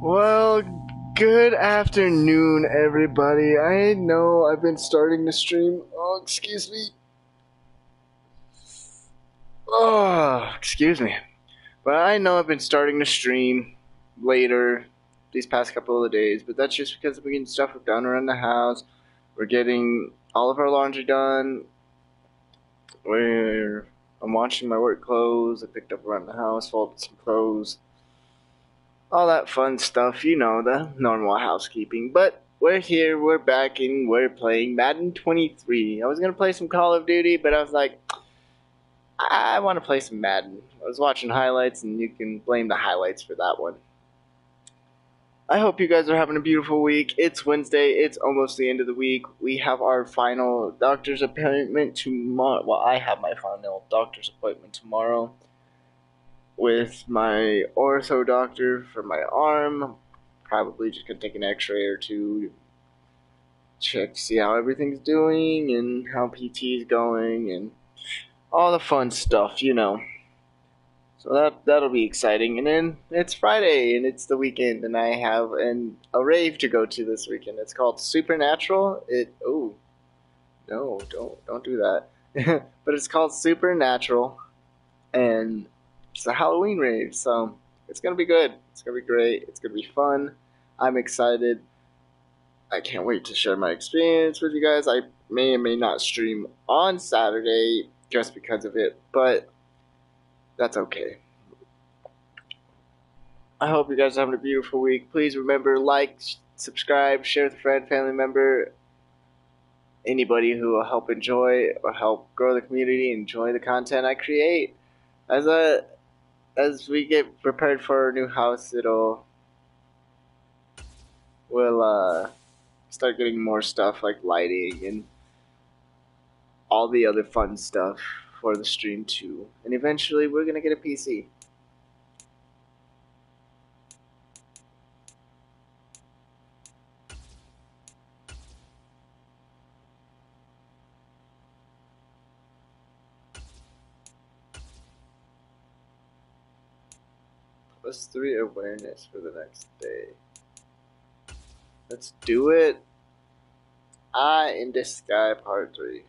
Well, good afternoon, everybody. I know I've been starting to stream. Oh, excuse me. Oh, excuse me. But I know I've been starting to stream later these past couple of days, but that's just because we're getting stuff done around the house. We're getting all of our laundry done. I'm washing my work clothes. I picked up around the house, folded some clothes. All that fun stuff, the normal housekeeping. But we're here, we're back, and we're playing Madden 23. I was going to play some Call of Duty, but I was like, I want to play some Madden. I was watching highlights, and you can blame the highlights for that one. I hope you guys are having a beautiful week. It's Wednesday, it's almost the end of the week. We have our final doctor's appointment tomorrow. Well, I have my final doctor's appointment tomorrow with my ortho doctor for my arm. Probably just gonna take an x-ray or two, check to see how everything's doing and how PT is going and all the fun stuff. So that'll be exciting. And then it's Friday and it's the weekend and I have a rave to go to this weekend. It's called Supernatural. No, don't do that. But it's called Supernatural and it's a Halloween rave, so it's gonna be good. It's gonna be great. It's gonna be fun. I'm excited. I can't wait to share my experience with you guys. I may or may not stream on Saturday just because of it, but that's okay. I hope you guys are having a beautiful week. Please remember, like, subscribe, share with a friend, family member, anybody who will help enjoy or help grow the community, enjoy the content I create. As we get prepared for our new house, we'll start getting more stuff like lighting and all the other fun stuff for the stream too. And eventually we're gonna get a PC. +3 awareness for the next day. Let's do it. In the Sky Part 3.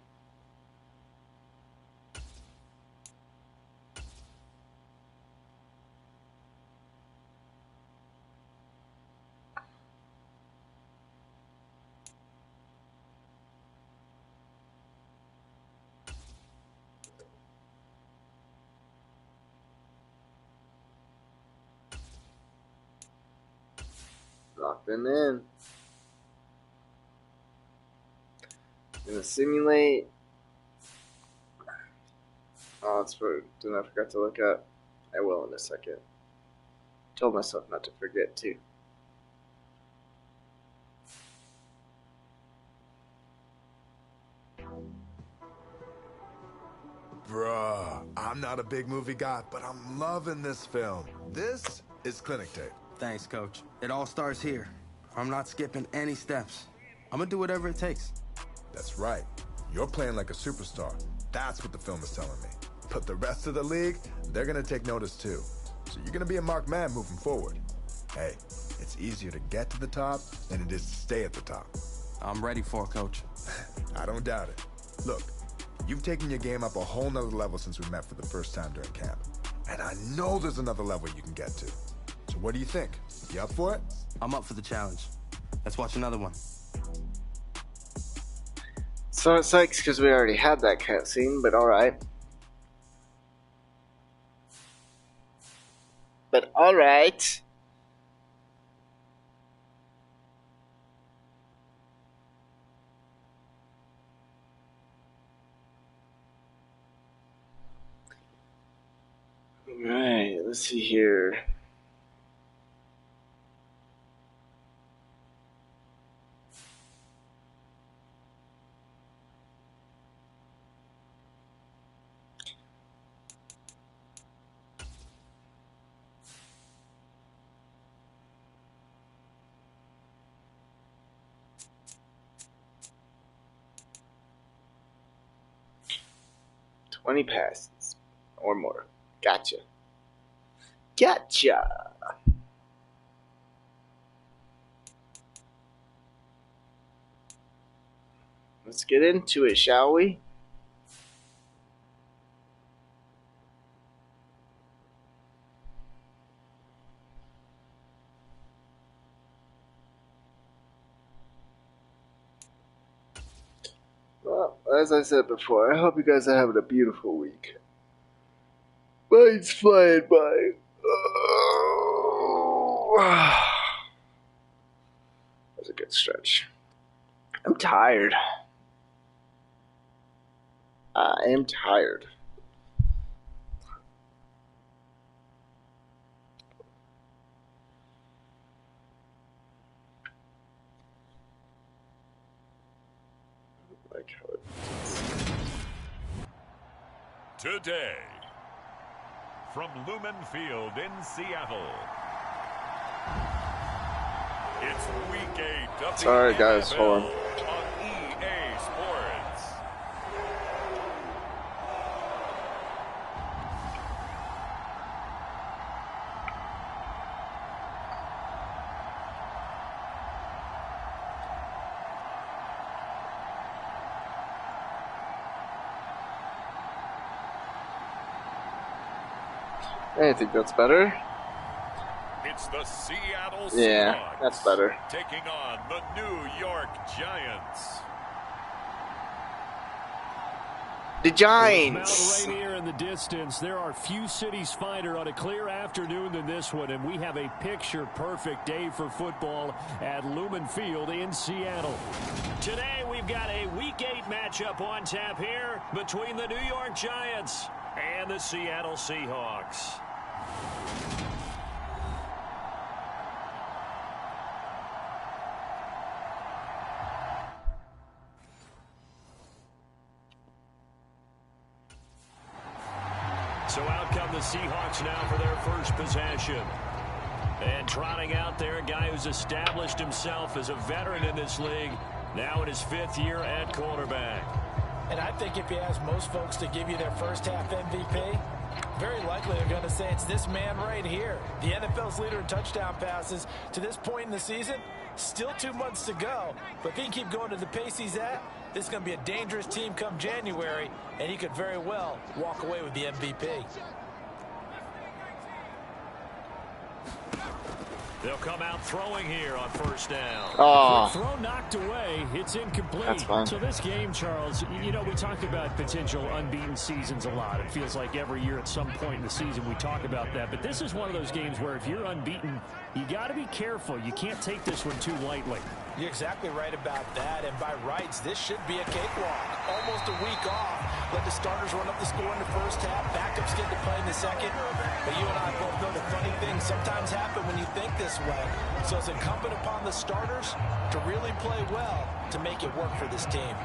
Lock them in. Gonna simulate. Oh, that's what I forgot to look at. I will in a second. Told myself not to forget too. Bruh, I'm not a big movie guy, but I'm loving this film. This is Clinic Tape. Thanks, Coach. It all starts here. I'm not skipping any steps. I'm gonna do whatever it takes. That's right. You're playing like a superstar. That's what the film is telling me. But the rest of the league, they're gonna take notice too. So you're gonna be a marked man moving forward. Hey, it's easier to get to the top than it is to stay at the top. I'm ready for it, Coach. I don't doubt it. Look, you've taken your game up a whole nother level since we met for the first time during camp. And I know there's another level you can get to. So what do you think? You up for it? I'm up for the challenge. Let's watch another one. So it sucks because we already had that cutscene, but alright. But alright. Alright, let's see here. $20 passes or more. Gotcha. Gotcha. let's get into it, shall we? Well, as I said before, I hope you guys are having a beautiful week. Mine's flying by. That's a good stretch. I'm tired. I am tired. Like how it... Today, from Lumen Field in Seattle, it's Week 8 of Sorry, the guys, NFL hold on. EA Sports. I think that's better. It's the Seattle Seahawks. Yeah, that's better. Taking on the New York Giants. The Giants. Right here in the distance, there are few cities finer on a clear afternoon than this one, and we have a picture-perfect day for football at Lumen Field in Seattle. Today, we've got a Week 8 matchup on tap here between the New York Giants and the Seattle Seahawks. So out come the Seahawks now for their first possession. And trotting out there, a guy who's established himself as a veteran in this league, now in his 5th year at quarterback. And I think if you ask most folks to give you their first half MVP, very likely they're going to say it's this man right here. The NFL's leader in touchdown passes to this point in the season. Still 2 months to go. But if he can keep going to the pace he's at, this is going to be a dangerous team come January, and he could very well walk away with the MVP. They'll come out throwing here on first down. Oh. Throw knocked away. It's incomplete. That's fine. So this game, Charles, you know, we talked about potential unbeaten seasons a lot. It feels like every year at some point in the season we talk about that. But this is one of those games where if you're unbeaten, you got to be careful. You can't take this one too lightly. You're exactly right about that, and by rights, this should be a cakewalk. Almost a week off. Let the starters run up the score in the first half. Backups get to play in the second. But you and I both know the funny things sometimes happen when you think this way. So it's incumbent upon the starters to really play well to make it work for this team.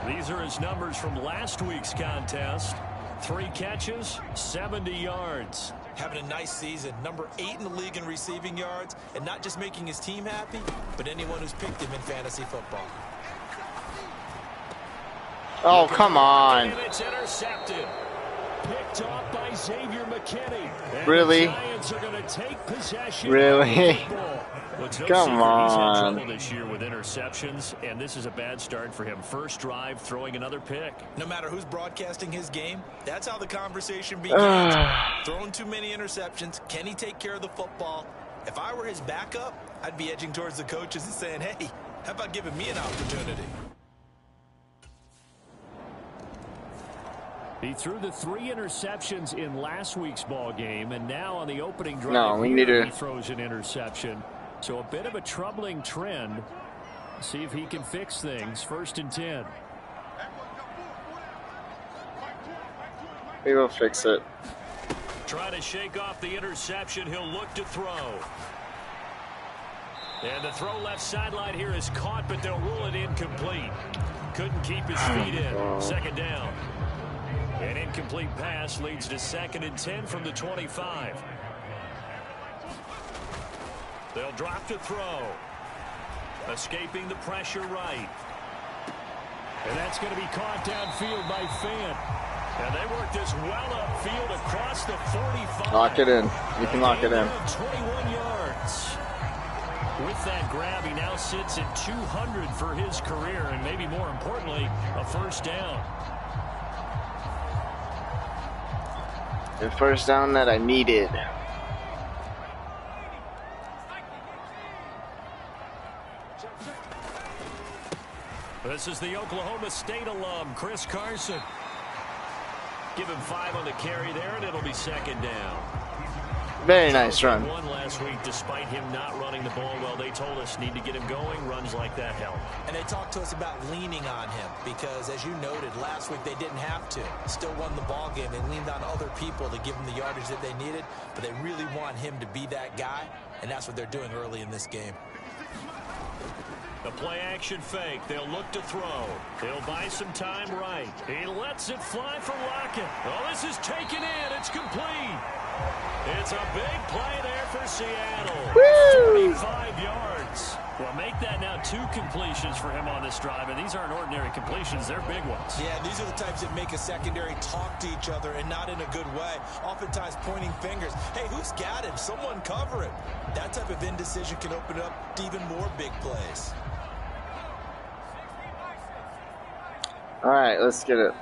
These are his numbers from last week's contest. 3 catches, 70 yards. Having a nice season, number 8 in the league in receiving yards, and not just making his team happy, but anyone who's picked him in fantasy football. Oh, come on. And it's intercepted. Picked off by Xavier McKinney. And Really? The Giants are going to take possession. Really? Well, Come on. He's had trouble this year with interceptions, and this is a bad start for him. First drive, throwing another pick. No matter who's broadcasting his game, that's how the conversation begins. Throwing too many interceptions. Can he take care of the football? If I were his backup, I'd be edging towards the coaches and saying, hey, how about giving me an opportunity? He threw the 3 interceptions in last week's ball game, and now on the opening drive, No, we need to... he throws an interception. So a bit of a troubling trend. See if he can fix things. 1st and 10. We will fix it. Trying to shake off the interception. He'll look to throw. And the throw left sideline here is caught, but they'll rule it incomplete. Couldn't keep his feet in. 2nd down. An incomplete pass leads to 2nd and 10 from the 25. They'll drop to throw. Escaping the pressure right. And that's going to be caught downfield by Fant. And they work this well upfield across the 45. Lock it in. You can lock it in. 21 yards. With that grab, he now sits at 200 for his career, and maybe more importantly, a first down. The first down that I needed. This is the Oklahoma State alum, Chris Carson. Give him 5 on the carry there, and it'll be second down. Very nice run. One last week, despite him not running the ball well. They told us need to get him going. Runs like that help. And they talked to us about leaning on him because, as you noted, last week they didn't have to. Still won the ball game. They leaned on other people to give them the yardage that they needed, but they really want him to be that guy, and that's what they're doing early in this game. The play-action fake. They'll look to throw. They'll buy some time right. He lets it fly for Lockett. Oh, this is taken in. It's complete. It's a big play there for Seattle. Woo! 45 yards. Well, make that now 2 completions for him on this drive, and these aren't ordinary completions. They're big ones. Yeah, these are the types that make a secondary talk to each other and not in a good way. Oftentimes pointing fingers. Hey, who's got him? Someone cover him. That type of indecision can open up to even more big plays. All right, let's get it.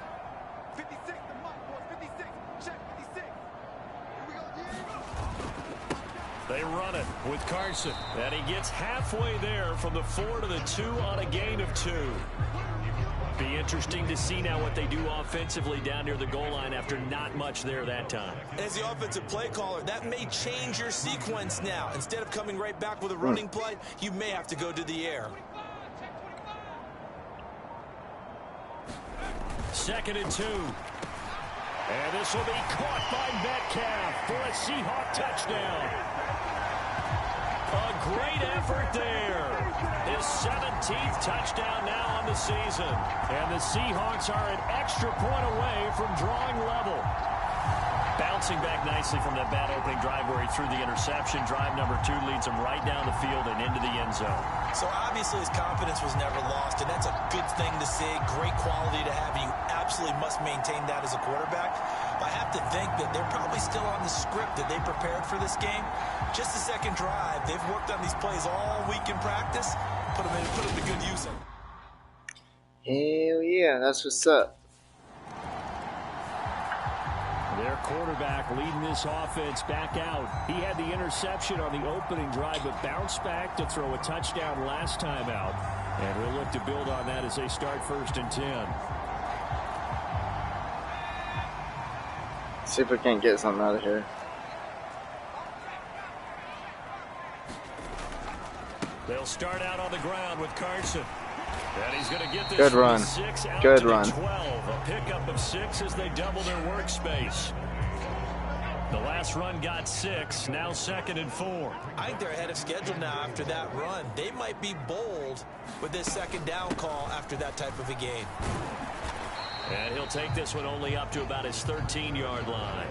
They run it with Carson, and he gets halfway there from the 4 to the 2 on a gain of 2. Be interesting to see now what they do offensively down near the goal line after not much there that time. As the offensive play caller, that may change your sequence now. Instead of coming right back with a running play, you may have to go to the air. 2nd and 2. And this will be caught by Metcalf for a Seahawk touchdown. A great effort there. His 17th touchdown now on the season. And the Seahawks are an extra point away from drawing level. Bouncing back nicely from that bad opening drive where he threw the interception. Drive number 2 leads him right down the field and into the end zone. So obviously his confidence was never lost, and that's a good thing to see. Great quality to have. You absolutely must maintain that as a quarterback. I have to think that they're probably still on the script that they prepared for this game. Just the second drive. They've worked on these plays all week in practice. Put them to good use. Hell yeah, that's what's up. Their quarterback leading this offense back out. He had the interception on the opening drive, but bounced back to throw a touchdown last time out. And we'll look to build on that as they start 1st and 10. See if we can't get something out of here. They'll start out on the ground with Carson. And he's going to get this Good run. 6 out Good to run. 12. A pickup of 6 as they double their workspace. The last run got 6. Now 2nd and 4. I think they're ahead of schedule now after that run. They might be bold with this 2nd down call after that type of a game. And he'll take this one only up to about his 13-yard line.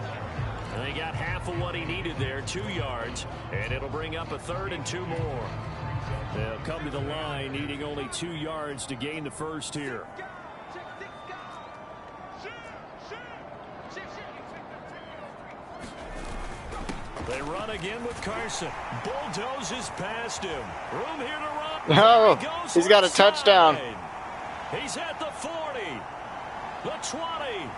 And he got half of what he needed there, 2 yards. And it'll bring up a 3rd and 2 more. They'll come to the line needing only 2 yards to gain the first here. They run again with Carson. Bulldozes past him. Room here to run. Oh, He he's got a left side. touchdown. He's at the 40, the 20,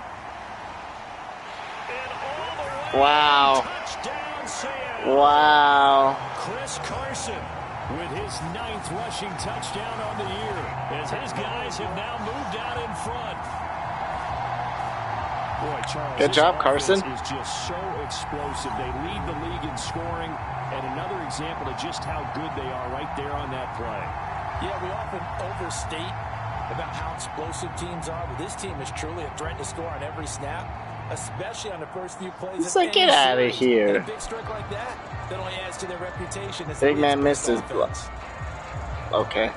and all the way. Wow. Touchdown, Seattle. Wow. Chris Carson with his 9th rushing touchdown on the year as his guys have now moved out in front. Boy, Charles, Good job, Carson. Is just so explosive. They lead the league in scoring, and another example of just how good they are right there on that play. Yeah, we often overstate about how explosive teams are, but this team is truly a threat to score on every snap, especially on the first few plays. It's like, get out of here. And a big strike like that only adds to their reputation. As Big man missed his block. Okay.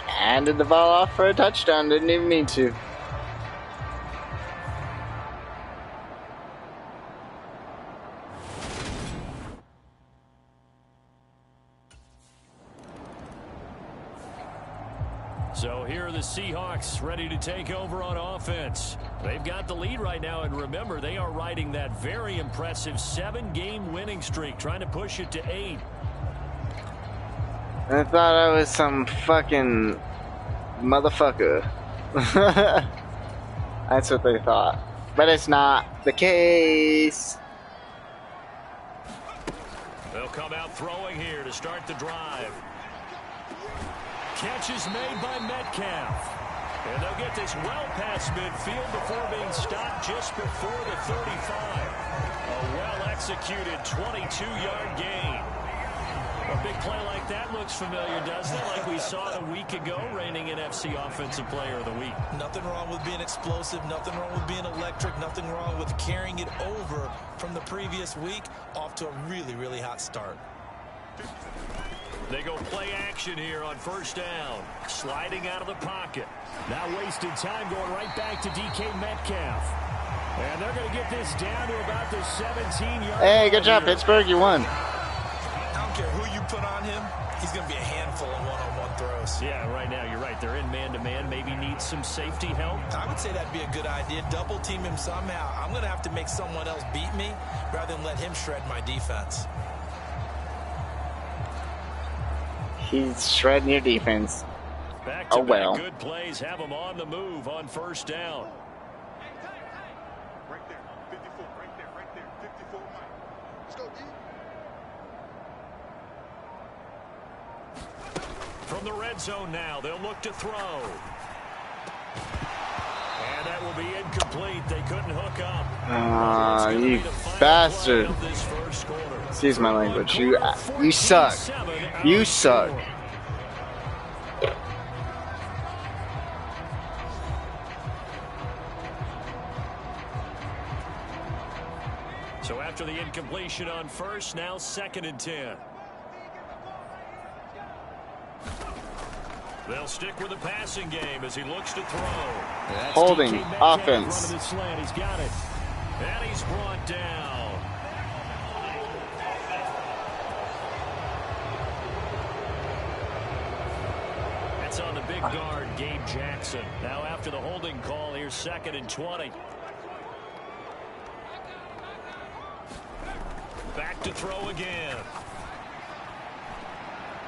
Handed the ball off for a touchdown. Didn't even mean to. So here are the Seahawks ready to take over on offense. They've got the lead right now, and remember, they are riding that very impressive 7-game winning streak, trying to push it to 8. I thought I was some fucking motherfucker. That's what they thought. But it's not the case. They'll come out throwing here to start the drive. Catch is made by Metcalf. And they'll get this well past midfield before being stopped just before the 35. A well-executed 22-yard gain. A big play like that looks familiar, doesn't it? Like we saw a week ago, reigning NFC Offensive Player of the Week. Nothing wrong with being explosive. Nothing wrong with being electric. Nothing wrong with carrying it over from the previous week off to a really, really hot start. They go play action here on first down. Sliding out of the pocket. Now wasted time going right back to DK Metcalf. And they're going to get this down to about the 17-yard line. Hey, good job, Pittsburgh. You won. I don't care who you put on him. He's going to be a handful of one-on-one throws. Yeah, right now you're right. They're in man-to-man. Maybe need some safety help. I would say that'd be a good idea. Double team him somehow. I'm going to have to make someone else beat me rather than let him shred my defense. He's shredding your defense. Back to oh, well. back good plays. Have them on the move on first down. Right there. 54. Right there. Right there. 54. Let's go, D. From the red zone now, they'll look to throw. And that will be incomplete. They couldn't hook up. Ah, you bastard. Excuse my language. You suck. You suck. So after the incompletion on first, now 2nd and 10. They'll stick with the passing game as he looks to throw. That's holding offense. He's got it. And he's brought down. It's on the big guard, Gabe Jackson. Now after the holding call, here's 2nd and 20. Back to throw again.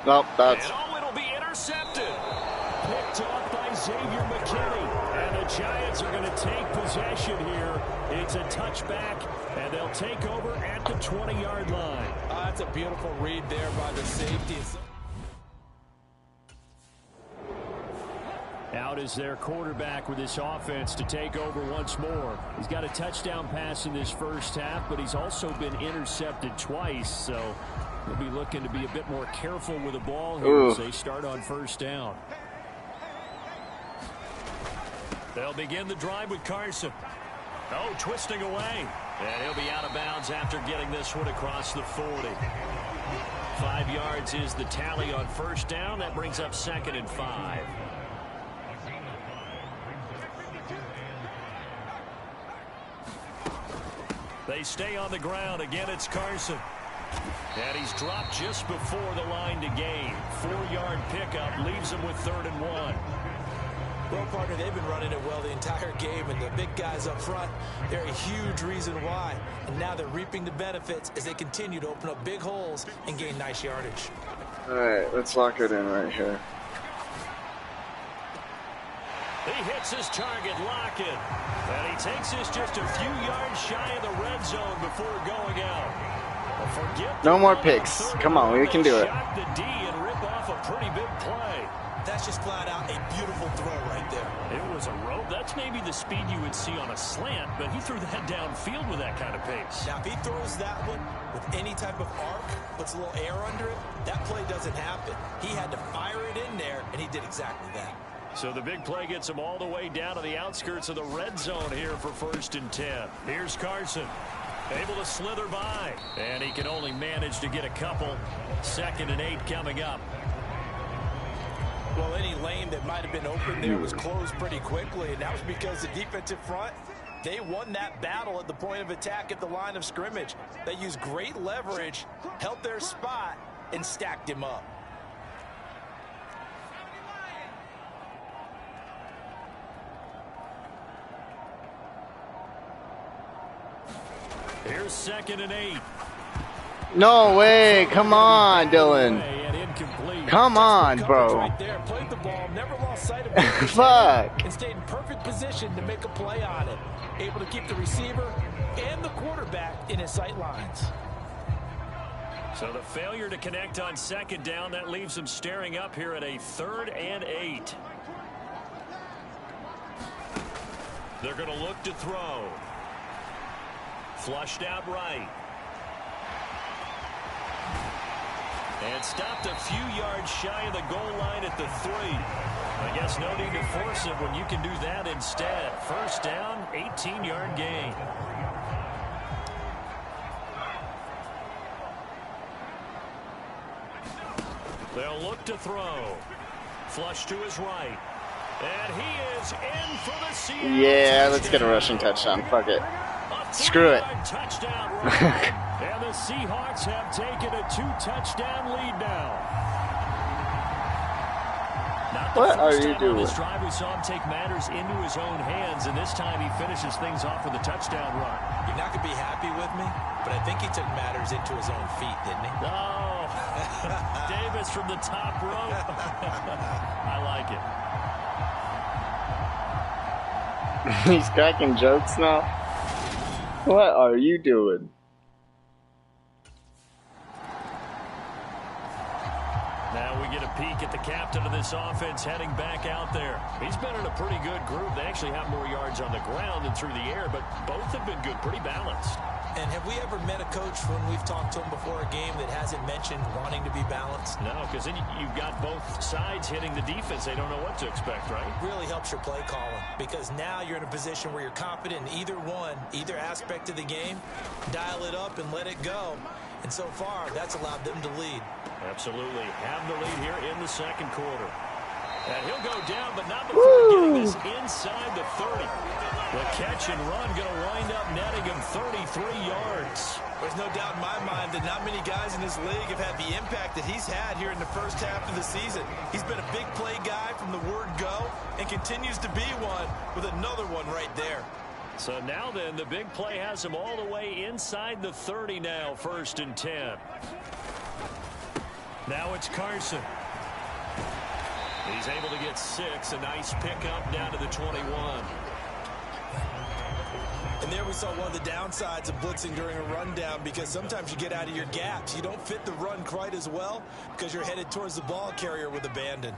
Nope, that's... And oh, it'll be intercepted. Picked off by Xavier McKinney. And the Giants are going to take possession here. It's a touchback, and they'll take over at the 20-yard line. That's a beautiful read there by the safety. Out is their quarterback with this offense to take over once more. He's got a touchdown pass in this first half, but he's also been intercepted twice, so he'll be looking to be a bit more careful with the ball here as they start on first down. They'll begin the drive with Carson. Oh, twisting away. And he'll be out of bounds after getting this one across the 40. 5 yards is the tally on first down. That brings up 2nd and 5. They stay on the ground. Again, it's Carson. And he's dropped just before the line to gain. 4-yard pickup leaves him with 3rd and 1. Well, partner, they've been running it well the entire game, and the big guys up front, they're a huge reason why. And now they're reaping the benefits as they continue to open up big holes and gain nice yardage. All right, let's lock it in right here. He hits his target, Lockett. And he takes this just a few yards shy of the red zone before going out. No more picks. Come on, we can do it. Shock the D and rip off a pretty big play. That's just flat out a beautiful throw right there. It was a rope. That's maybe the speed you would see on a slant, but he threw that downfield with that kind of pace. Now, if he throws that one with any type of arc, puts a little air under it, that play doesn't happen. He had to fire it in there, and he did exactly that. So the big play gets him all the way down to the outskirts of the red zone here for 1st and 10. Here's Carson. Able to slither by. And he can only manage to get a couple. 2nd and 8 coming up. Well, any lane that might have been open there was closed pretty quickly, and that was because the defensive front, they won that battle at the point of attack at the line of scrimmage. They used great leverage, held their spot, and stacked him up. Here's 2nd and 8. No way. Come on, Dylan. Come on, bro. Right there. Played the ball, never lost sight of it. Fuck. And stayed in perfect position to make a play on it. Able to keep the receiver and the quarterback in his sight lines. So the failure to connect on 2nd down, that leaves them staring up here at a 3rd and 8. They're going to look to throw. Flushed out right. And stopped a few yards shy of the goal line at the 3. I guess no need to force it when you can do that instead. 1st down, 18-yard gain. They'll look to throw. Flush to his right. And he is in for the Seattle. Yeah, let's get a rushing touchdown. Fuck it. Screw it. Touchdown run. And the Seahawks have taken a 2-touchdown lead now. What are you doing? On this drive, we saw him take matters into his own hands, and this time he finishes things off with a touchdown run. You're not going to be happy with me, but I think he took matters into his own feet, didn't he? Oh, Davis from the top rope. I like it. He's cracking jokes now. What are you doing? Now we get a peek at the captain of this offense heading back out there. He's been in a pretty good group. They actually have more yards on the ground than through the air, but both have been good, pretty balanced. And have we ever met a coach when we've talked to him before a game that hasn't mentioned wanting to be balanced? No, because then you've got both sides hitting the defense. They don't know what to expect, right? Really helps your play calling, because now you're in a position where you're confident in either one, either aspect of the game. Dial it up and let it go. And so far, that's allowed them to lead. Absolutely. Have the lead here in the 2nd quarter. And he'll go down, but not before getting this inside the 30. The catch and run going to wind up netting him 33 yards. There's no doubt in my mind that not many guys in this league have had the impact that he's had here in the first half of the season. He's been a big play guy from the word go and continues to be one with another one right there. So now then, the big play has him all the way inside the 30 now, 1st and 10. Now it's Carson. He's able to get 6. A nice pickup down to the 21. And there we saw one of the downsides of blitzing during a rundown, because sometimes you get out of your gaps. You don't fit the run quite as well because you're headed towards the ball carrier with abandon.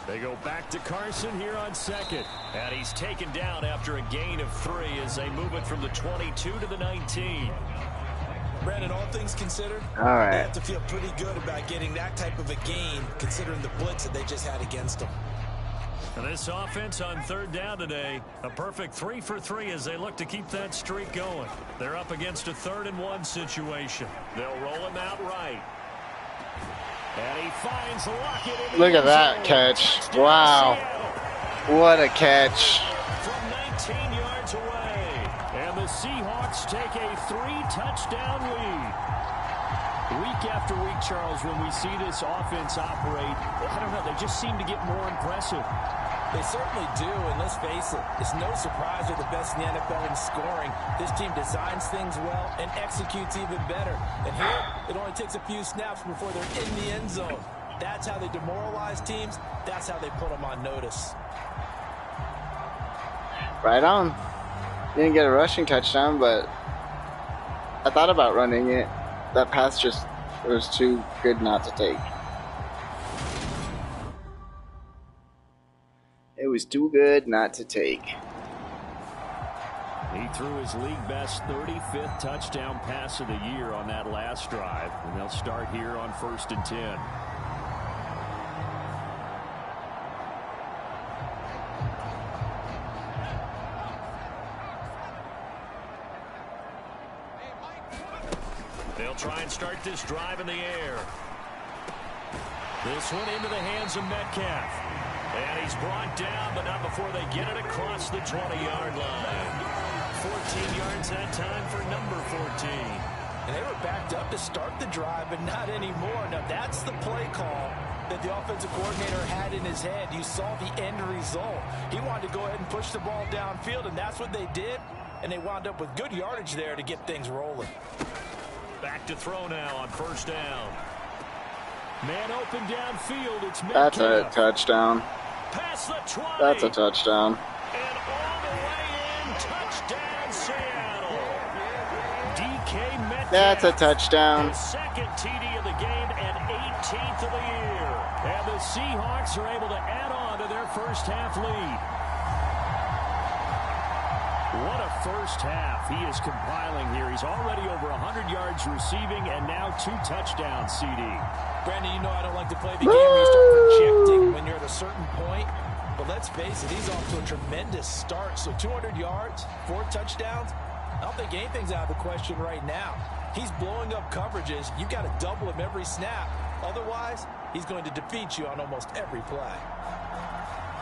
They go back to Carson here on 2nd. And he's taken down after a gain of 3 as they move it from the 22 to the 19. Brandon, all things considered, all right, they have to feel pretty good about getting that type of a gain, considering the blitz that they just had against them. And this offense on 3rd down today, a perfect 3 for 3 as they look to keep that streak going. They're up against a 3rd and 1 situation. They'll roll him out right. And he finds Lockett. Look at that catch. Wow. What a catch. From 19 yards away. And the Seahawks take a 3-touchdown lead. Week after week, Charles, when we see this offense operate, I don't know, they just seem to get more impressive. They certainly do, and let's face it, it's no surprise they're the best in the NFL in scoring. This team designs things well and executes even better. And here, it only takes a few snaps before they're in the end zone. That's how they demoralize teams. That's how they put them on notice. Right on. Didn't get a rushing touchdown, but I thought about running it. That pass just was too good not to take. It was too good not to take. He threw his league best 35th touchdown pass of the year on that last drive. And they'll start here on 1st and 10. They'll try and start this drive in the air. This one into the hands of Metcalf. And he's brought down, but not before they get it across the 20-yard line. 14 yards that time for number 14. And they were backed up to start the drive, but not anymore. Now, that's the play call that the offensive coordinator had in his head. You saw the end result. He wanted to go ahead and push the ball downfield, and that's what they did. and they wound up with good yardage there to get things rolling. Back to throw now on first down. Man open downfield. It's That's a Metcalf. touchdown. Past the 20. That's a touchdown. And all the way in. Touchdown, Seattle. DK Metcalf. That's a touchdown. His second TD of the game and 18th of the year. And the Seahawks are able to add on to their first half lead. What a first half he is compiling here. He's already over 100 yards receiving and now 2 touchdowns, CD. Brandon, you know I don't like to play the game where you start projecting when you're at a certain point. But let's face it, he's off to a tremendous start. So 200 yards, 4 touchdowns. I don't think anything's out of the question right now. He's blowing up coverages. You've got to double him every snap. Otherwise, he's going to defeat you on almost every play.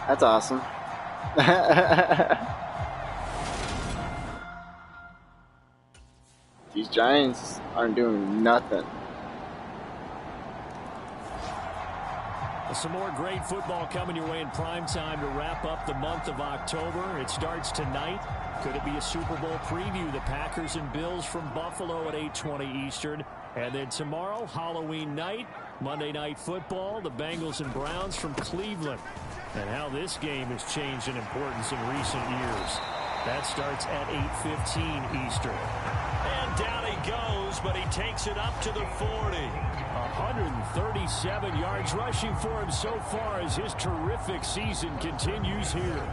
That's awesome. These Giants aren't doing nothing. Some more great football coming your way in prime time to wrap up the month of October. It starts tonight. Could it be a Super Bowl preview? The Packers and Bills from Buffalo at 8:20 Eastern. And then tomorrow, Halloween night, Monday Night Football, the Bengals and Browns from Cleveland. And how this game has changed in importance in recent years. That starts at 8:15 Eastern. And down he goes, but he takes it up to the 40. 137 yards rushing for him so far as his terrific season continues here.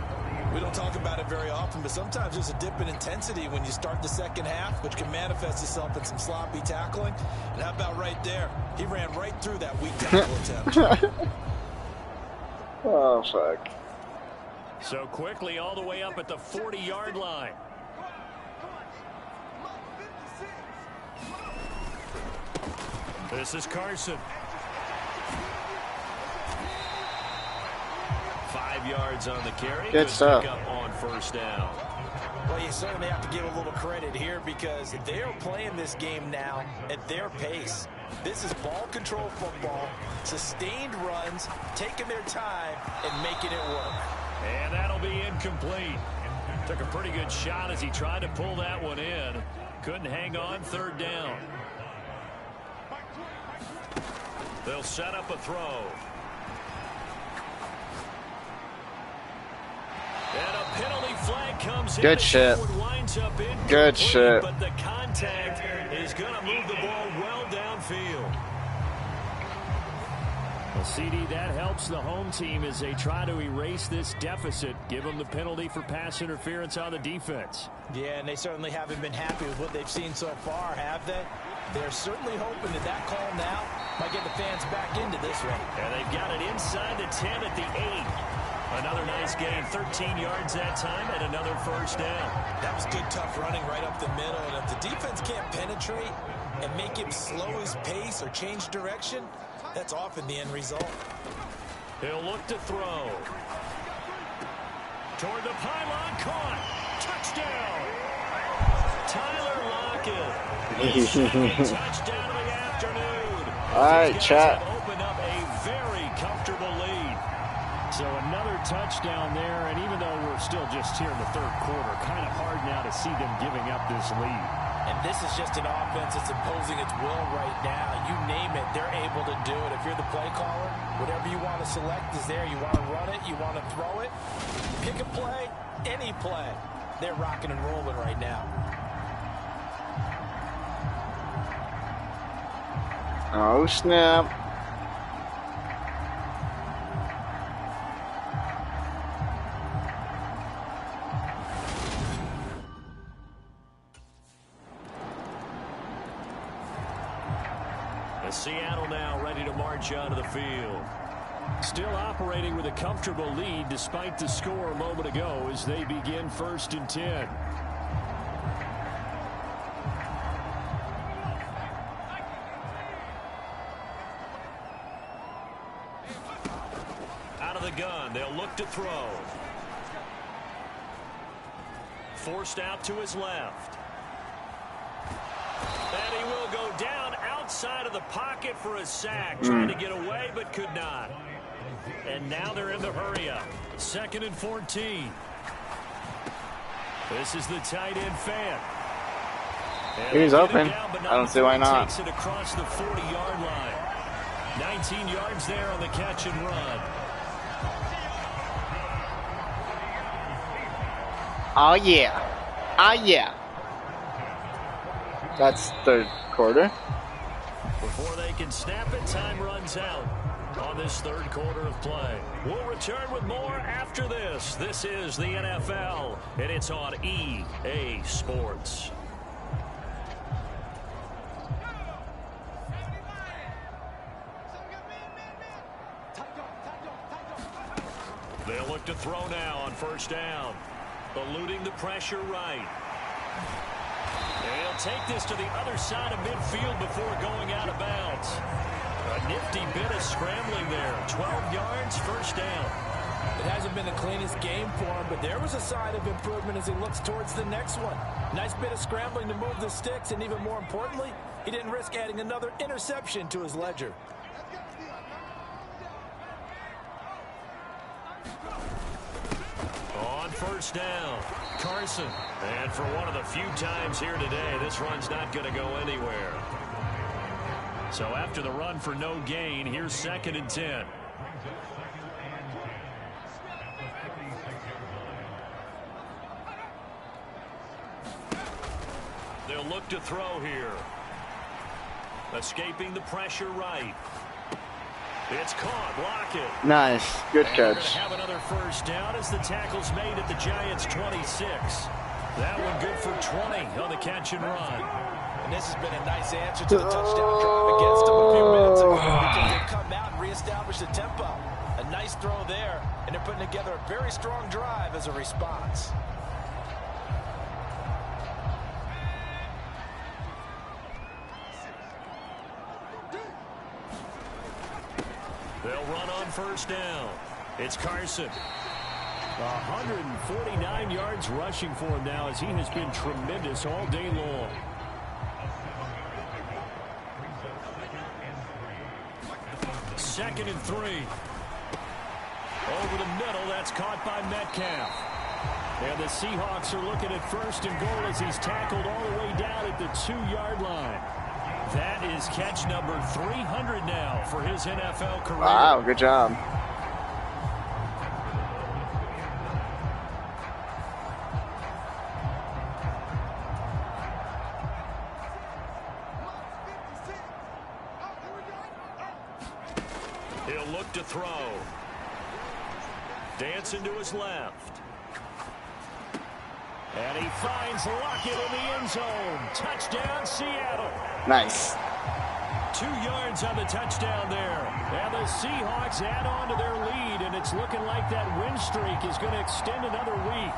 We don't talk about it very often, but sometimes there's a dip in intensity when you start the second half, which can manifest itself in some sloppy tackling. And how about right there? He ran right through that weak tackle attempt. Oh, fuck. So quickly all the way up at the 40-yard line. This is Carson. 5 yards on the carry. Good stuff. Pick up on first down. Well, you certainly have to give a little credit here because they're playing this game now at their pace. This is ball control football, sustained runs, taking their time and making it work. And that'll be incomplete. Took a pretty good shot as he tried to pull that one in. Couldn't hang on, third down. They'll set up a throw. And a penalty flag comes in. Good shit. Good shit. But the contact is going to move the ball well downfield. Well, CD, that helps the home team as they try to erase this deficit. Give them the penalty for pass interference on the defense. Yeah, and they certainly haven't been happy with what they've seen so far, have they? They're certainly hoping that that call now might get the fans back into this one. And they've got it inside the 10 at the 8. Another nice gain, 13 yards that time, and another first down. That was good, tough running right up the middle. And if the defense can't penetrate and make him slow his pace or change direction, that's often the end result. He'll look to throw. Toward the pylon, caught. Touchdown. Tyler Lockett. Touchdown of the afternoon. All right, chat. Open up a very comfortable lead. So another touchdown there, and even though we're still just here in the third quarter, kind of hard now to see them giving up this lead. And this is just an offense that's imposing its will right now. You name it, they're able to do it. If you're the play caller, whatever you want to select is there. You want to run it, you want to throw it, pick a play, any play. They're rocking and rolling right now. Oh, snap. Seattle now ready to march onto the field. Still operating with a comfortable lead despite the score a moment ago as they begin 1st and 10. Out of the gun, they'll look to throw. Forced out to his left. And he will go down outside of the pocket for a sack. Trying to get away, but could not. And now they're in the hurry-up. 2nd and 14. This is the tight end fan. He's open. I don't see why not. Takes it across the 40-yard line. 19 yards there on the catch and run. Oh yeah. Oh yeah. That's third quarter. Before they can snap it, time runs out on this third quarter of play. We'll return with more after this. This is the NFL, and it's on EA Sports. They'll look to throw now on first down. Eluding the pressure right. They'll take this to the other side of midfield before going out of bounds. A nifty bit of scrambling there. 12 yards, first down. It hasn't been the cleanest game for him, but there was a sign of improvement as he looks towards the next one. Nice bit of scrambling to move the sticks, and even more importantly, he didn't risk adding another interception to his ledger. On first down, Carson. And for one of the few times here today, this run's not going to go anywhere. So after the run for no gain, here's 2nd and 10. They'll look to throw here. Escaping the pressure right. It's caught. Lockett. Nice. Good And catch. have another first down as the tackle's made at the Giants' 26. That one good for 20 on the catch and run. And this has been a nice answer to the touchdown drive against them a few minutes ago because they've come out and reestablished the tempo. A nice throw there, and they're putting together a very strong drive as a response. They'll run on first down. It's Carson. 149 yards rushing for him now as he has been tremendous all day long. Second and 3. Over the middle, that's caught by Metcalf. And the Seahawks are looking at first and goal as he's tackled all the way down at the 2-yard line. That is catch number 300 now for his NFL career. Wow, good job. He'll look to throw. Dancing to his left. And he finds Lockett in the end zone. Touchdown, Seattle. Nice. 2 yards on the touchdown there. And the Seahawks add on to their lead, and it's looking like that win streak is going to extend another week.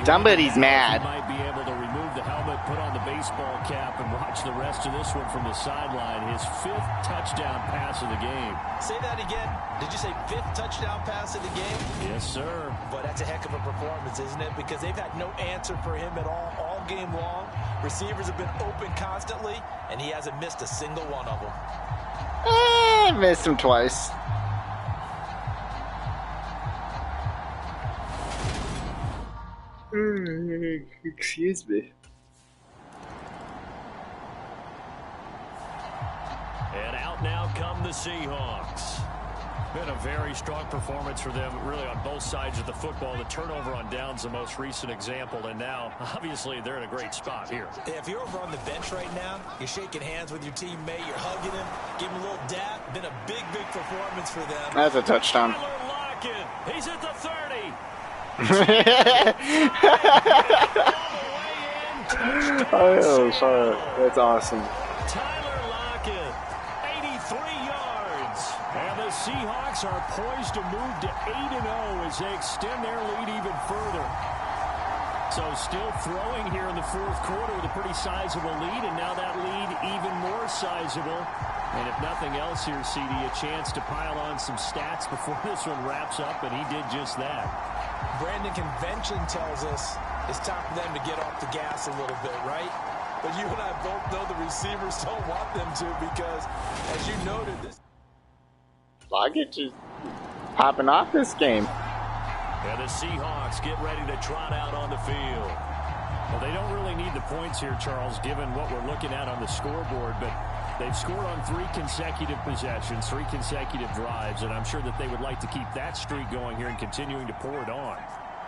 Somebody's mad. He might be able to remove the helmet, put on the baseball cap, and watch the rest of this one from the sideline. His 5th touchdown pass of the game. Say that again. Did you say 5th touchdown pass of the game? Yes, sir. But that's a heck of a performance, isn't it? Because they've had no answer for him at all game long. Receivers have been open constantly, and he hasn't missed a single one of them. Missed him twice. Excuse me. And out now come the Seahawks. Been a very strong performance for them, really, on both sides of the football. The turnover on downs, the most recent example, and now, obviously, they're in a great spot here. If you're over on the bench right now, you're shaking hands with your teammate, you're hugging him, giving him a little dap. Been a big performance for them. That's a touchdown. Tyler Lockett, he's at the 30. Oh, sorry. That's awesome. Tyler Lockett, 83 yards. And the Seahawks are poised to move to 8-0 as they extend their lead even further. So still throwing here in the 4th quarter with a pretty sizable lead, and now that lead even more sizable. And if nothing else here, CD, a chance to pile on some stats before this one wraps up, and he did just that. Brandon, convention tells us it's time for them to get off the gas a little bit, right? But you and I both know the receivers don't want them to because, as you noted, this Lockett just popping off this game. And the Seahawks get ready to trot out on the field. Well, they don't really need the points here, Charles, given what we're looking at on the scoreboard, but they've scored on 3 consecutive possessions, 3 consecutive drives, and I'm sure that they would like to keep that streak going here and continuing to pour it on.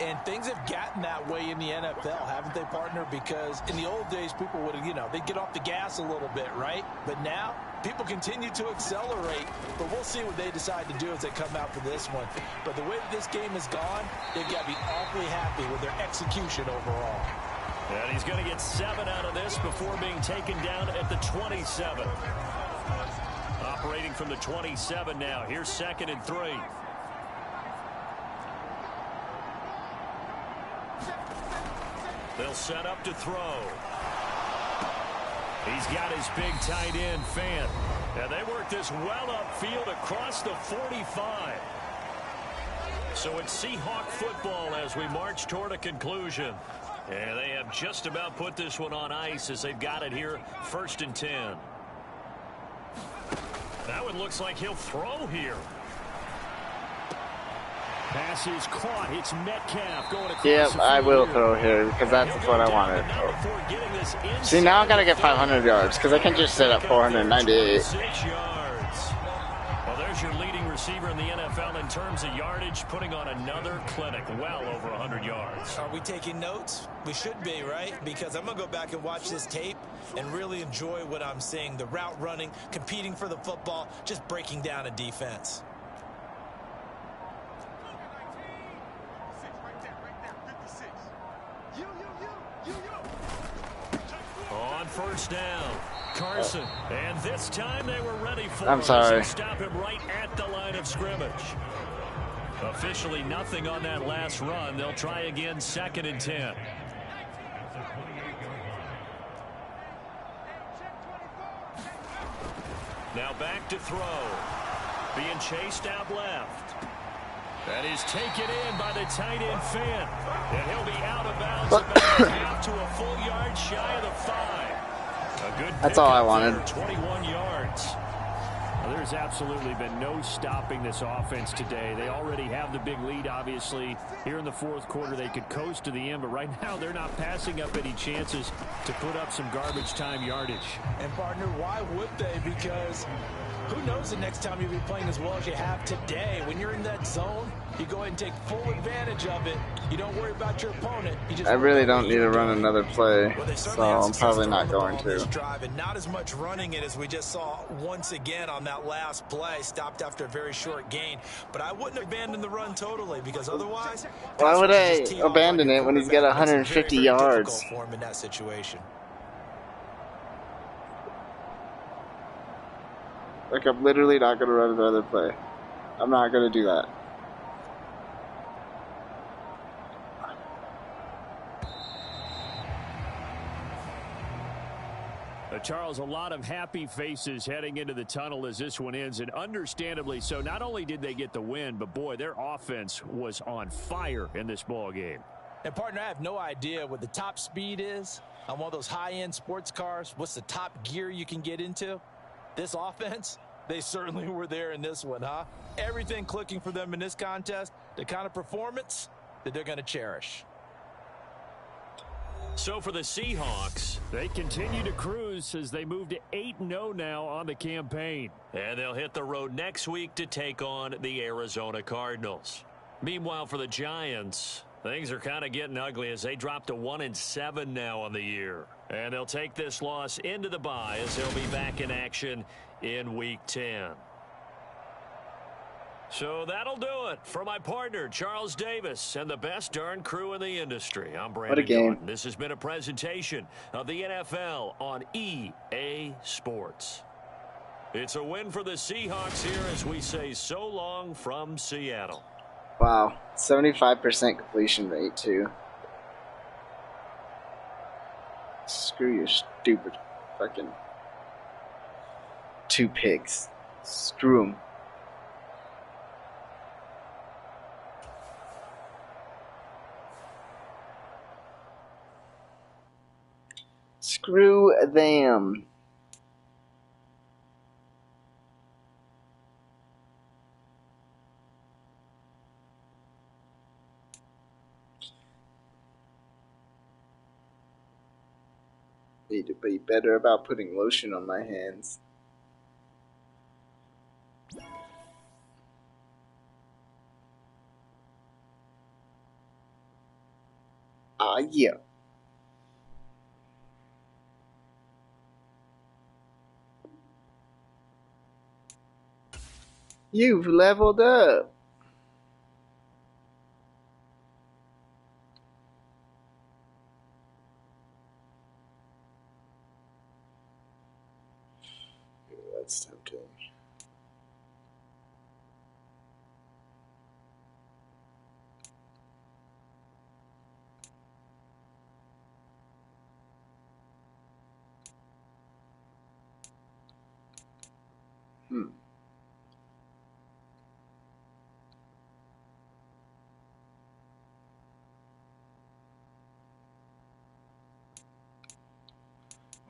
And things have gotten that way in the NFL, haven't they, partner? Because in the old days, people would, they'd get off the gas a little bit, right? But now, people continue to accelerate. But we'll see what they decide to do as they come out for this one. But the way that this game has gone, they've got to be awfully happy with their execution overall. And he's going to get 7 out of this before being taken down at the 27. Operating from the 27 now. Here's 2nd and 3. They'll set up to throw. He's got his big tight end, Fant. And they work this well upfield across the 45. So it's Seahawk football as we march toward a conclusion. And they have just about put this one on ice as they've got it here, 1st and 10. That one looks like he'll throw here. Pass is caught. It's Metcalf going across. Yep, I will throw here because that's what I wanted. See, now I gotta get 500 yards because I can just set up 498. 6 yards. Well, there's your leading receiver in the NFL in terms of yardage, putting on another clinic, well over 100 yards. Are we taking notes? We should be, right? Because I'm going to go back and watch this tape and really enjoy what I'm seeing. The route running, competing for the football, just breaking down a defense. On 1st down, Carson. And this time they were ready for I'm sorry. him. Stop him right at the line of scrimmage. Officially nothing on that last run. They'll try again, 2nd and 10. Now back to throw. Being chased out left. That is taken in by the tight end, Fant. And he'll be out of bounds about half to a full yard shy of the 5. A good That's all I wanted. 21 yards. Well, there's absolutely been no stopping this offense today. They already have the big lead, obviously. Here in the 4th quarter, they could coast to the end, but right now they're not passing up any chances to put up some garbage time yardage. And, partner, why would they? Because who knows the next time you'll be playing as well as you have today. When you're in that zone, you go ahead and take full advantage of it. You don't worry about your opponent. You just I really don't need to run another play, so I'm probably not going to. Drive and not as much running it as we just saw once again on that last play. Stopped after a very short gain. But I wouldn't abandon the run totally because otherwise, why would I abandon it when he's got 150 yards? For him in that situation. Like, I'm literally not going to run another play. I'm not going to do that. Charles, a lot of happy faces heading into the tunnel as this one ends, and understandably so. Not only did they get the win, but boy, their offense was on fire in this ball game. And partner, I have no idea what the top speed is on one of those high-end sports cars. What's the top gear you can get into? This offense, they certainly were there in this one, huh? Everything clicking for them in this contest, the kind of performance that they're going to cherish. So for the Seahawks, they continue to cruise as they move to 8-0 now on the campaign. And they'll hit the road next week to take on the Arizona Cardinals. Meanwhile, for the Giants, things are kind of getting ugly as they drop to 1-7 now on the year. And they'll take this loss into the bye as they'll be back in action in Week 10. So that'll do it for my partner, Charles Davis, and the best darn crew in the industry. I'm Brandon. What a game. Norton. This has been a presentation of the NFL on EA Sports. It's a win for the Seahawks here as we say so long from Seattle. Wow, 75% completion rate, too. Screw your stupid fucking 2 picks. Screw them. Screw them. Need to be better about putting lotion on my hands. Ah, yeah. You've leveled up. Ooh, that's tempting. Hmm.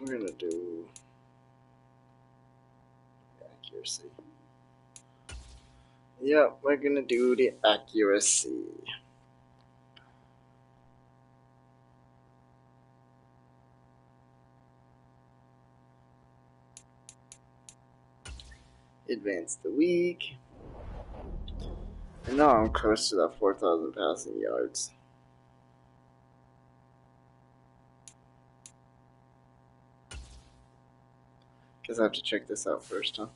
We're gonna do accuracy. Yep, we're gonna do the accuracy. Advance the week. And now I'm close to that 4,000 passing yards. Guess I have to check this out first, huh?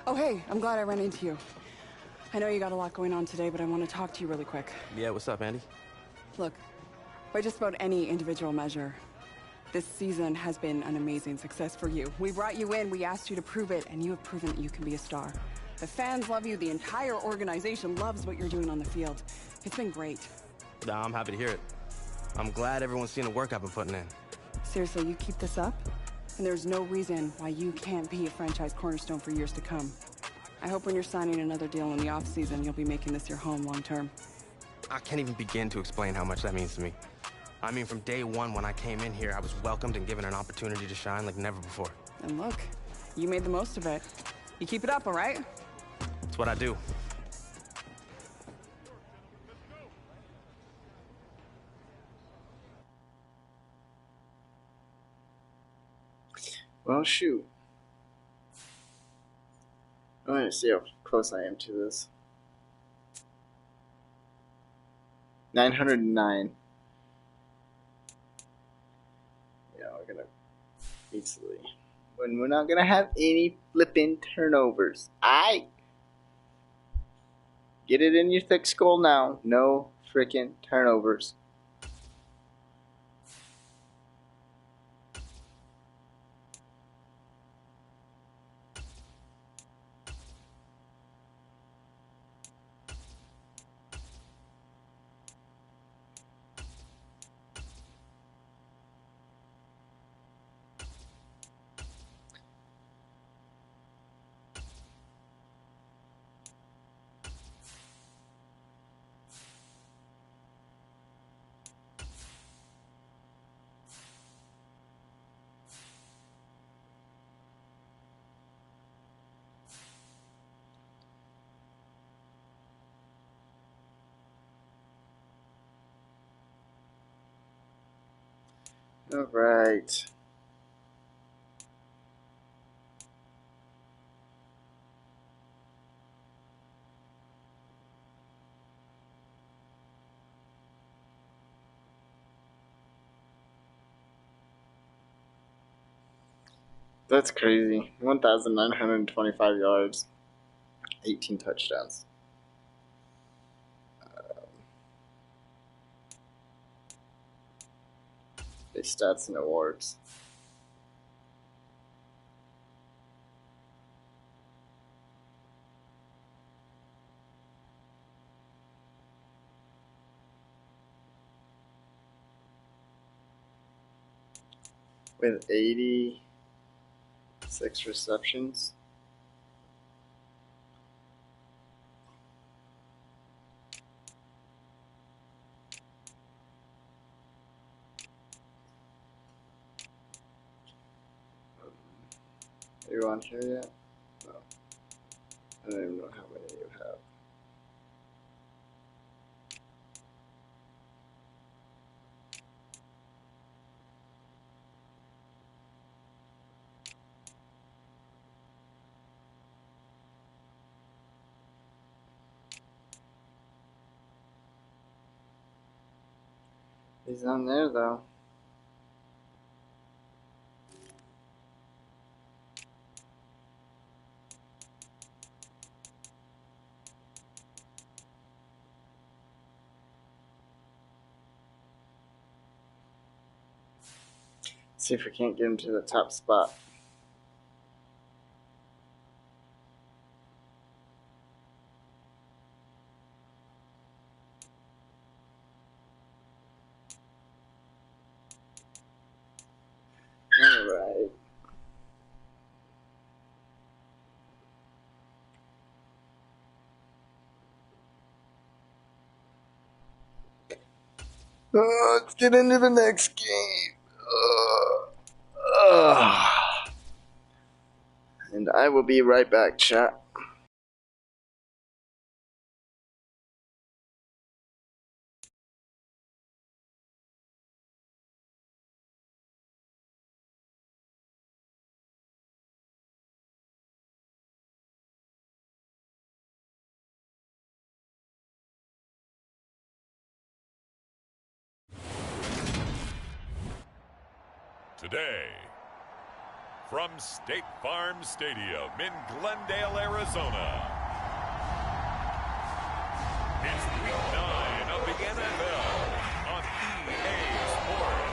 Oh, hey, I'm glad I ran into you. I know you got a lot going on today, but I want to talk to you really quick. Yeah, what's up, Andy? Look, by just about any individual measure, this season has been an amazing success for you. We brought you in, we asked you to prove it, and you have proven that you can be a star. The fans love you, the entire organization loves what you're doing on the field. It's been great. Nah, I'm happy to hear it. I'm glad everyone's seen the work I've been putting in. Seriously, you keep this up, and there's no reason why you can't be a franchise cornerstone for years to come. I hope when you're signing another deal in the off-season, you'll be making this your home long-term. I can't even begin to explain how much that means to me. I mean, from day one when I came in here, I was welcomed and given an opportunity to shine like never before. And look, you made the most of it. You keep it up, all right? It's what I do. Well, shoot. I'm gonna see how close I am to this. 909. Yeah, we're gonna easily. When we're not gonna have any flipping turnovers. Aight! Get it in your thick skull now. No freaking turnovers. Alright. That's crazy. 1,925 yards, 18 touchdowns. Base stats and awards. With 86 receptions. Are you on here yet? No. I don't even know how many you have. He's on there though. See if we can't get him to the top spot. Alright. Let's get into the next game. And I will be right back, chat. Today, from State Farm Stadium in Glendale, Arizona, it's Week 9 of the NFL on EA Sports.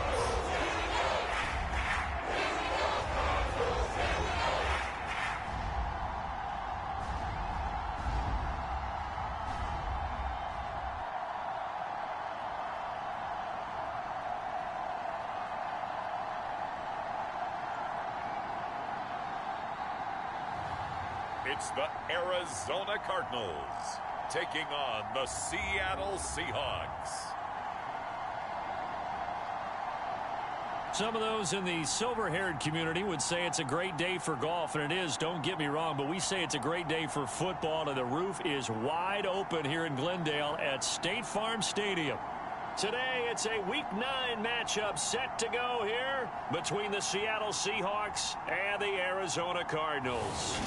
It's the Arizona Cardinals taking on the Seattle Seahawks. Some of those in the silver-haired community would say it's a great day for golf, and it is, don't get me wrong, but we say it's a great day for football, and the roof is wide open here in Glendale at State Farm Stadium. Today, it's a Week 9 matchup set to go here between the Seattle Seahawks and the Arizona Cardinals.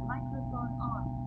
Microphone on.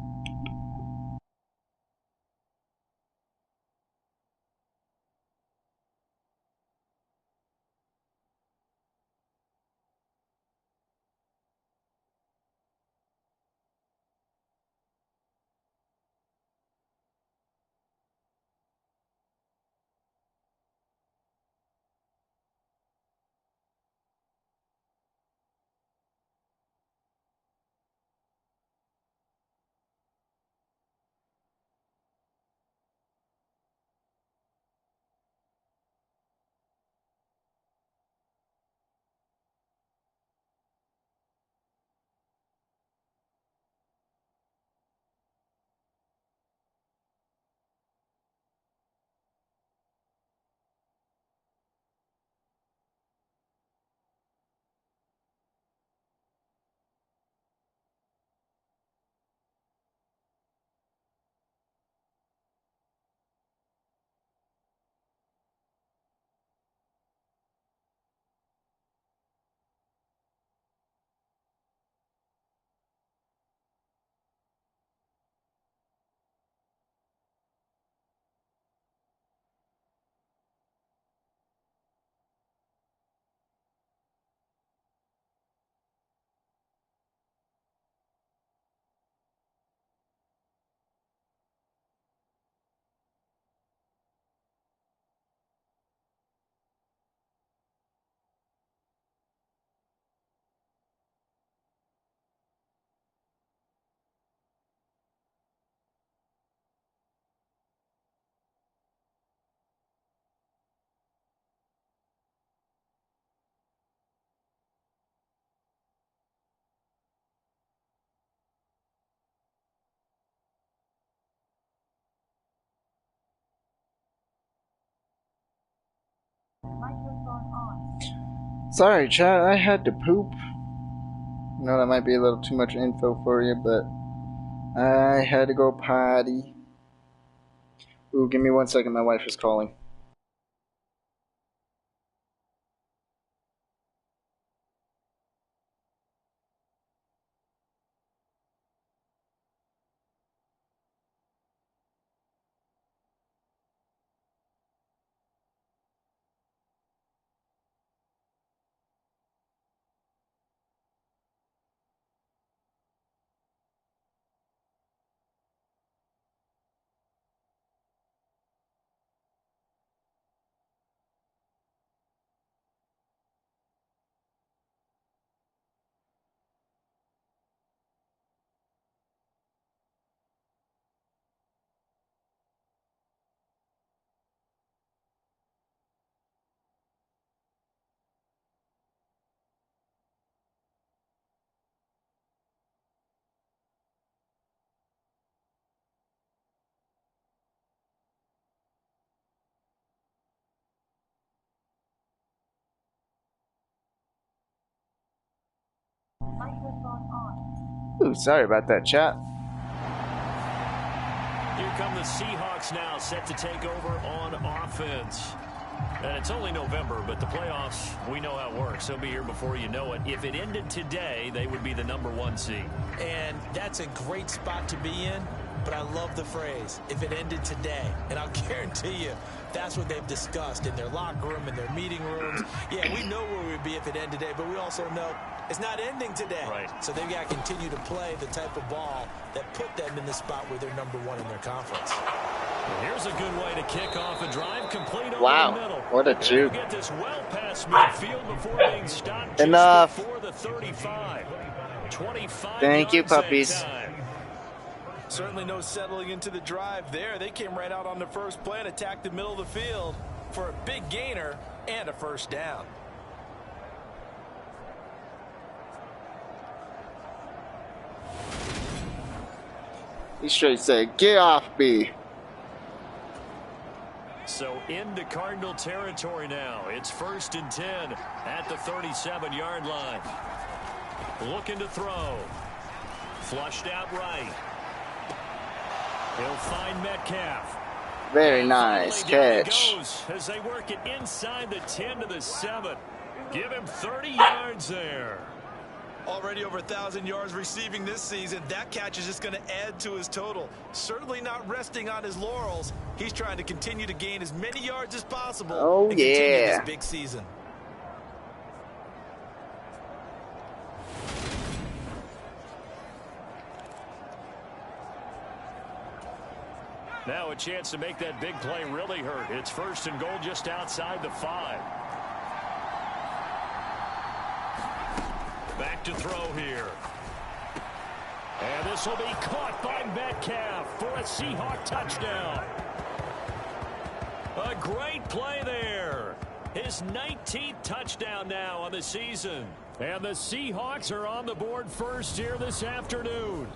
Microphone on. Sorry, chat, I had to poop. I know that might be a little too much info for you, but I had to go potty. Ooh, give me 1 second, my wife is calling. Microphone on. Ooh, sorry about that, chat. Here come the Seahawks now, set to take over on offense. And it's only November, but the playoffs, we know how it works. They'll be here before you know it. If it ended today, they would be the #1 seed. And that's a great spot to be in, but I love the phrase, if it ended today. And I'll guarantee you, that's what they've discussed in their locker room, in their meeting rooms. Yeah, we know where we'd be if it ended today, but we also know it's not ending today. Right. So they've got to continue to play the type of ball that put them in the spot where they're #1 in their conference. Well, here's a good way to kick off a drive complete over Wow, the middle. what a juke. Get this well past midfield before being stopped Enough. just before the 35. 25 Thank you, yards that puppies. time. Certainly no settling into the drive there. They came right out on the first play and attacked the middle of the field for a big gainer and a first down. He straight said, "Get off me." So into Cardinal territory now. It's 1st and 10 at the 37-yard line. Looking to throw. Flushed out right. He'll find Metcalf. Very nice catch. Goes as they work it inside the 10 to the 7. Give him 30 yards there. Already over 1,000 yards receiving this season. That catch is just going to add to his total. Certainly not resting on his laurels. He's trying to continue to gain as many yards as possible. Oh, and continue yeah. this big season. Now a chance to make that big play really hurt. It's 1st and goal just outside the 5. Back to throw here. And this will be caught by Metcalf for a Seahawk touchdown. A great play there. His 19th touchdown now on the season. And the Seahawks are on the board first here this afternoon.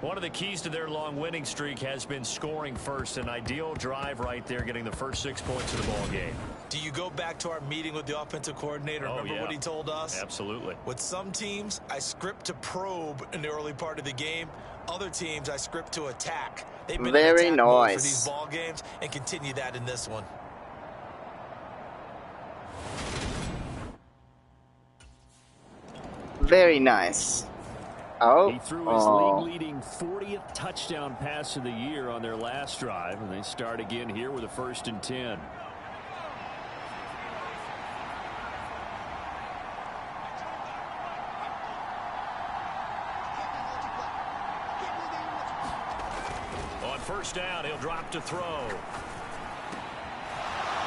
One of the keys to their long winning streak has been scoring first. An ideal drive right there, getting the first 6 points of the ball game. Do you go back to our meeting with the offensive coordinator? Remember what he told us? Absolutely. With some teams, I script to probe in the early part of the game. Other teams, I script to attack. They've been very in attack mode for nice. these ball games and continue that in this one. Very nice. Oh. He threw his league-leading 40th touchdown pass of the year on their last drive, and they start again here with a 1st and 10. On 1st down, he'll drop to throw.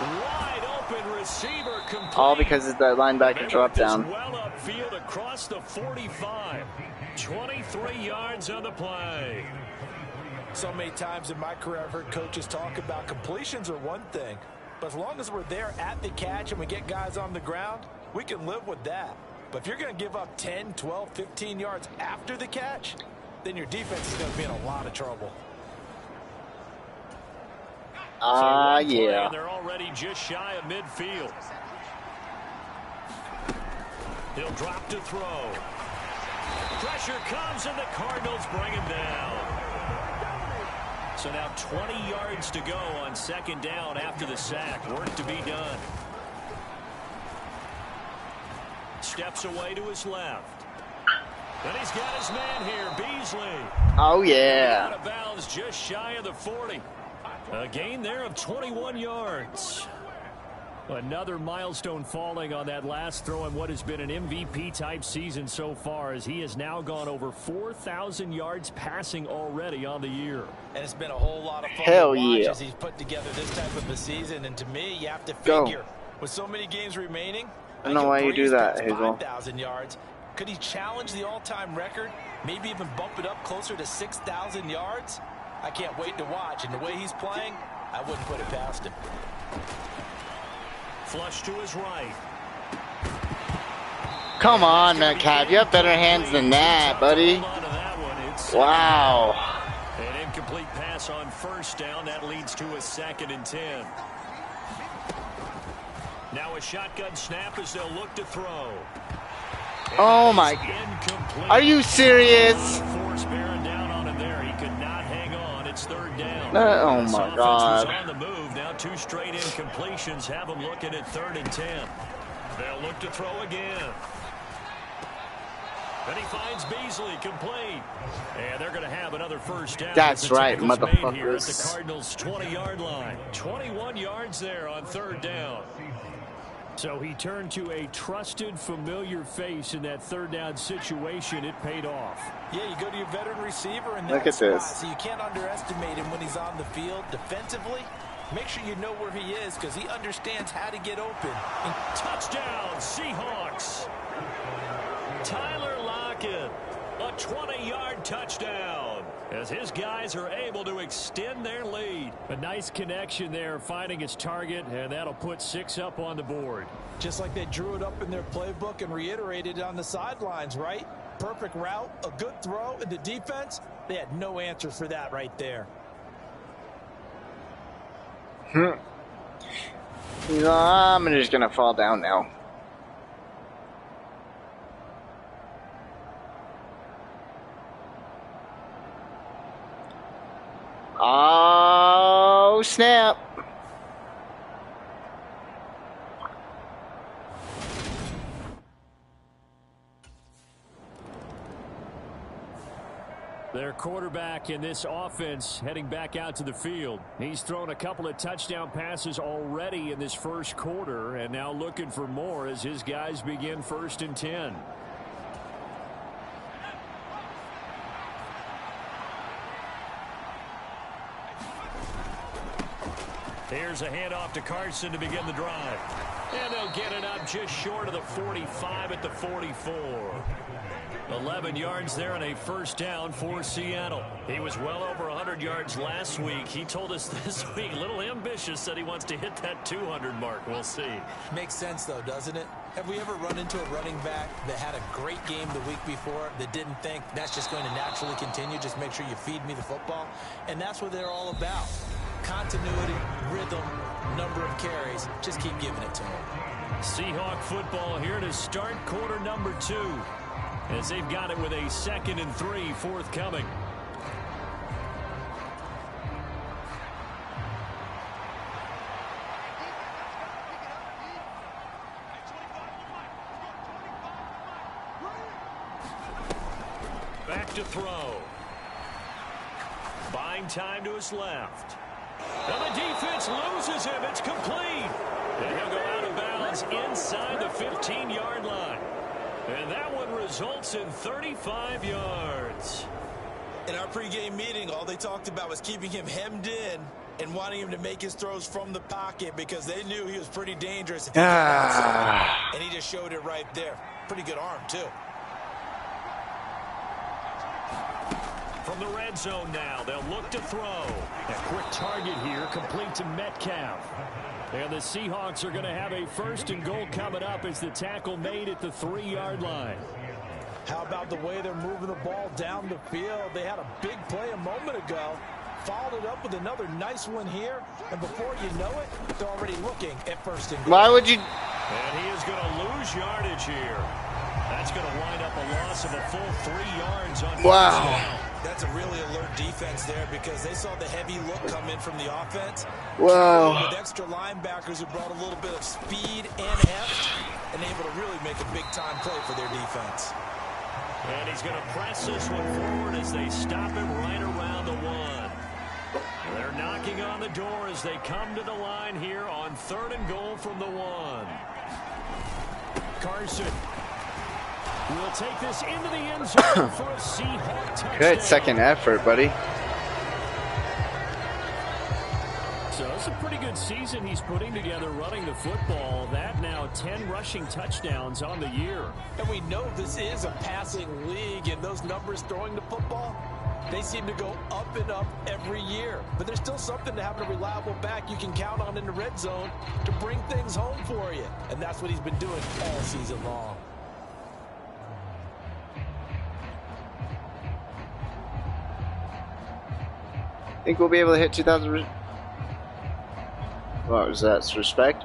Wide open receiver complete. All because of that linebacker drop down. Well upfield across the 45. 23 yards on the play. So many times in my career, I've heard coaches talk about completions are one thing, but as long as we're there at the catch and we get guys on the ground, we can live with that. But if you're going to give up 10, 12, 15 yards after the catch, then your defense is going to be in a lot of trouble. Yeah. They're already just shy of midfield. He'll drop to throw. Pressure comes, and the Cardinals bring him down. So now 20 yards to go on 2nd down after the sack. Work to be done. Steps away to his left. And he's got his man here, Beasley. Oh, yeah. Out of bounds, just shy of the 40. A gain there of 21 yards. Another milestone falling on that last throw in what has been an MVP-type season so far, as he has now gone over 4,000 yards passing already on the year. And it's been a whole lot of fun Hell to watch yeah. as he's put together this type of a season. And to me, you have to figure, Go. with so many games remaining, I don't know why you do that, Hazel. 5,000 yards. Could he challenge the all-time record? Maybe even bump it up closer to 6,000 yards? I can't wait to watch. And the way he's playing, I wouldn't put it past him. Flush to his right. Come on, Metcalf. You have better hands than that, buddy. Wow. An incomplete pass on 1st down. That leads to a 2nd and 10. Now a shotgun snap as they'll look to throw. Oh, my. Are you serious? Force bearing down on him there. He could not hang on. It's 3rd down. Oh, my God. On the move. Now 2 straight incompletions have him looking at 3rd and 10. They'll look to throw again. And he finds Beasley complete. And they're going to have another 1st down. That's right, motherfuckers. Here at the Cardinals' 20-yard line. 21 yards there on 3rd down. So he turned to a trusted, familiar face in that 3rd down situation. It paid off. Yeah, you go to your veteran receiver and look at this. So you can't underestimate him when he's on the field defensively. Make sure you know where he is because he understands how to get open. And touchdown, Seahawks. Tyler Lockett, a 20-yard touchdown, as his guys are able to extend their lead. A nice connection there, finding his target, and that'll put 6 up on the board. Just like they drew it up in their playbook and reiterated it on the sidelines, right? Perfect route, a good throw, and the defense, they had no answer for that right there. I'm just going to fall down now. Oh, snap. Their quarterback in this offense heading back out to the field. He's thrown a couple of touchdown passes already in this first quarter and now looking for more as his guys begin 1st and 10. Here's a handoff to Carson to begin the drive. And they'll get it up just short of the 45 at the 44. 11 yards there on a 1st down for Seattle. He was well over 100 yards last week. He told us this week, a little ambitious, said he wants to hit that 200 mark. We'll see. Makes sense, though, doesn't it? Have we ever run into a running back that had a great game the week before that didn't think that's just going to naturally continue? Just make sure you feed me the football. And that's what they're all about. Continuity, rhythm, number of carries. Just keep giving it to them. Seahawk football here to start quarter number 2. As they've got it with a 2nd and 3 forthcoming. Back to throw. Buying time to his left. And the defense loses him. It's complete. And he'll go out of bounds inside the 15-yard line. And that one results in 35 yards. In our pregame meeting, all they talked about was keeping him hemmed in and wanting him to make his throws from the pocket because they knew he was pretty dangerous if he came outside. And he just showed it right there. Pretty good arm, too. From the red zone now, they'll look to throw. A quick target here, complete to Metcalf. And the Seahawks are going to have a 1st and goal coming up as the tackle made at the 3-yard line. How about the way they're moving the ball down the field? They had a big play a moment ago. Followed it up with another nice one here. And before you know it, they're already looking at 1st and goal. Why would you? And he is going to lose yardage here. That's going to wind up a loss of a full 3 yards on. Wow. That's a really alert defense there because they saw the heavy look come in from the offense. Wow. With extra linebackers who brought a little bit of speed and heft and able to really make a big-time play for their defense. And he's going to press this one forward as they stop him right around the 1. They're knocking on the door as they come to the line here on 3rd and goal from the 1. Carson will take this into the end zone for a Seahawk touchdown. Good second effort, buddy. So it's a pretty good season he's putting together running the football. That now 10 rushing touchdowns on the year. And we know this is a passing league, and those numbers throwing the football, they seem to go up and up every year. But there's still something to having a reliable back you can count on in the red zone to bring things home for you. And that's what he's been doing all season long. Think we'll be able to hit 2,000. What was that? Respect?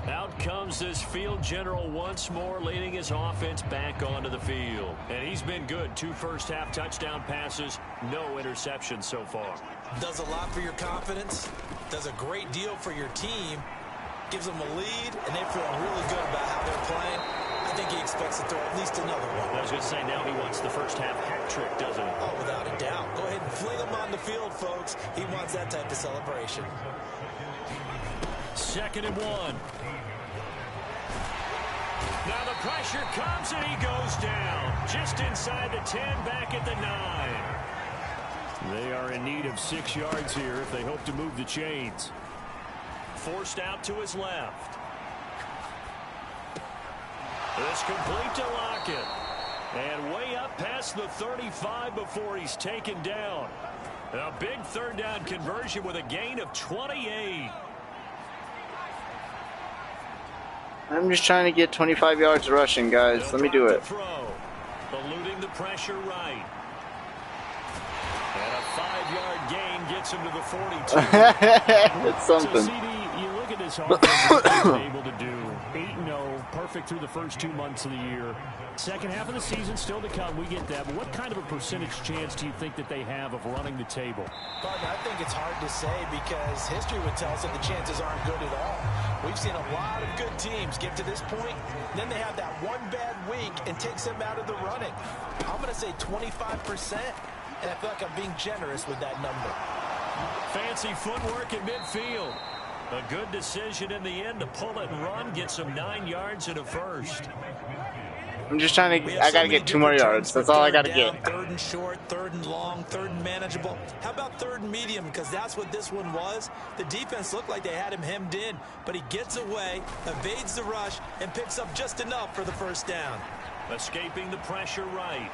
Out comes this field general once more, leading his offense back onto the field. And he's been good. 2 first-half touchdown passes, no interceptions so far. Does a lot for your confidence, does a great deal for your team, gives them a lead, and they feel really good about how they're playing. I think he expects to throw at least another one. I was going to say, now he wants the first-half hat trick, doesn't he? Oh, without a doubt. Go ahead and fling him on the field, folks. He wants that type of celebration. 2nd and 1. Now the pressure comes, and he goes down. Just inside the 10, back at the 9. They are in need of 6 yards here if they hope to move the chains. Forced out to his left. It's complete to Lockett. And way up past the 35 before he's taken down. A big 3rd down conversion with a gain of 28. I'm just trying to get 25 yards rushing, guys. Let me do it. Eluding the pressure right. And a 5-yard gain gets him to the 42. It's something. So, CD, you look at the this offense has been able to do. 8-0, perfect through the first 2 months of the year. Second half of the season still to come. We get that. But what kind of a percentage chance do you think that they have of running the table? Partner, I think it's hard to say because history would tell us that the chances aren't good at all. We've seen a lot of good teams get to this point, then they have that one bad week and takes them out of the running. I'm going to say 25%, and I feel like I'm being generous with that number. Fancy footwork at midfield. A good decision in the end to pull it and run, get some 9 yards and a first. I'm just trying to, I gotta get 2 more yards. That's all I gotta get. Third and short, third and long, third and manageable. How about third and medium? Because that's what this one was. The defense looked like they had him hemmed in, but he gets away, evades the rush, and picks up just enough for the first down. Escaping the pressure right.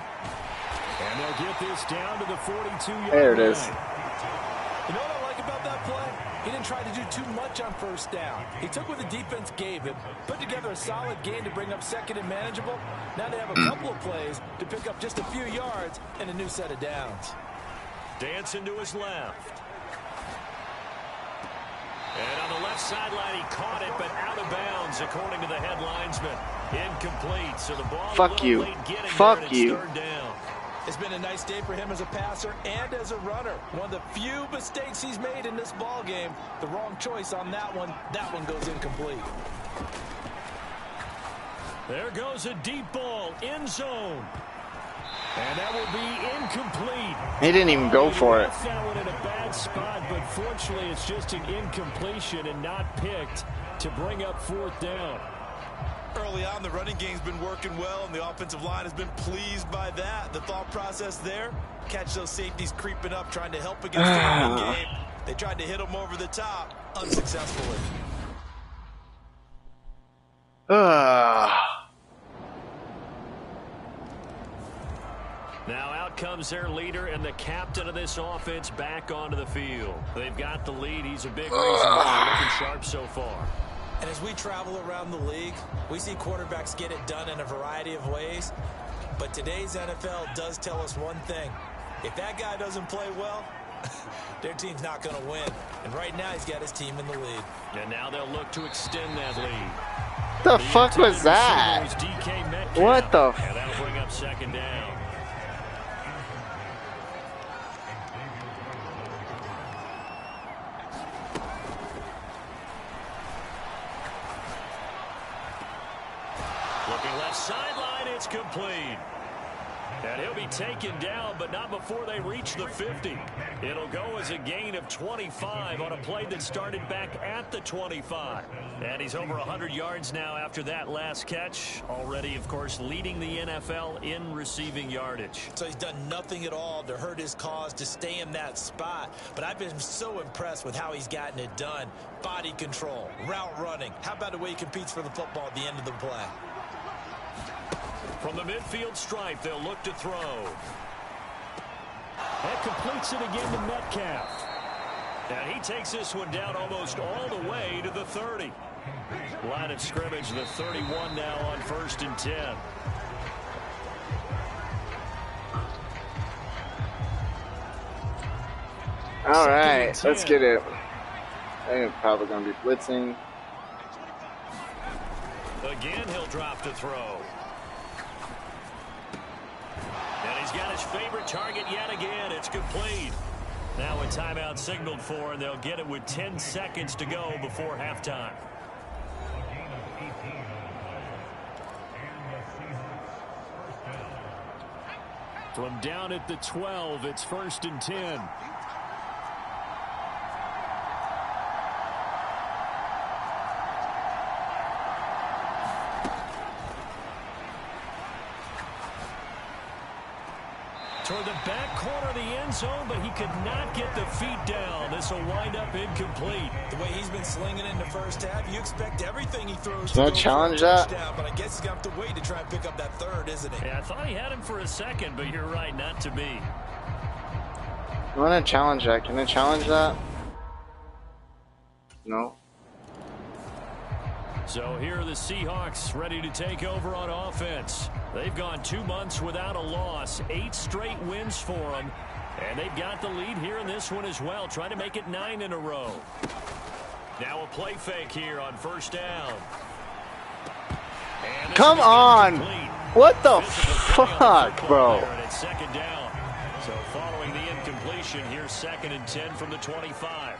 And they'll get this down to the 42-yard line. There it is. You know what I like about that play? He didn't try to do too much on first down. He took what the defense gave him, put together a solid game to bring up second and manageable. Now they have a couple of plays to pick up just a few yards and a new set of downs. Dancing to his left. And on the left sideline, he caught it, but out of bounds, according to the head linesman. Incomplete, so the ball Fuck you. Fuck you. Third down. It's been a nice day for him as a passer and as a runner. One of the few mistakes he's made in this ball game. The wrong choice on that one. That one goes incomplete. There goes a deep ball, end zone. And that will be incomplete. He didn't even go for it. That one in a bad spot, but fortunately it's just an incompletion and not picked to bring up fourth down. Early on, the running game's been working well, and the offensive line has been pleased by that. The thought process there, catch those safeties creeping up, trying to help against the running game. They tried to hit them over the top, unsuccessfully. Now out comes their leader and the captain of this offense back onto the field. They've got the lead. He's a big reason why they're looking sharp so far. And as we travel around the league, we see quarterbacks get it done in a variety of ways. But today's NFL does tell us one thing. If that guy doesn't play well, their team's not going to win. And right now, he's got his team in the lead. And now they'll look to extend that lead. The fuck was that? What the f? And that'll bring up second down. Looking left sideline, it's complete. And he'll be taken down, but not before they reach the 50. It'll go as a gain of 25 on a play that started back at the 25. And he's over 100 yards now after that last catch. Already, of course, leading the NFL in receiving yardage. So he's done nothing at all to hurt his cause, to stay in that spot. But I've been so impressed with how he's gotten it done. Body control, route running. How about the way he competes for the football at the end of the play? From the midfield stripe, they'll look to throw. That completes it again to Metcalf. And he takes this one down almost all the way to the 30. Line of scrimmage, the 31 now on 1st and 10. All right, let's get it. I'm probably going to be blitzing. Again, he'll drop to throw. And he's got his favorite target yet again. It's complete. Now a timeout signaled for, and they'll get it with 10 seconds to go before halftime. From down at the 12, it's 1st and 10. Toward the back corner of the end zone, but he could not get the feet down. This will wind up incomplete. The way he's been slinging in the first half, you expect everything he throws to go challenge that? Touchdown, but I guess he's going to have to wait to try and pick up that third, isn't he? Yeah, I thought he had him for a second, but you're right, not to be. I want to challenge that. Can I challenge that? No. So here are the Seahawks ready to take over on offense. They've gone 2 months without a loss, 8 straight wins for them. And they've got the lead here in this one as well, trying to make it 9 in a row. Now a play fake here on first down. Come on! What the fuck, bro? And it's second down. So following the incompletion, here's 2nd and 10 from the 25.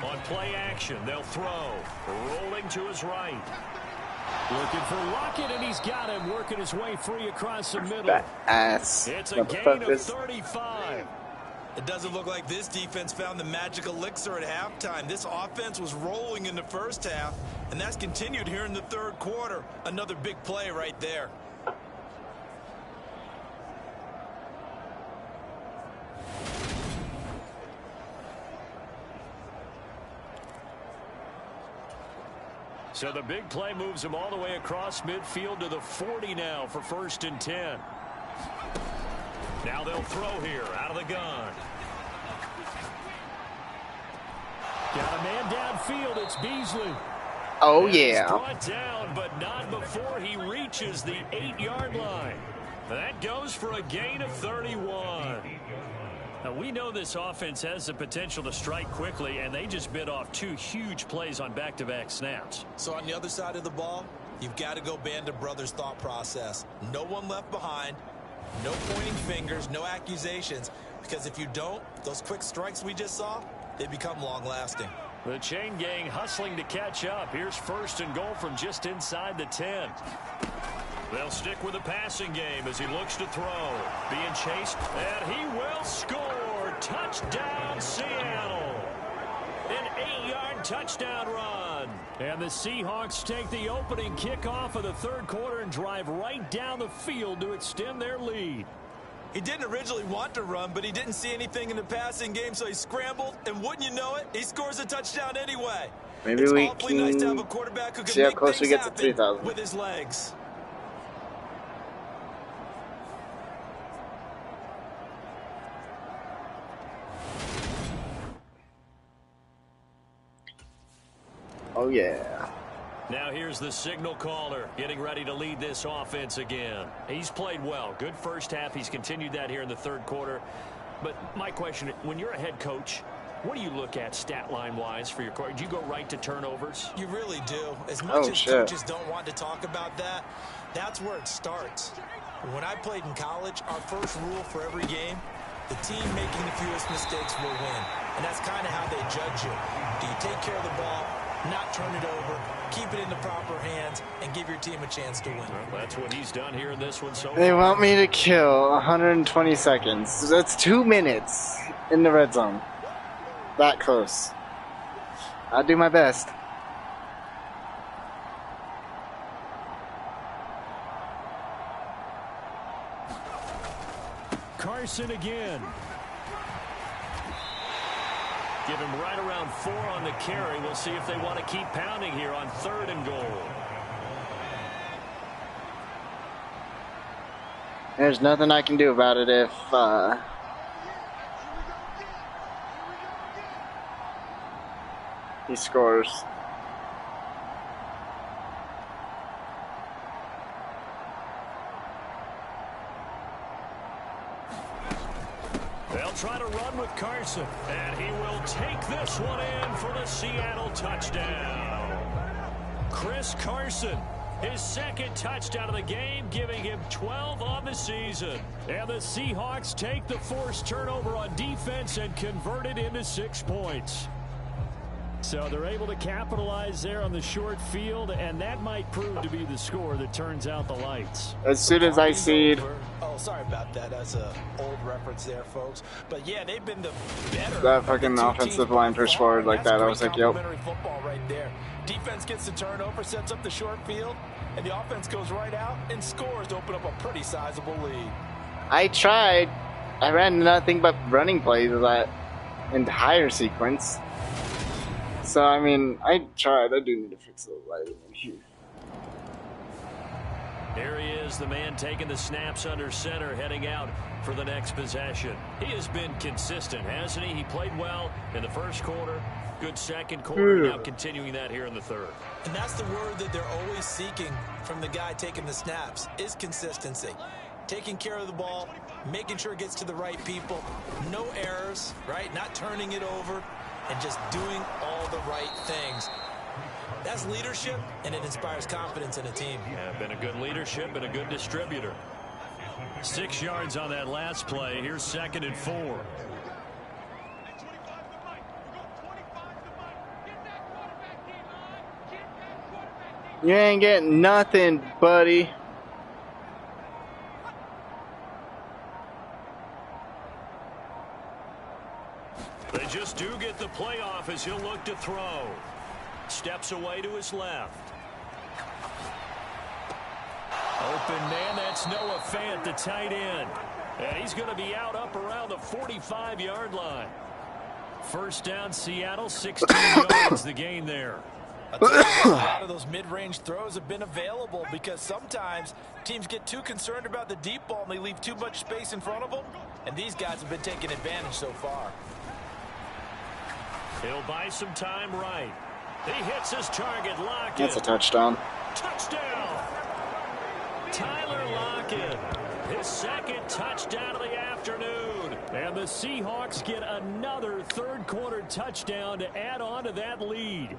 On play action, they'll throw. Rolling to his right. Looking for Lockett, and he's got him working his way free across the middle. That ass. It's a gain of 35. It doesn't look like this defense found the magic elixir at halftime. This offense was rolling in the first half, and that's continued here in the third quarter. Another big play right there. So the big play moves him all the way across midfield to the 40 now for 1st and 10. Now they'll throw here out of the gun. Got a man downfield. It's Beasley. Oh, And he's yeah. brought down, but not before he reaches the 8-yard line. That goes for a gain of 31. Now, we know this offense has the potential to strike quickly, and they just bit off 2 huge plays on back-to-back snaps. So on the other side of the ball, you've got to go Band of Brothers thought process. No one left behind, no pointing fingers, no accusations, because if you don't, those quick strikes we just saw, they become long-lasting. The chain gang hustling to catch up. Here's 1st and goal from just inside the 10. They'll stick with the passing game as he looks to throw. Being chased, and he will score. Touchdown, Seattle. An 8-yard touchdown run. And the Seahawks take the opening kickoff of the third quarter and drive right down the field to extend their lead. He didn't originally want to run, but he didn't see anything in the passing game, so he scrambled, and wouldn't you know it, he scores a touchdown anyway. Maybe it's we awfully can nice to have a quarterback who can see how make close we things get to happen 3,000. with his legs. Oh, yeah. Now here's the signal caller getting ready to lead this offense again. He's played well. Good first half. He's continued that here in the third quarter. But my question, when you're a head coach, what do you look at stat line-wise for your court? Do you go right to turnovers? You really do. As much as shit. coaches don't want to talk about that, that's where it starts. When I played in college, our first rule for every game, the team making the fewest mistakes will win. And that's kind of how they judge you. Do you take care of the ball, not turn it over, keep it in the proper hands, and give your team a chance to win? Well, that's what he's done here in this one so They far. want me to kill 120 seconds. That's 2 minutes in the red zone. That close. I'll do my best. Carson again. Give him right around 4 on the carry. We'll see if they want to keep pounding here on 3rd and goal. There's nothing I can do about it if he scores. They'll try to run with Carson, and he will take this one in for the Seattle touchdown. Chris Carson, his 2nd touchdown of the game, giving him 12 on the season. And the Seahawks take the forced turnover on defense and convert it into 6 points. So they're able to capitalize there on the short field, and that might prove to be the score that turns out the lights. As soon as I see Oh, sorry about that. That's an old reference there, folks. But yeah, they've been the better. that fucking offensive line pushed forward like that, I was like, yep. Football right there. Defense gets the turnover, sets up the short field, and the offense goes right out and scores to open up a pretty sizable lead. I tried. I ran nothing but running plays that entire sequence. So, I mean, I tried. I do need to fix the lighting in here. Here he is, the man taking the snaps under center, heading out for the next possession. He has been consistent, hasn't he? He played well in the first quarter, good second quarter, now continuing that here in the third. And that's the word that they're always seeking from the guy taking the snaps, is consistency. Taking care of the ball, making sure it gets to the right people, no errors, right? Not turning it over. and just doing all the right things. That's leadership, and it inspires confidence in a team. Yeah, been a good leadership and a good distributor. 6 yards on that last play. Here's 2nd and 4. You ain't getting nothing, buddy. They just do get the playoff as he'll look to throw. Steps away to his left. Open man, that's Noah Fant, the tight end. And he's going to be out up around the 45-yard line. First down, Seattle, 16 yards the gain there. A lot of those mid-range throws have been available because sometimes teams get too concerned about the deep ball and they leave too much space in front of them. And these guys have been taking advantage so far. He'll buy some time right. He hits his target, Lockett. That's a touchdown. Touchdown! Tyler Lockett, his 2nd touchdown of the afternoon. And the Seahawks get another third-quarter touchdown to add on to that lead.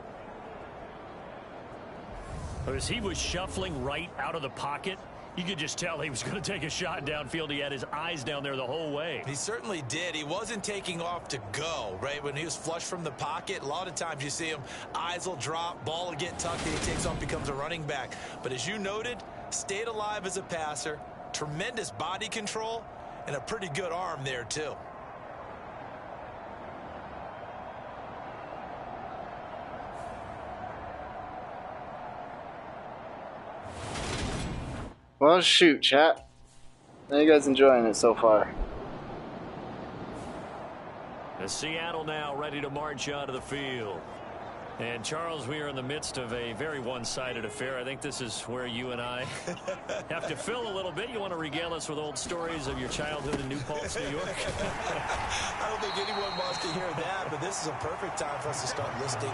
As he was shuffling right out of the pocket, you could just tell he was going to take a shot downfield. He had his eyes down there the whole way. He certainly did. He wasn't taking off to go, right? When he was flush from the pocket, a lot of times you see him, eyes will drop, ball will get tucked, and he takes off, becomes a running back. But as you noted, stayed alive as a passer, tremendous body control, and a pretty good arm there, too. Well, shoot, chat. How you guys enjoying it so far? The Seattle now ready to march onto the field. And, Charles, we are in the midst of a very one-sided affair. I think this is where you and I have to fill a little bit. You want to regale us with old stories of your childhood in New Paltz, New York? I don't think anyone wants to hear that, but this is a perfect time for us to start listing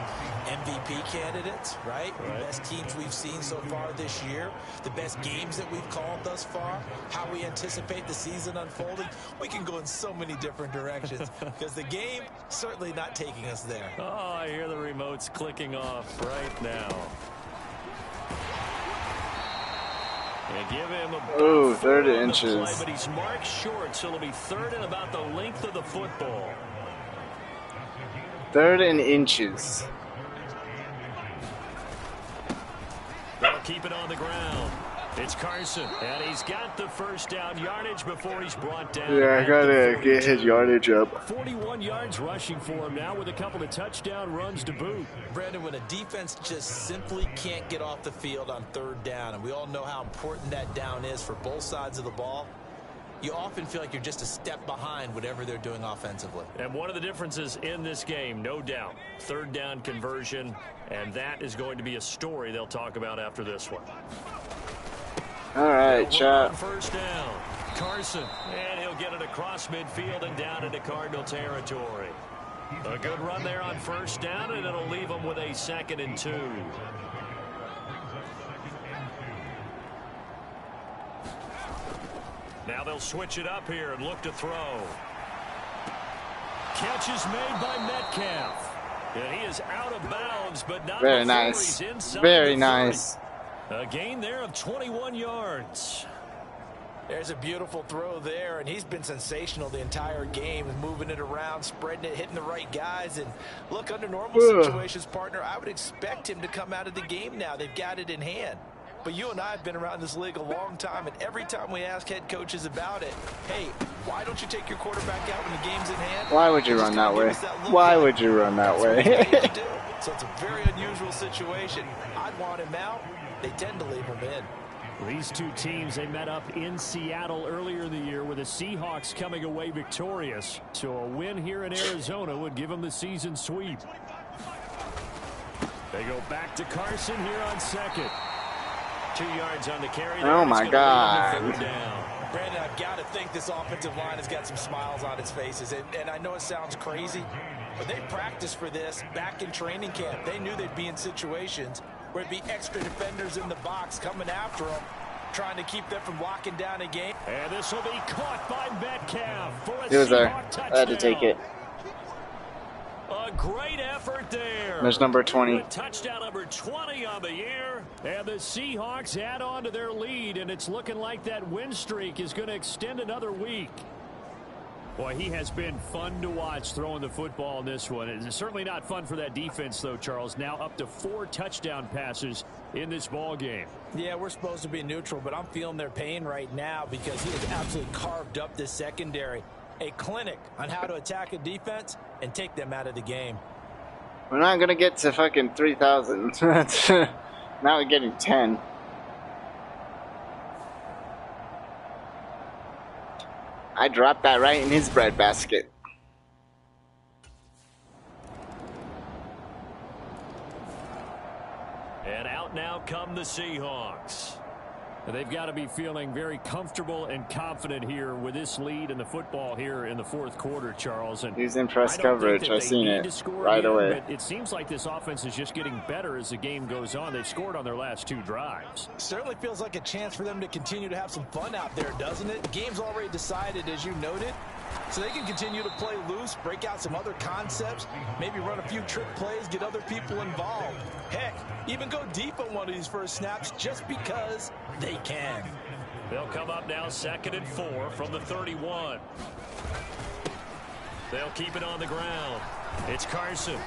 MVP candidates, right? The best teams we've seen so far this year, the best games that we've called thus far, how we anticipate the season unfolding. We can go in so many different directions because the game certainly not taking us there. Oh, I hear the remotes clicking off right now. And give him a 3rd inches. play, but he's marked short, so it'll be 3rd and about the length of the football. 3rd and inches. They'll keep it on the ground. It's Carson, and he's got the first down yardage before he's brought down. Yeah, I gotta get his yardage up. 41 yards rushing for him now with a couple of touchdown runs to boot. Brandon, when a defense just simply can't get off the field on 3rd down, and we all know how important that down is for both sides of the ball, you often feel like you're just a step behind whatever they're doing offensively. And one of the differences in this game, no doubt, 3rd down conversion, and that is going to be a story they'll talk about after this one. All right, chat. First down, Carson, and he'll get it across midfield and down into Cardinal territory. A good run there on first down, and it'll leave them with a 2nd and 2. Now they'll switch it up here and look to throw. Catch is made by Metcalf. And he is out of bounds, but not very before nice. He's inside Very the nice. 30. A gain there of 21 yards. There's a beautiful throw there, and he's been sensational the entire game, moving it around, spreading it, hitting the right guys. And look, under normal situations, partner, I would expect him to come out of the game now. They've got it in hand. But you and I have been around this league a long time, and every time we ask head coaches about it, hey, why don't you take your quarterback out when the game's in hand? Why would you run that way? Why would you run that way? So it's a very unusual situation. I'd want him out. They tend to leave him in. These two teams, they met up in Seattle earlier in the year with the Seahawks coming away victorious. So a win here in Arizona would give them the season sweep. They go back to Carson here on 2nd. 2 yards on the carry. Oh, my God. Brandon, I've got to think this offensive line has got some smiles on its faces. And I know it sounds crazy, but they practiced for this back in training camp. They knew they'd be in situations where it'd be extra defenders in the box coming after them, trying to keep them from locking down a game. And this will be caught by Metcalf for a He was there. Seahawk touchdown. I had to take it. A great effort there. There's number 20. Touchdown number 20 on the year. And the Seahawks add on to their lead, and it's looking like that win streak is going to extend another week. Boy, he has been fun to watch throwing the football in this one. It's certainly not fun for that defense, though, Charles. Now up to 4 touchdown passes in this ball game. Yeah, we're supposed to be neutral, but I'm feeling their pain right now because he has absolutely carved up this secondary. A clinic on how to attack a defense and take them out of the game. We're not going to get to fucking 3,000. Now we're getting 10. I dropped that right in his breadbasket. And out now come the Seahawks. They've got to be feeling very comfortable and confident here with this lead in the football here in the fourth quarter, Charles. And he's in press coverage. I've seen it right away. It seems like this offense is just getting better as the game goes on. They've scored on their last 2 drives. Certainly feels like a chance for them to continue to have some fun out there, doesn't it? The game's already decided, as you noted. So they can continue to play loose, break out some other concepts, maybe run a few trick plays, get other people involved. Heck, even go deep on one of these first snaps just because they can. They'll come up now 2nd and 4 from the 31. They'll keep it on the ground. It's Carson.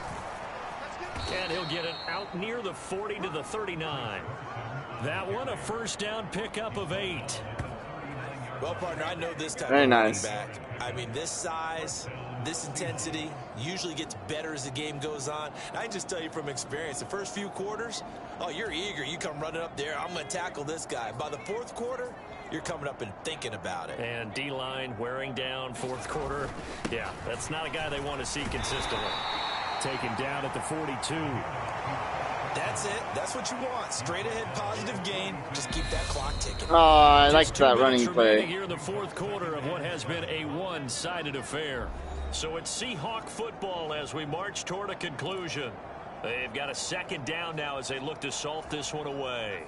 And he'll get it out near the 40 to the 39. That one a first down pickup of 8. Well, partner, I know this type Very of running nice. back. I mean, this size, this intensity usually gets better as the game goes on. And I can just tell you from experience, the first few quarters, oh, you're eager. You come running up there. I'm going to tackle this guy. By the fourth quarter, you're coming up and thinking about it. And D-line wearing down fourth quarter. Yeah, that's not a guy they want to see consistently. Taken down at the 42. That's it. That's what you want. Straight ahead positive gain. Just keep that clock ticking. Oh, I like that running play. Here in the fourth quarter of what has been a one-sided affair. So it's Seahawk football as we march toward a conclusion. They've got a 2nd down now as they look to salt this one away.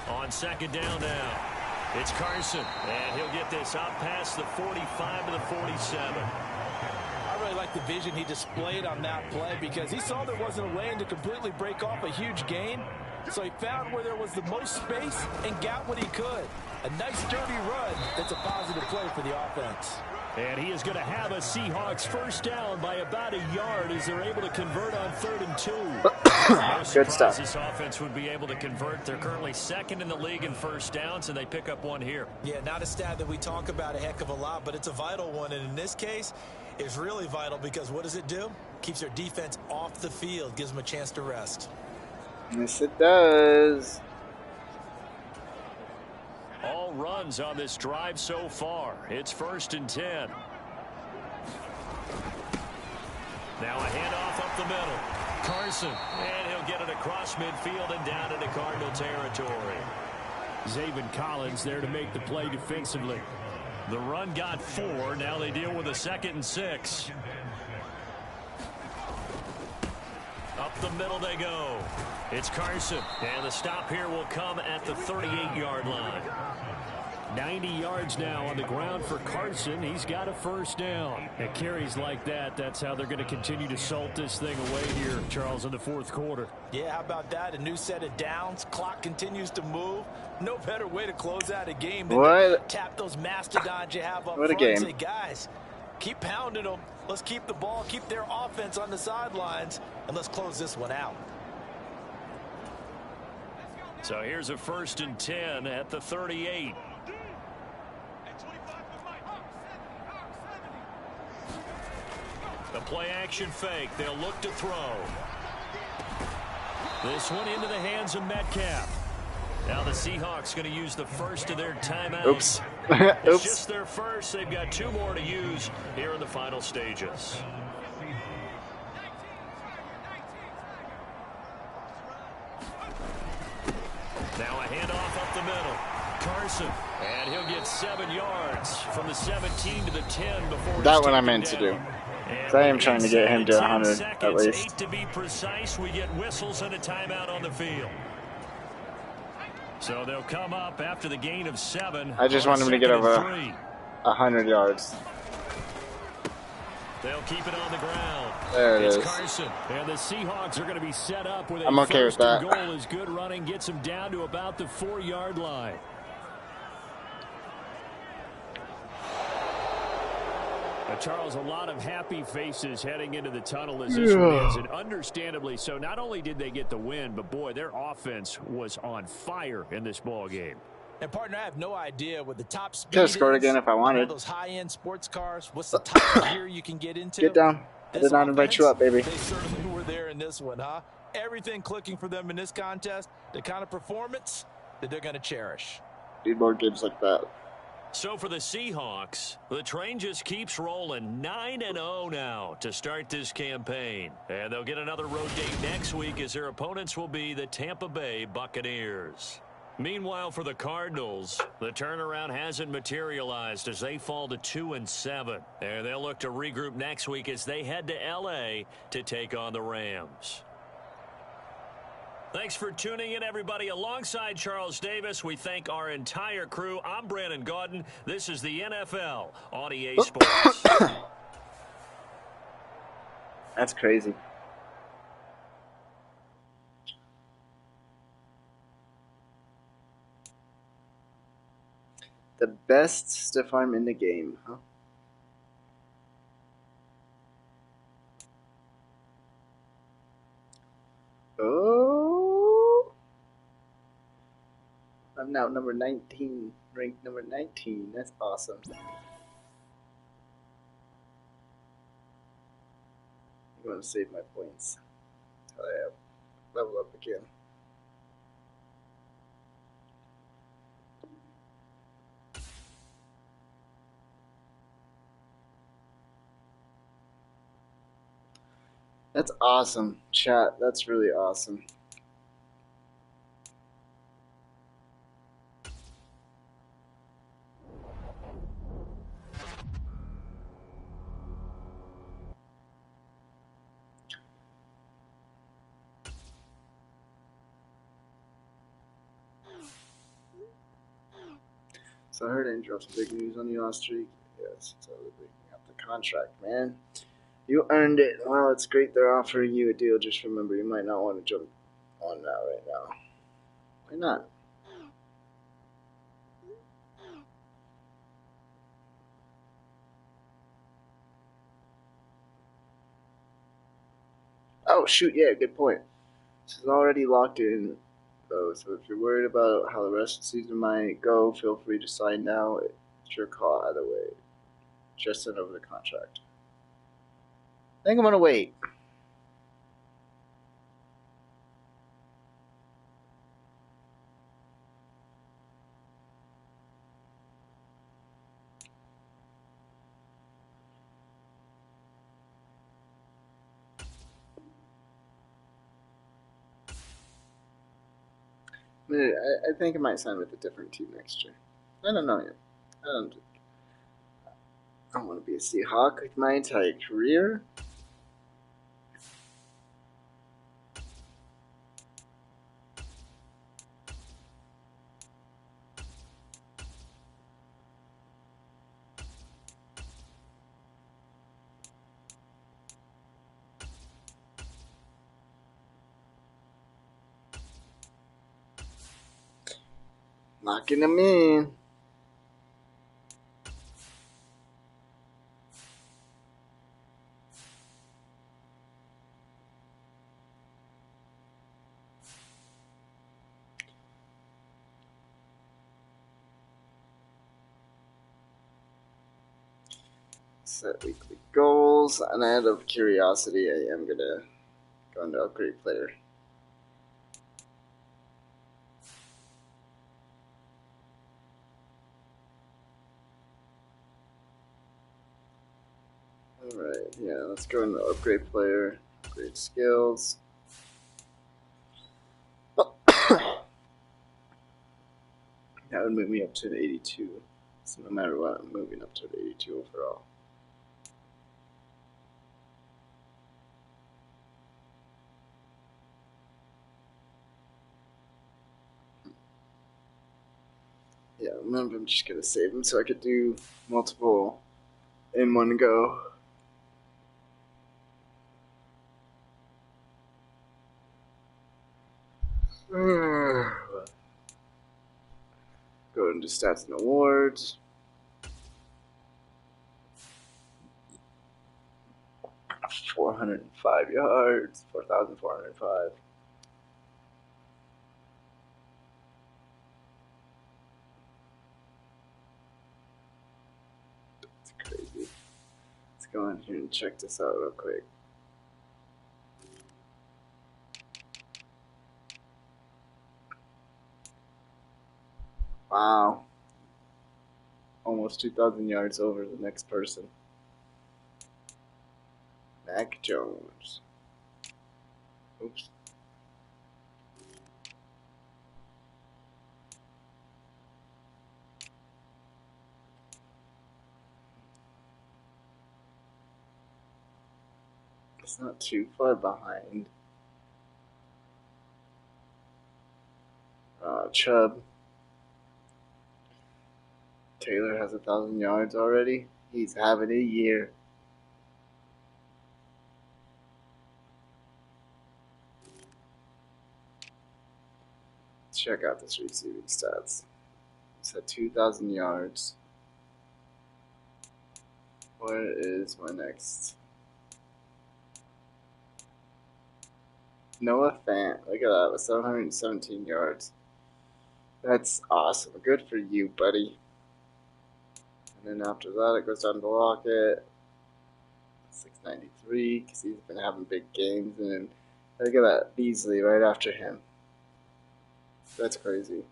On 2nd down now. It's Carson, and he'll get this out past the 45 to the 47. I really like the vision he displayed on that play because he saw there wasn't a lane to completely break off a huge gain. So he found where there was the most space and got what he could. A nice dirty run that's a positive play for the offense. And he is going to have a Seahawks first down by about a yard as they're able to convert on 3rd and 2. Good stuff. This offense would be able to convert. They're currently 2nd in the league in first downs, and they pick up one here. Yeah, not a stat that we talk about a heck of a lot, but it's a vital one. And in this case, it's really vital because what does it do? Keeps their defense off the field, gives them a chance to rest. Yes, it does. All runs on this drive so far. It's 1st and 10. Now a handoff up the middle. Carson, and he'll get it across midfield and down into Cardinal territory. Zaven Collins there to make the play defensively. The run got 4. Now they deal with a 2nd and 6. Up the middle they go. It's Carson, and the stop here will come at the 38-yard line. 90 yards now on the ground for Carson. He's got a first down. At carries like that, that's how they're going to continue to salt this thing away here, Charles, in the fourth quarter. Yeah, how about that? A new set of downs. Clock continues to move. No better way to close out a game than to tap those mastodons you have up front and say, guys, keep pounding them. Let's keep the ball, keep their offense on the sidelines, and let's close this one out. So here's a 1st and 10 at the 38. The play action fake. They'll look to throw. This one into the hands of Metcalf. Now the Seahawks going to use the first of their timeouts. Oops. It's just their first. They've got 2 more to use here in the final stages. Now a handoff up the middle. Carson, and he'll get 7 yards from the 17 to the 10 before that one I meant to do. I am trying to get him to 100 at least. 8 to be precise. We get whistles and a timeout on the field. So they'll come up after the gain of 7. I just want him to get over 100 yards. They'll keep it on the ground. There it it's is. Carson. And the Seahawks are going to be set up with a I'm okay with that. first and goal. Is good running. Gets them down to about the 4-yard line. Charles, a lot of happy faces heading into the tunnel as this one ends, and understandably so. Not only did they get the win, but boy, their offense was on fire in this ball game. And partner, I have no idea what the top speed could have scored again if I wanted. All those high-end sports cars, what's the top gear you can get into? Get down. I did not invite you up, baby. They certainly were there in this one, huh? Everything clicking for them in this contest, the kind of performance that they're going to cherish. Need more games like that. So for the Seahawks, the train just keeps rolling. 9-0 now to start this campaign. And they'll get another road game next week as their opponents will be the Tampa Bay Buccaneers. Meanwhile, for the Cardinals, the turnaround hasn't materialized as they fall to 2-7. And they'll look to regroup next week as they head to L.A. to take on the Rams. Thanks for tuning in, everybody. Alongside Charles Davis, we thank our entire crew. I'm Brandon Gaudin. This is the NFL on EA Sports. That's crazy. The best stiff arm in the game, huh? Oh, I'm now number 19, ranked number 19. That's awesome. I'm going to save my points until I have level up again. That's awesome, chat. That's really awesome. So I heard I dropped some big news on you last week. Yes, so they're breaking up the contract, man. You earned it. Well, it's great they're offering you a deal. Just remember, you might not want to jump on that right now. Why not? Oh, shoot, yeah, good point. This is already locked in, though, so if you're worried about how the rest of the season might go, feel free to sign now. It's your call either way. Just send over the contract. I think I'm going to wait. I think I might sign with a different team next year. I don't know yet. I don't want to be a Seahawk like my entire career. Locking them in. Set weekly goals, and out of curiosity, I am gonna go into upgrade player. Alright, yeah, let's go into upgrade player, upgrade skills. That would move me up to an 82. So no matter what, I'm moving up to an 82 overall. Remember, I'm just gonna save them so I could do multiple in one go. Go into stats and awards. 405 yards, 4,405. That's crazy. Let's go in here and check this out real quick. Wow. Almost 2,000 yards over the next person. Mac Jones. Oops. It's not too far behind. Chubb. Taylor has 1,000 yards already. He's having a year. Check out this receiving stats. It's at 2,000 yards. Where is my next? Noah Fant. Look at that, with 717 yards. That's awesome. Good for you, buddy. And then after that, it goes down to Lockett. 693, because he's been having big games. And then look at that, Beasley right after him. That's crazy.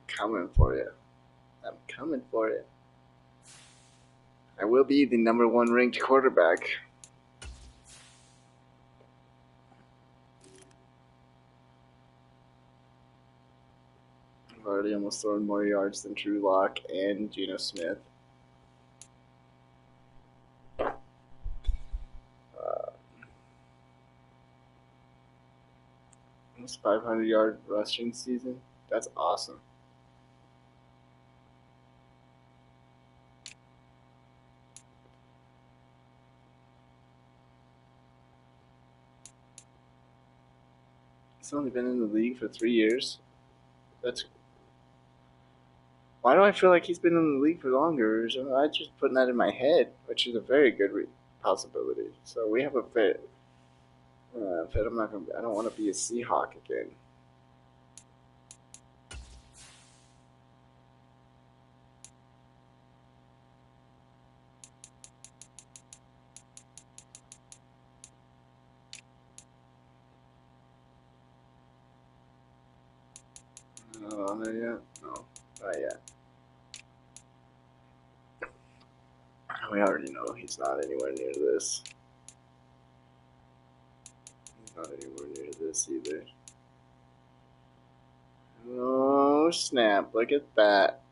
Coming for you. I'm coming for you. I will be the #1 ranked quarterback. I've already almost thrown more yards than Drew Lock and Geno Smith. Almost 500-yard rushing season. That's awesome. He's only been in the league for 3 years. That's. Why do I feel like he's been in the league for longer? I just putting that in my head, which is a very good possibility. So we have a fit. Fit. I'm not gonna. I don't want to be a Seahawk again. Not on there yet? No, not yet. We already know he's not anywhere near this. He's not anywhere near this either. Oh, snap. Look at that.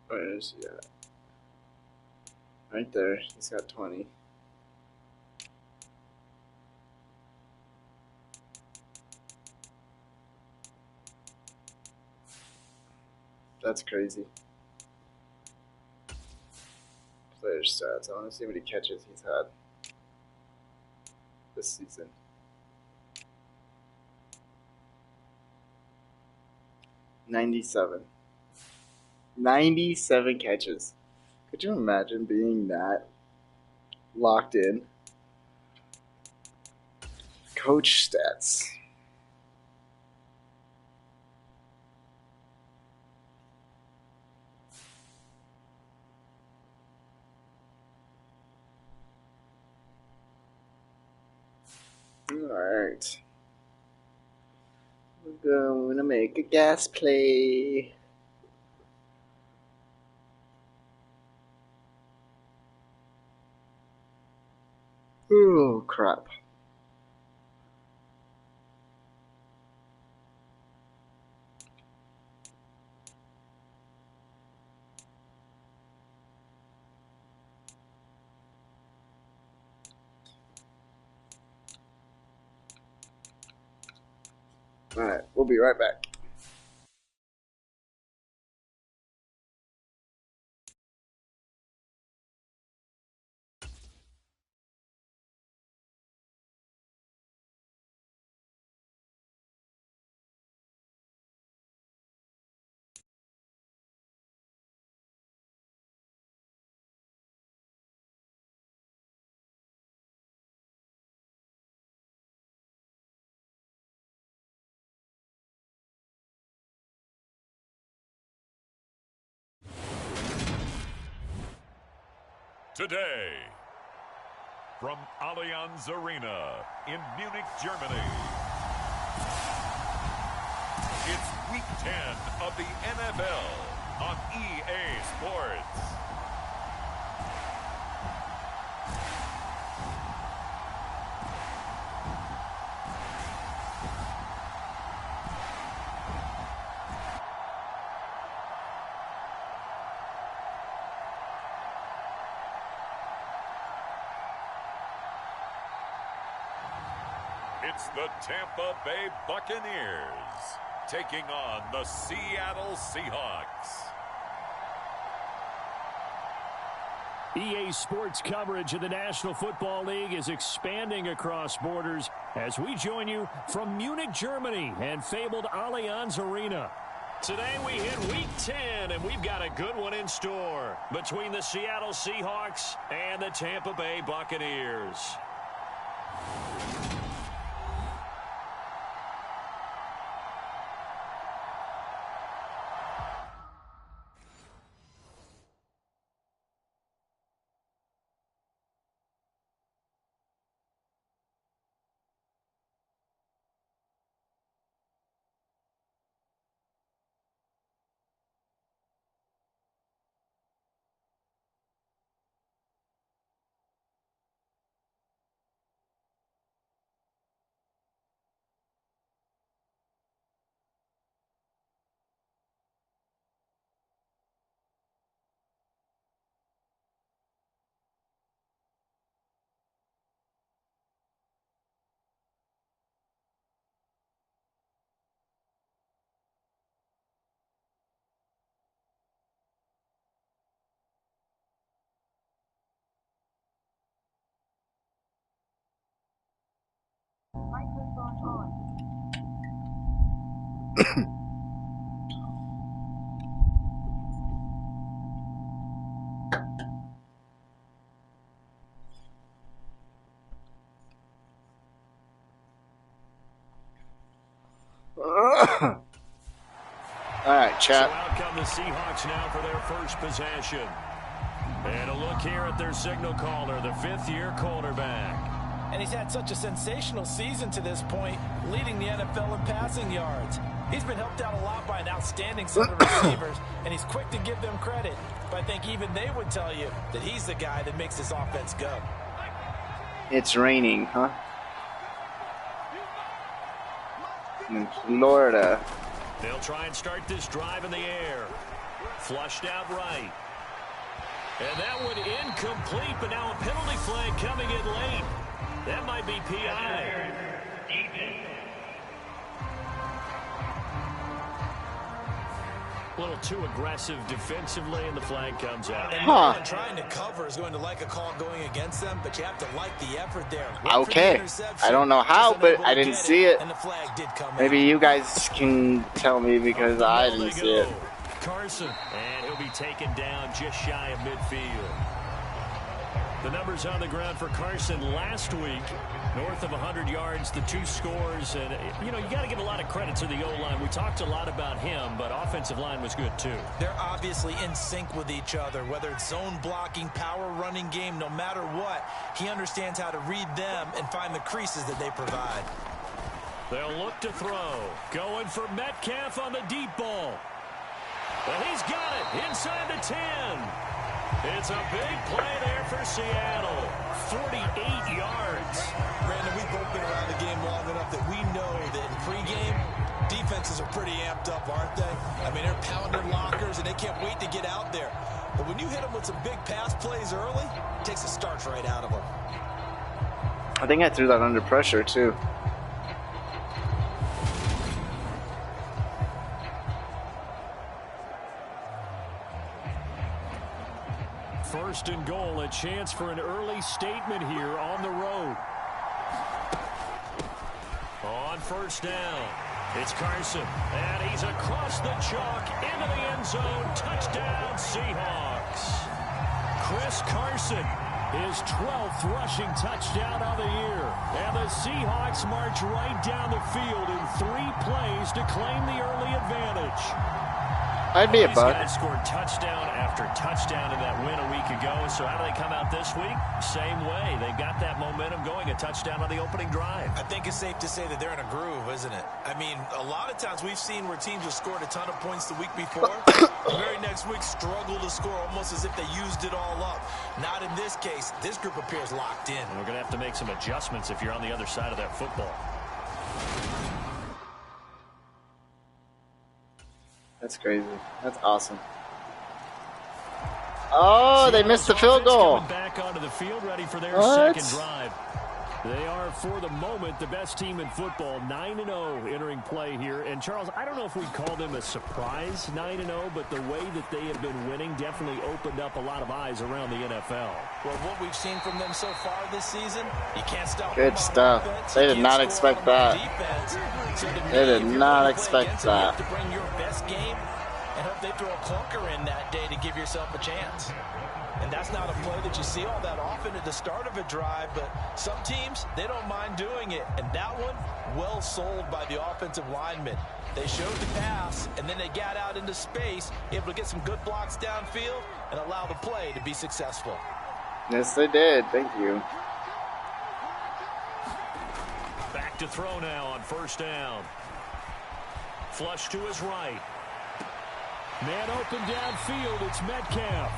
Where is he at? Right there. He's got 20. That's crazy. Player stats. I want to see what he catches he's had this season. 97. 97 catches. Could you imagine being that locked in? Coach stats. Alright. We're going to make a gas play. Oh, crap. Alright, we'll be right back. Today, from Allianz Arena in Munich, Germany, it's Week 10 of the NFL on EA Sports. It's the Tampa Bay Buccaneers taking on the Seattle Seahawks. EA Sports coverage of the National Football League is expanding across borders as we join you from Munich, Germany and fabled Allianz Arena. Today we hit Week 10, and we've got a good one in store between the Seattle Seahawks and the Tampa Bay Buccaneers. Microphone on. Alright, chat. So out come the Seahawks now for their first possession. And a look here at their signal caller, the fifth-year quarterback. And he's had such a sensational season to this point, leading the NFL in passing yards. He's been helped out a lot by an outstanding set of receivers, and he's quick to give them credit. But I think even they would tell you that he's the guy that makes this offense go. It's raining, huh? In Florida. They'll try and start this drive in the air. Flushed out right. And that one incomplete, but now a penalty flag coming in late. That might be PI. A little too aggressive defensively, and the flag comes out. And no one trying to cover is going to like a call going against them, but you have to like the effort there. Okay. I don't know how, but I didn't see it. And the flag did come Maybe out. you guys can tell me because I didn't see it. Carson, and he'll be taken down just shy of midfield. The numbers on the ground for Carson last week, north of 100 yards, the 2 scores. And, you know, you got to give a lot of credit to the O-line. We talked a lot about him, but offensive line was good, too. They're obviously in sync with each other, whether it's zone blocking, power running game, no matter what. He understands how to read them and find the creases that they provide. They'll look to throw. Going for Metcalf on the deep ball. And he's got it inside the 10. It's a big play there for Seattle. 48 yards. Brandon, we've both been around the game long enough that we know that in pregame, defenses are pretty amped up, aren't they? I mean, they're pounding lockers, and they can't wait to get out there. But when you hit them with some big pass plays early, it takes the starch right out of them. I think I threw that under pressure, too. First and goal, a chance for an early statement here on the road. On first down, it's Carson, and he's across the chalk into the end zone. Touchdown, Seahawks. Chris Carson, his 12th rushing touchdown of the year. And the Seahawks march right down the field in 3 plays to claim the early advantage. I'd be a These bug. guys scored touchdown after touchdown in that win a week ago. So how do they come out this week? Same way. They got that momentum going, a touchdown on the opening drive. I think it's safe to say that they're in a groove, isn't it? I mean, a lot of times we've seen where teams have scored a ton of points the week before. The very next week struggle to score almost as if they used it all up. Not in this case. This group appears locked in. And we're going to have to make some adjustments if you're on the other side of that football. That's crazy. That's awesome. Oh, they missed the field goal. Coming back onto the field, ready for their What? second drive. They are, for the moment, the best team in football, 9-0 entering play here. And, Charles, I don't know if we'd call them a surprise 9-0, but the way that they have been winning definitely opened up a lot of eyes around the NFL. Well, what we've seen from them so far this season, you can't stop Good them on stuff. offense, They you did can't not score expect on them on that. defense. So to me, They did if you're not gonna play expect against them, you have that. to bring your best game and hope they throw a clunker in that day to give yourself a chance. And that's not a play that you see all that often at the start of a drive, but some teams, they don't mind doing it. And that one, well sold by the offensive linemen. They showed the pass, and then they got out into space, able to get some good blocks downfield and allow the play to be successful. Yes, they did. Thank you. Back to throw now on first down. Flush to his right. Man open downfield, it's Metcalf.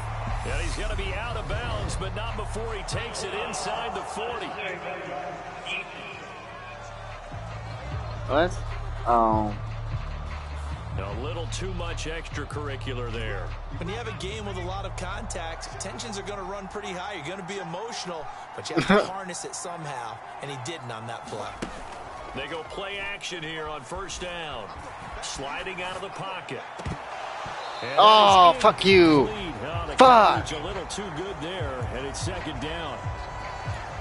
And he's going to be out of bounds, but not before he takes it inside the 40. What? Oh. A little too much extracurricular there. When you have a game with a lot of contact, tensions are going to run pretty high. You're going to be emotional, but you have to harness it somehow, and he didn't on that play. They go play action here on first down. Sliding out of the pocket. And Oh, fuck you. the Fuck. coverage a little too good there, and it's second down.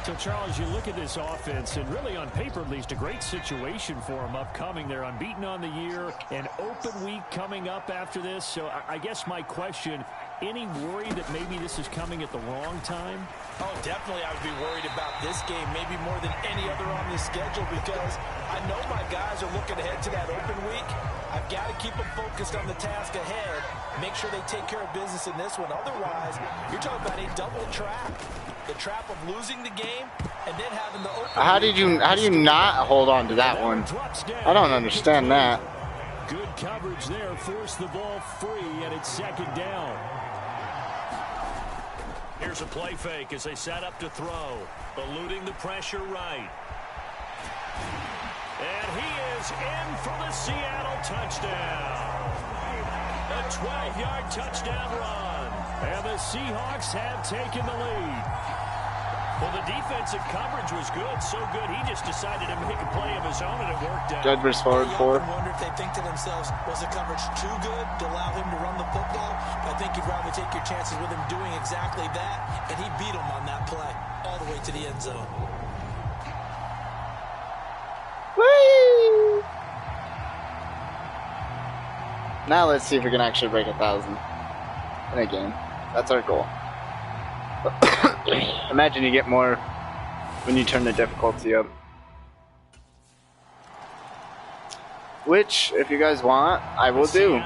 So, Charles, you look at this offense, and really on paper, at least, a great situation for them upcoming. They're unbeaten on the year, an open week coming up after this. So I guess my question, any worry that maybe this is coming at the wrong time? Oh, definitely I would be worried about this game, maybe more than any other on this schedule, because I know my guys are looking ahead to that open week. I've got to keep them focused on the task ahead, make sure they take care of business in this one. Otherwise, you're talking about a double trap. The trap of losing the game and then having the open How do you not hold on to that one? I don't understand that. Good coverage there, forced the ball free, and it's second down. Here's a play fake as they set up to throw, eluding the pressure right. And he is in for the Seattle touchdown. A 12-yard touchdown run. And the Seahawks have taken the lead. Well, the defensive coverage was good, so good he just decided to make a play of his own, and it worked out. Judver's forward You four. often wonder if they think to themselves, was the coverage too good to allow him to run the football? I think you'd rather take your chances with him doing exactly that, and he beat him on that play all the way to the end zone. Whee! Now let's see if we can actually break 1,000 in a game. That's our goal. Imagine you get more when you turn the difficulty up. Which, if you guys want, I will do.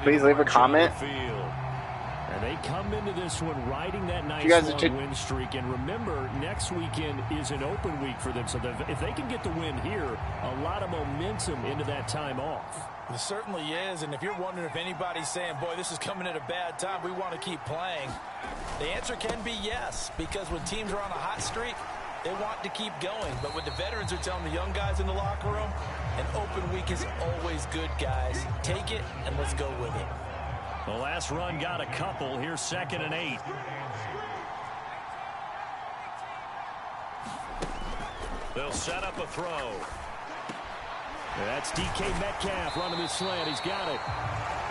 Please leave a comment. And they come into this one riding that nice long win streak. And remember, next weekend is an open week for them. So if they can get the win here, a lot of momentum into that time off. It certainly is. And if you're wondering if anybody's saying, boy, this is coming at a bad time, we want to keep playing, the answer can be yes. Because when teams are on a hot streak, they want to keep going. But what the veterans are telling the young guys in the locker room, an open week is always good, guys. Take it, and let's go with it. The last run got a couple. Here's 2nd and 8. They'll set up a throw. That's DK Metcalf running the slant. He's got it.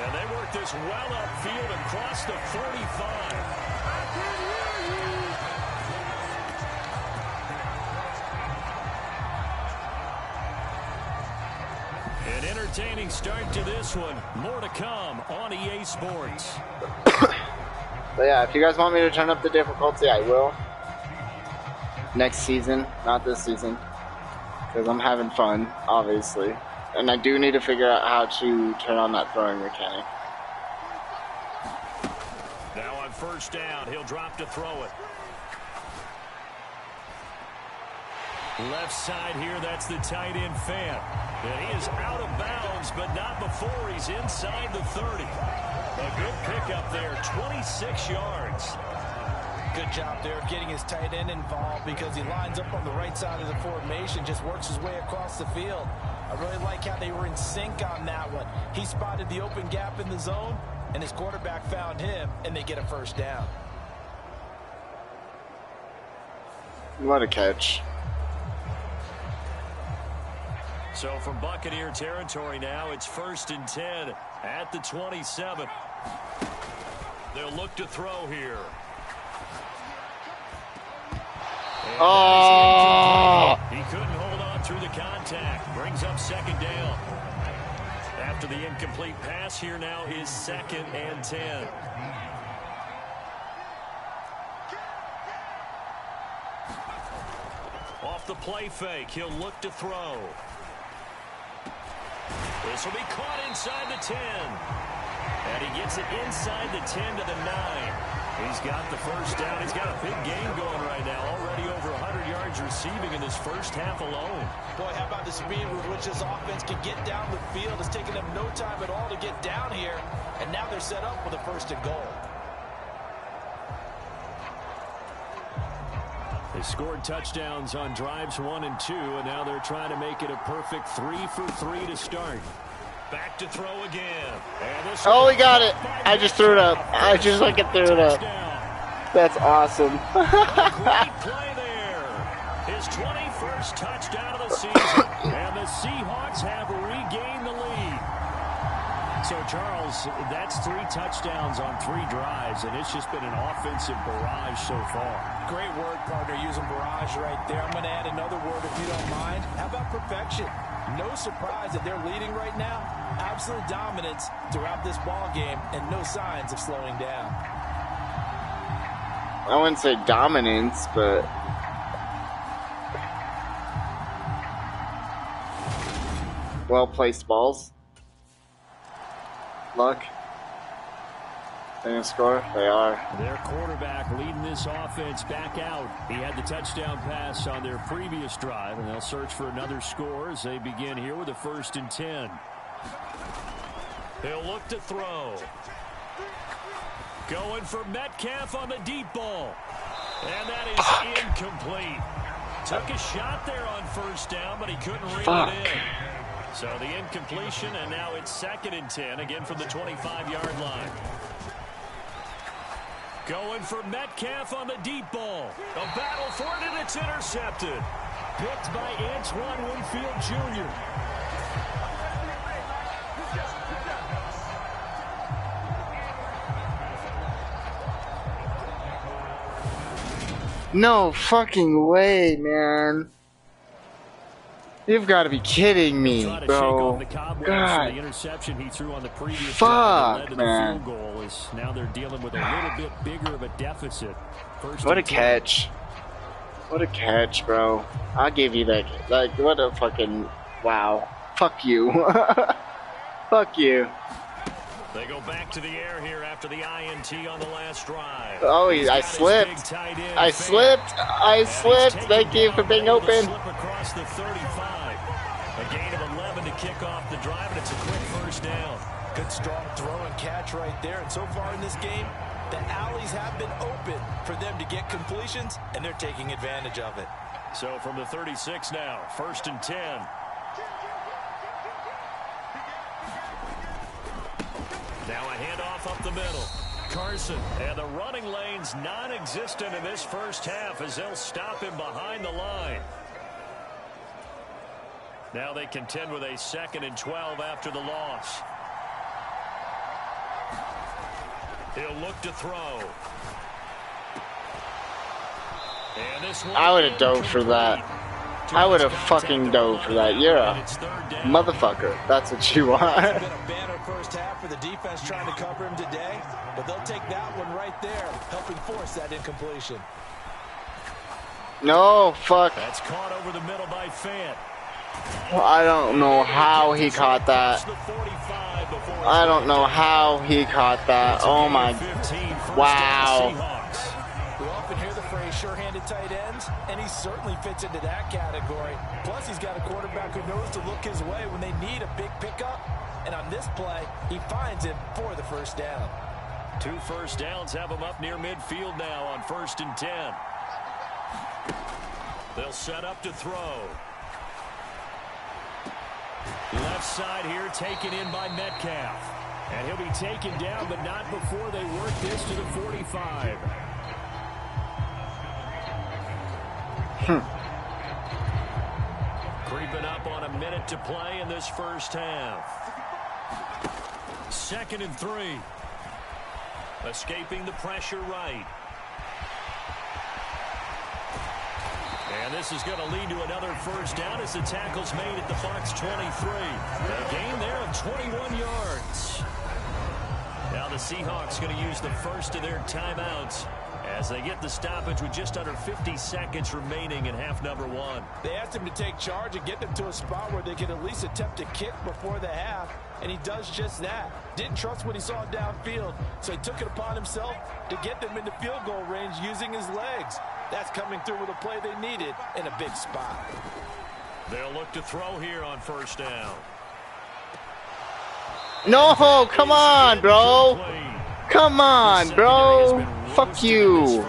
And they work this well upfield and cross the 45. An entertaining start to this one. More to come on EA Sports. But yeah, if you guys want me to turn up the difficulty, I will. Next season, not this season. Because I'm having fun, obviously. And I do need to figure out how to turn on that throwing mechanic. Now on 1st down, he'll drop to throw it. Left side here, that's the tight end Fant. And he is out of bounds, but not before he's inside the 30. A good pickup there, 26 yards. Good job there getting his tight end involved because he lines up on the right side of the formation, just works his way across the field. I really like how they were in sync on that one. He spotted the open gap in the zone, and his quarterback found him, and they get a 1st down. What a catch. So from Buccaneer territory now, it's 1st and 10 at the 27. They'll look to throw here. Oh! He couldn't hold on through the contact. Brings up 2nd down. After the incomplete pass, here now is 2nd and 10. Off the play fake, he'll look to throw. This will be caught inside the 10. And he gets it inside the 10 to the 9. He's got the 1st down. He's got a big game going right now. Already over 100 yards receiving in this 1st half alone. Boy, how about the speed with which this offense can get down the field? It's taken them no time at all to get down here. And now they're set up with a 1st and goal. They scored touchdowns on drives 1 and 2, and now they're trying to make it a perfect 3 for 3 to start. Back to throw again. Oh, he got it. I just threw it up. I just fucking threw it up. That's awesome. Great play there. His 21st touchdown of the season. And the Seahawks have regained the lead. So, Charles, that's 3 touchdowns on 3 drives, and it's just been an offensive barrage so far. Great word, partner, using barrage right there. I'm going to add another word if you don't mind. How about perfection? No surprise that they're leading right now. Absolute dominance throughout this ball game and no signs of slowing down. I wouldn't say dominance, but well-placed balls. Luck. They gonna score? They are. Their quarterback leading this offense back out. He had the touchdown pass on their previous drive, and they'll search for another score as they begin here with a 1st and 10. They'll look to throw. Going for Metcalf on the deep ball. And that is incomplete. Took a shot there on 1st down, but he couldn't reel it in. So the incompletion, and now it's 2nd and 10, again from the 25-yard line. Going for Metcalf on the deep ball. A battle for it, and it's intercepted. Picked by Antoine Winfield Jr. No fucking way, man. You've got to be kidding me, bro. God. The interception he threw on the previous fuck, drive man. The field goal is now they're dealing with a little bit bigger of a deficit. What a catch. What a catch, bro. I'll give you that. Like, what a fucking... Wow. Fuck you. Fuck you. They go back to the air here after the INT on the last drive. Oh, I slipped. I slipped. I slipped. Thank you for being open. Slip across the 35. A gain of 11 to kick off the drive, and it's a quick first down. Good strong throw and catch right there. And so far in this game, the alleys have been open for them to get completions, and they're taking advantage of it. So from the 36 now, 1st and 10. Now a handoff up the middle. Carson, and the running lane's non-existent in this first half as they'll stop him behind the line. Now they contend with a 2nd and 12 after the loss. He'll look to throw. And this one I would have dove for that. I would have fucking dove for that. You're a motherfucker. That's what you are. It's been a banner first half for the defense trying to cover him today, but they'll take that one right there, helping force that incompletion. No, fuck. That's caught over the middle by Fant. I don't know how he caught that. I don't know how he caught that. Oh my. Wow. We often hear the phrase sure-handed tight ends, and he certainly fits into that category. Plus, he's got a quarterback who knows to look his way when they need a big pickup. And on this play, he finds it for the first down. 2 first downs have him up near midfield now on 1st and 10. They'll set up to throw. Left side here taken in by Metcalf. And he'll be taken down, but not before they work this to the 45. Creeping up on a minute to play in this first half. 2nd and 3. Escaping the pressure right. And this is going to lead to another first down as the tackle's made at the Bucs 23. A gain there of 21 yards. Now the Seahawks going to use the first of their timeouts as they get the stoppage with just under 50 seconds remaining in half number 1. They asked him to take charge and get them to a spot where they could at least attempt a kick before the half, and he does just that. Didn't trust what he saw downfield, so he took it upon himself to get them into field goal range using his legs. That's coming through with a play they needed in a big spot. They'll look to throw here on first down. No, come on, bro. Come on, bro. Fuck you.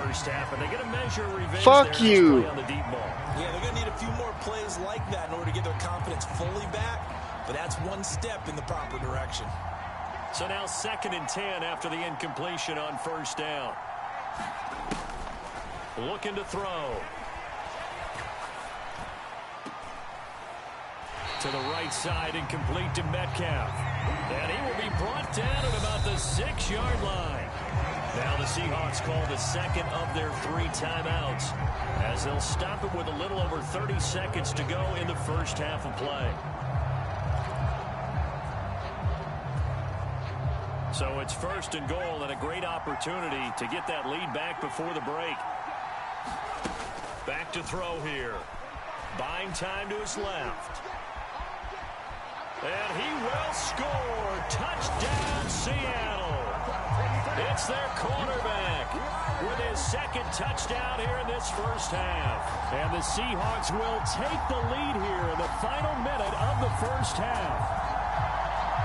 Fuck you. Yeah, they're going to need a few more plays like that in order to get their confidence fully back, but that's one step in the proper direction. So now 2nd and 10 after the incompletion on first down. Looking to throw. To the right side and complete to Metcalf. And he will be brought down at about the 6-yard line. Now the Seahawks call the 2nd of their 3 timeouts as they'll stop it with a little over 30 seconds to go in the first half of play. So it's 1st and goal and a great opportunity to get that lead back before the break. Back to throw here. Buying time to his left. And he will score. Touchdown, Seattle. It's their quarterback with his 2nd touchdown here in this first half. And the Seahawks will take the lead here in the final minute of the first half.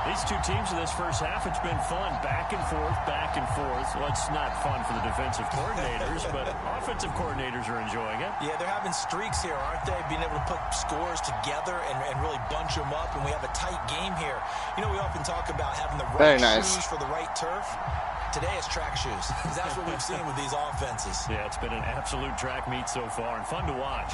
These two teams in this first half, it's been fun. Back and forth, back and forth. Well, it's not fun for the defensive coordinators, but offensive coordinators are enjoying it. Yeah, they're having streaks here, aren't they? Being able to put scores together and really bunch them up, and we have a tight game here. You know, we often talk about having the right shoes for the right turf. Today it's track shoes. That's what we've seen with these offenses. Yeah, it's been an absolute track meet so far and fun to watch.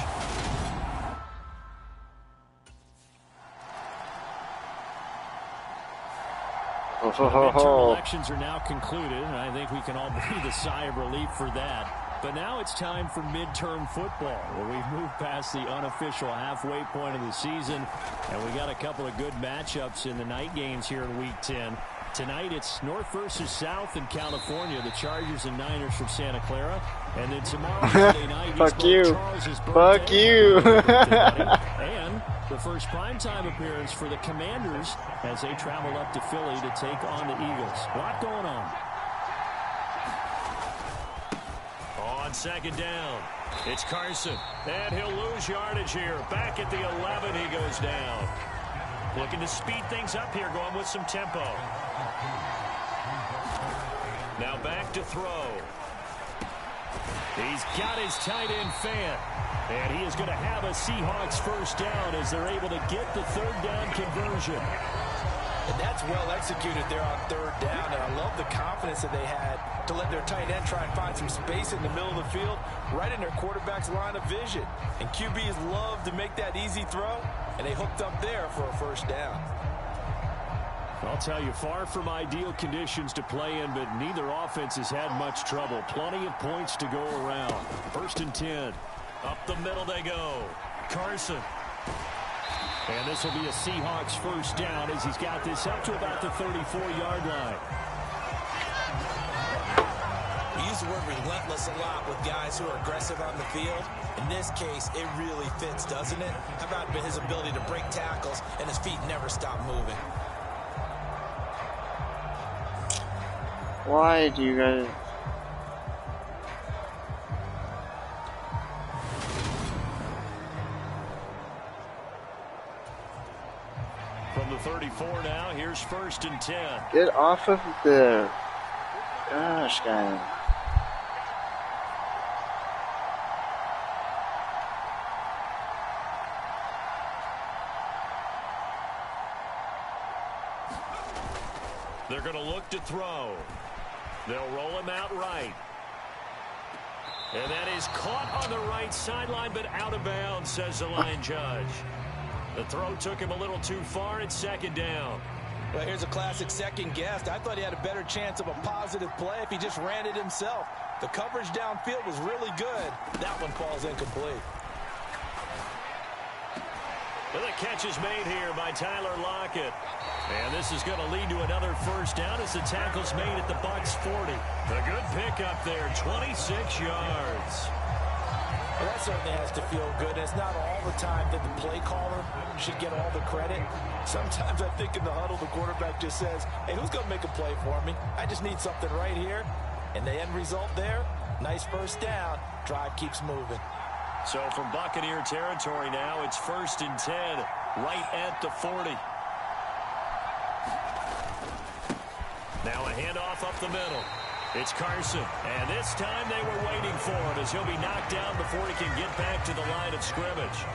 Midterm elections are now concluded, and I think we can all breathe a sigh of relief for that. But now it's time for midterm football, where we've moved past the unofficial halfway point of the season, and we got a couple of good matchups in the night games here in Week 10. Tonight it's North versus South in California, the Chargers and Niners from Santa Clara. And then tomorrow, Monday night, fuck you. Charles's fuck you. And The first primetime appearance for the Commanders as they travel up to Philly to take on the Eagles. A lot going on. On second down, it's Carson. And he'll lose yardage here. Back at the 11, he goes down. Looking to speed things up here, going with some tempo. Now back to throw. He's got his tight end fan. And he is going to have a Seahawks first down as they're able to get the third down conversion. And that's well executed there on third down. And I love the confidence that they had to let their tight end try and find some space in the middle of the field, right in their quarterback's line of vision. And QBs love to make that easy throw, and they hooked up there for a first down. I'll tell you, far from ideal conditions to play in, but neither offense has had much trouble. Plenty of points to go around. First and 10. Up the middle they go. Carson. And this will be a Seahawks first down as he's got this up to about the 34-yard line. We use the word relentless a lot with guys who are aggressive on the field. In this case, it really fits, doesn't it? How about his ability to break tackles and his feet never stop moving? Why do you guys... From the 34 now, here's first and 10. Get off of there. Gosh, guys. They're going to look to throw. They'll roll him out right. And that is caught on the right sideline, but out of bounds, says the line judge. The throw took him a little too far. It's second down. Well, here's a classic second guess. I thought he had a better chance of a positive play if he just ran it himself. The coverage downfield was really good. That one falls incomplete. Well, the catch is made here by Tyler Lockett. And this is going to lead to another first down as the tackle's made at the Bucs 40. A good pickup there, 26 yards. Well, that certainly has to feel good. It's not all the time that the play caller should get all the credit. Sometimes I think in the huddle, the quarterback just says, hey, who's going to make a play for me? I just need something right here. And the end result there, nice first down. Drive keeps moving. So from Buccaneer territory now, it's first and 10, right at the 40. Now a handoff up the middle. It's Carson, and this time they were waiting for him as he'll be knocked down before he can get back to the line of scrimmage.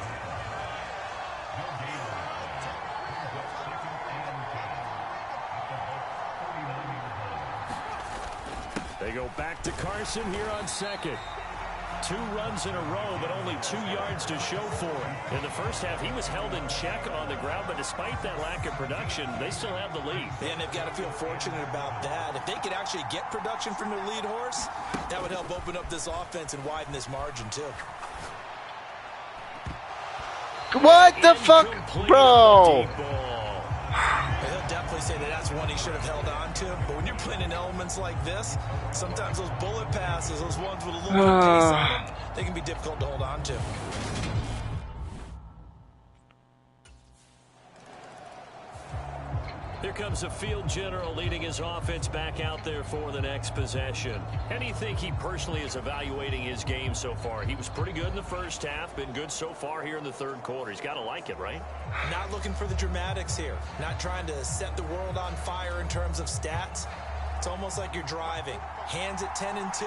They go back to Carson here on second. 2 runs in a row, but only 2 yards to show for him. In the first half, he was held in check on the ground, but despite that lack of production, they still have the lead. And they've got to feel fortunate about that. If they could actually get production from their lead horse, that would help open up this offense and widen this margin, too. What the fuck, bro? He'll definitely say that that's one he should have held on to. But when you're playing in elements like this, sometimes those bullet passes, those ones with a little bit of pace on them, they can be difficult to hold on to. Here comes the field general leading his offense back out there for the next possession. How do you think he personally is evaluating his game so far? He was pretty good in the first half, been good so far here in the third quarter. He's got to like it, right? Not looking for the dramatics here. Not trying to set the world on fire in terms of stats. It's almost like you're driving. Hands at 10 and 2,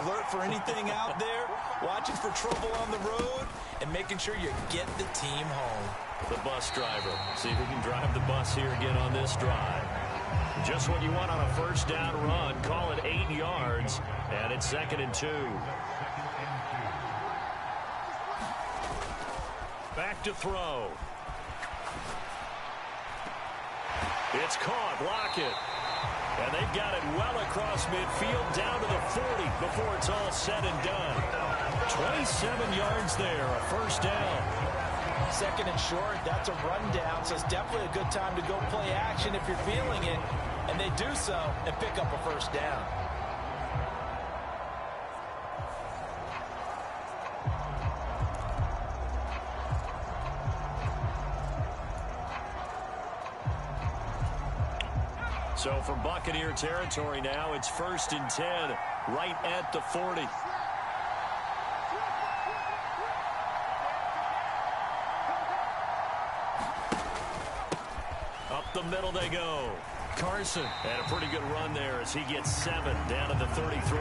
alert for anything out there, watching for trouble on the road, and making sure you get the team home. The bus driver. See if he can drive the bus here again on this drive. Just what you want on a first down run. Call it 8 yards, and it's second and 2. Back to throw. It's caught. Lockett. And they've got it well across midfield down to the 40 before it's all said and done. 27 yards there, a first down. Second and short, that's a rundown, so it's definitely a good time to go play action if you're feeling it. And they do so and pick up a first down. So from Buccaneer territory now, it's 1st and 10, right at the 40. Up the middle they go. Carson had a pretty good run there as he gets 7 down to the 33.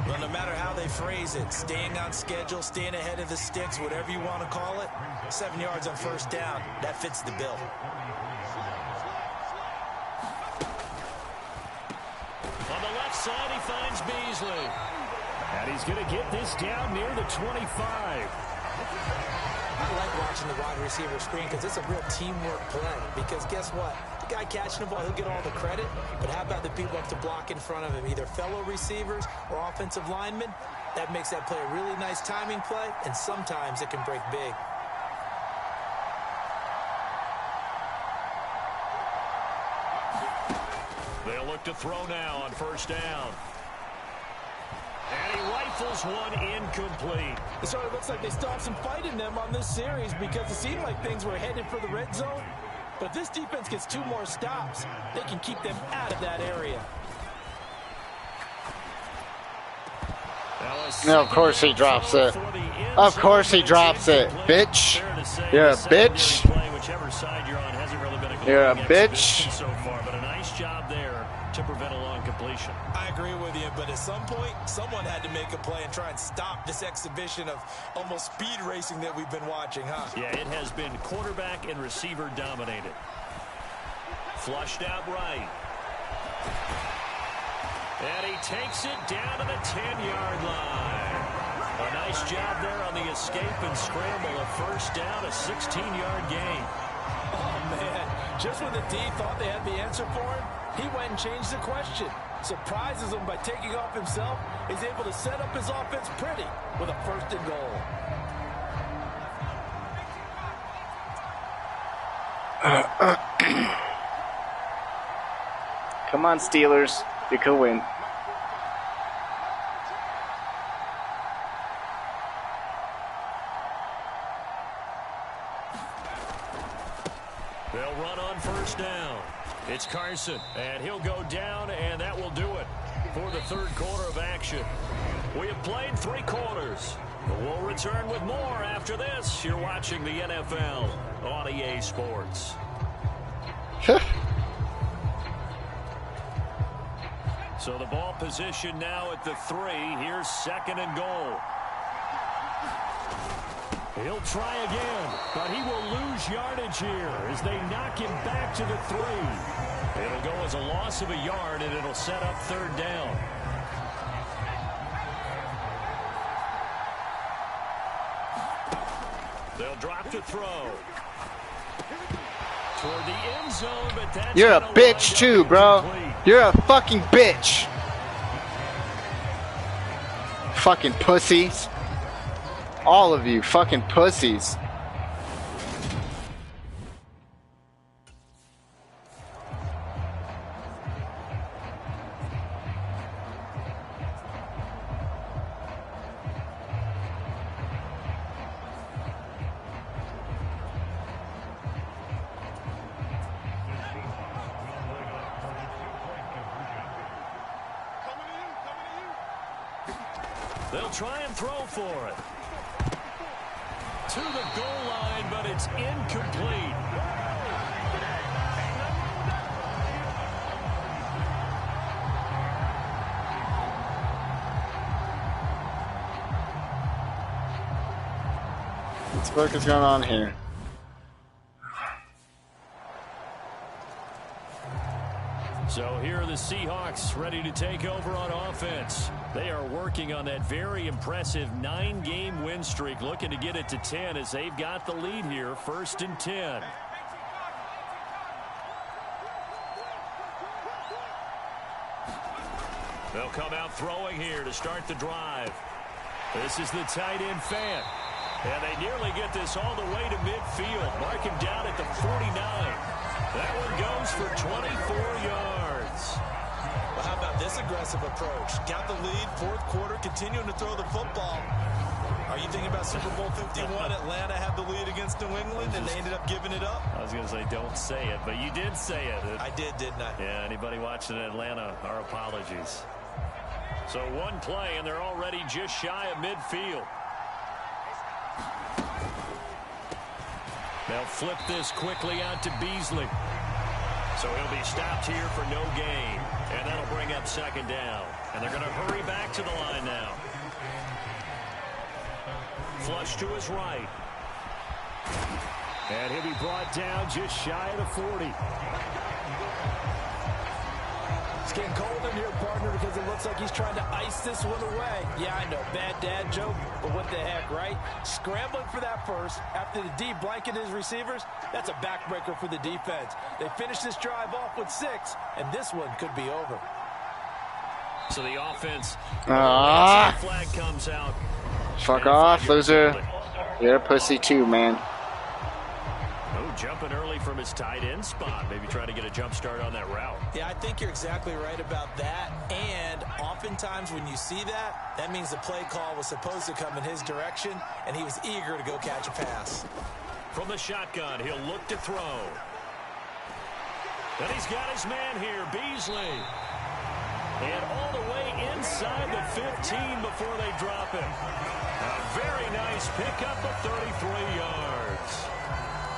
Well, no matter how they phrase it, staying on schedule, staying ahead of the sticks, whatever you want to call it, 7 yards on 1st down, that fits the bill. On the left side, he finds Beasley. And he's going to get this down near the 25. I like watching the wide receiver screen because it's a real teamwork play. Because guess what? The guy catching the ball, he'll get all the credit. But how about the people up to block in front of him? Either fellow receivers or offensive linemen. That makes that play a really nice timing play. And sometimes it can break big. They'll look to throw now on 1st down. And he rifles one incomplete. So it looks like they still have some fight in them on this series because it seemed like things were headed for the red zone. But if this defense gets 2 more stops, they can keep them out of that area. No, of course he drops it. Of course he drops it, bitch. You're a bitch. You're a bitch. So far, but a nice job there to prevent a long completion. I agree with you, but at some point, someone had to make a play and try and stop this exhibition of almost speed racing that we've been watching, huh? Yeah, it has been quarterback and receiver dominated. Flushed out right. And he takes it down to the 10-yard line. A nice job there on the escape and scramble. A 1st down, a 16-yard gain. Oh, man. Just when the D thought they had the answer for him, he went and changed the question. Surprises him by taking off himself. He's able to set up his offense pretty with a 1st and goal. Come on, Steelers. You could win. They'll run on 1st down. It's Carson, and he'll go down, and that will do it for the 3rd quarter of action. We have played 3 quarters. We'll return with more after this. You're watching the NFL on EA Sports. So the ball position now at the 3. Here's 2nd and goal. He'll try again, but he will lose yardage here as they knock him back to the 3. It'll go as a loss of a yard, and it'll set up 3rd down. They'll drop to throw. Toward the end zone, but that's You're a bitch too, bro. You're a fucking bitch. Fucking pussies. All of you fucking pussies. They'll try and throw for it. To the goal line, but it's incomplete. What the fuck is going on here? So here are the Seahawks ready to take over on offense. They are working on that very impressive 9-game win streak, looking to get it to 10 as they've got the lead here, 1st and 10. They'll come out throwing here to start the drive. This is the tight end Fant. And they nearly get this all the way to midfield. Mark him down at the 49. That one goes for 24 yards. Well, how about this aggressive approach? Got the lead, 4th quarter, continuing to throw the football. Are you thinking about Super Bowl 51? Atlanta had the lead against New England, and they ended up giving it up? I was going to say, don't say it, but you did say it. I did, didn't I? Yeah, anybody watching Atlanta, our apologies. So one play, and they're already just shy of midfield. They'll flip this quickly out to Beasley. So he'll be stopped here for no gain. And that'll bring up second down. And they're going to hurry back to the line now. Flush to his right. And he'll be brought down just shy of the 40. It's getting cold in here, partner, because it looks like he's trying to ice this one away. Yeah, I know, bad dad joke, but what the heck, right? Scrambling for that first after the D blanket his receivers, that's a backbreaker for the defense. They finish this drive off with 6, and this one could be over. So the offense, the flag comes out. Fuck off, loser. You're a pussy too, man. Oh, jumping early from his tight end spot. Maybe trying to get a jump start on that route. Yeah, I think you're exactly right about that. And oftentimes when you see that, that means the play call was supposed to come in his direction, and he was eager to go catch a pass. From the shotgun, he'll look to throw. And he's got his man here, Beasley. And all the way inside the 15 before they drop him. A very nice pickup of 33 yards.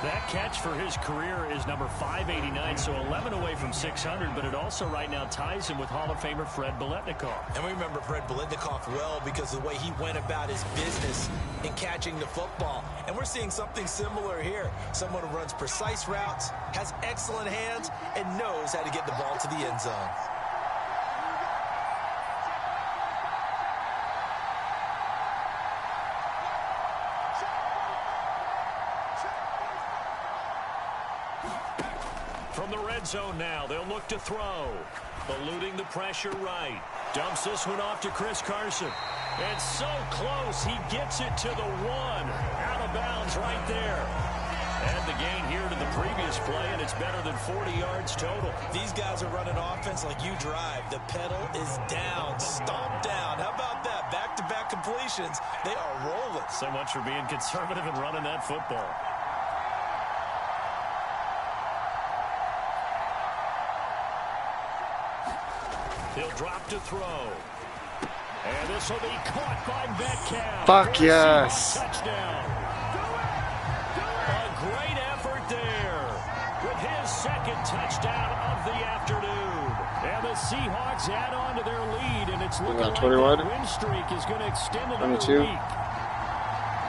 That catch for his career is number 589, so 11 away from 600, but it also right now ties him with Hall of Famer Fred Biletnikoff. And we remember Fred Biletnikoff well because of the way he went about his business in catching the football. And we're seeing something similar here. Someone who runs precise routes, has excellent hands, and knows how to get the ball to the end zone. From the red zone now, they'll look to throw. Eluding the pressure right. Dumps this one off to Chris Carson. And so close, he gets it to the 1. Out of bounds right there. Add the gain here to the previous play, and it's better than 40 yards total. These guys are running offense like you drive. The pedal is down, stomped down. How about that? Back-to-back completions. They are rolling. So much for being conservative and running that football. He'll drop to throw. And this will be caught by Metcalf. Fuck yes. Touchdown. A great effort there with his second touchdown of the afternoon. And the Seahawks add on to their lead, and it's looking like that win streak is going to extend another week.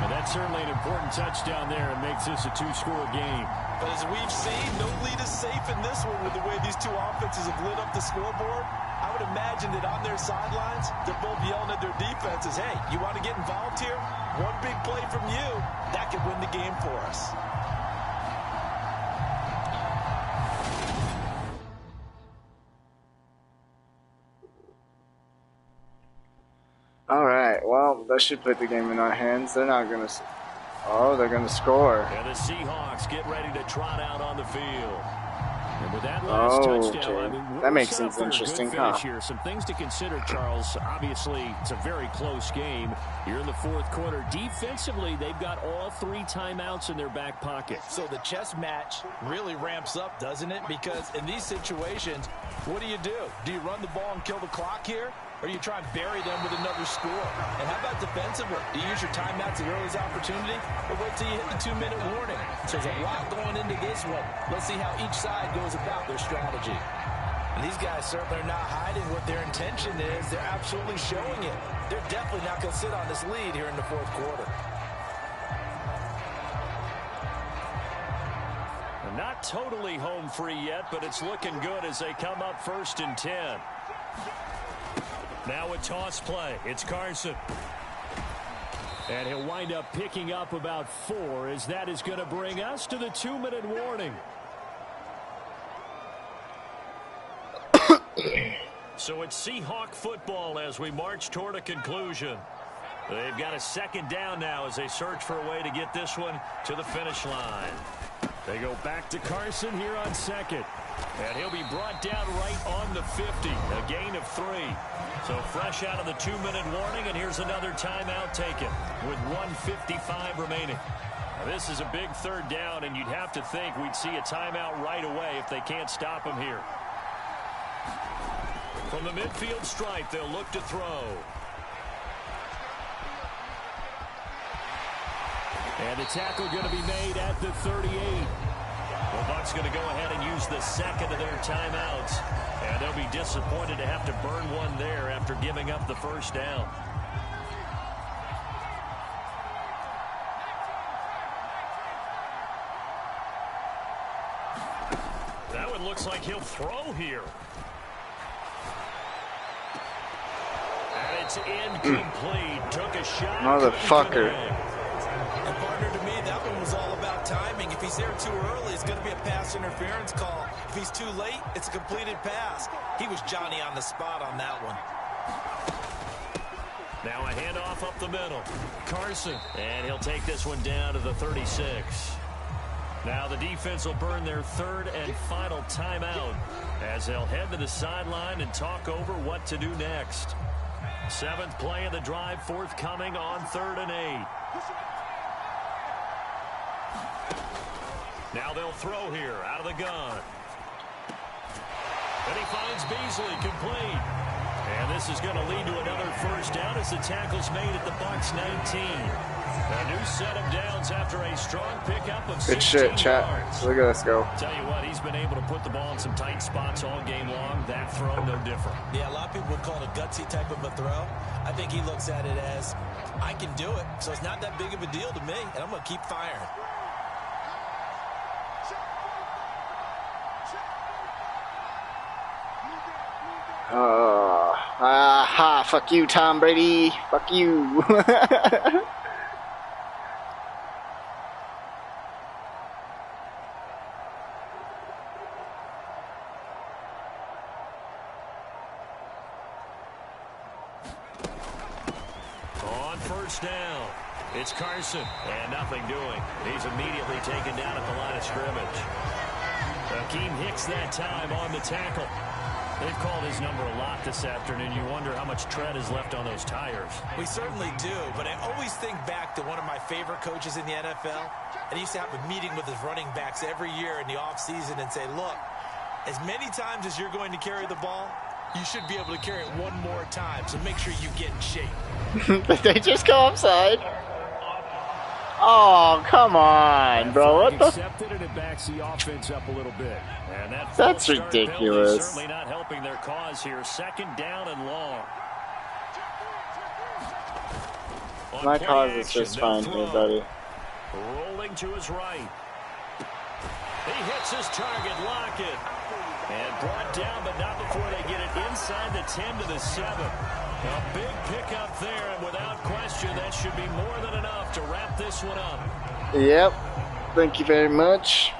And that's certainly an important touchdown there. It makes this a 2-score game. But as we've seen, no lead is safe in this one with the way these two offenses have lit up the scoreboard. I would imagine that on their sidelines, they're both yelling at their defenses, hey, you want to get involved here? One big play from you, that could win the game for us. All right, well, that should put the game in our hands. They're not going to... Oh, they're going to score. And the Seahawks get ready to trot out on the field. And with that last touchdown, I mean, that makes things interesting, huh? Here. Some things to consider, Charles. Obviously, it's a very close game. You're in the fourth quarter. Defensively, they've got all 3 timeouts in their back pocket. So the chess match really ramps up, doesn't it? Because in these situations, what do? Do you run the ball and kill the clock here? Or you try and bury them with another score? And how about defensively? Do you use your timeouts at earliest opportunity? Or wait till you hit the 2-minute warning? So there's a lot going into this one. Let's see how each side goes about their strategy. And these guys certainly are not hiding what their intention is. They're absolutely showing it. They're definitely not going to sit on this lead here in the fourth quarter. Not totally home free yet, but it's looking good as they come up 1st and 10. Now a toss play. It's Carson. And he'll wind up picking up about 4 as that is going to bring us to the 2-minute warning. So it's Seahawk football as we march toward a conclusion. They've got a 2nd down now as they search for a way to get this one to the finish line. They go back to Carson here on second. And he'll be brought down right on the 50. A gain of 3. So fresh out of the 2-minute warning, and here's another timeout taken with 1:55 remaining. Now, this is a big third down, and you'd have to think we'd see a timeout right away if they can't stop him here. From the midfield stripe, they'll look to throw. And the tackle going to be made at the 38. The Bucs going to go ahead and use the second of their timeouts. And they'll be disappointed to have to burn one there after giving up the first down. That one looks like he'll throw here. And it's incomplete. Took a shot. Motherfucker. And partner, to me, that one was all about timing. If he's there too early, it's going to be a pass interference call. If he's too late, it's a completed pass. He was Johnny on the spot on that one. Now a handoff up the middle. Carson. And he'll take this one down to the 36. Now the defense will burn their third and final timeout as they'll head to the sideline and talk over what to do next. 7th play of the drive forthcoming on 3rd and 8. Now they'll throw here out of the gun. And he finds Beasley complete. And this is going to lead to another first down as the tackle's made at the Bucs 19. A new set of downs after a strong pickup of 16 Good shit, chat. yards. Look at us go. Tell you what, he's been able to put the ball in some tight spots all game long. That throw, no different. Yeah, a lot of people would call it a gutsy type of a throw. I think he looks at it as, I can do it, so it's not that big of a deal to me, and I'm going to keep firing. Fuck you, Tom Brady. Fuck you. On first down, it's Carson, and nothing doing. He's immediately taken down at the line of scrimmage. Akeem Hicks that time on the tackle. They've called his number a lot this afternoon. You wonder how much tread is left on those tires. We certainly do, but I always think back to one of my favorite coaches in the NFL. And he used to have a meeting with his running backs every year in the offseason and say, look, as many times as you're going to carry the ball, you should be able to carry it one more time, so make sure you get in shape. Did they just go offside? Oh, come on, bro. What the? Accepted, and it backs the offense up a little bit. And That's ridiculous. Certainly not helping their cause here. 2nd down and long. My cause is just fine here, buddy. Rolling to his right. He hits his target, Lockett. And brought down, but not before they get it inside the 10 to the 7. A big pickup there, and without question, that should be more than enough to wrap this one up. Yep. Thank you very much.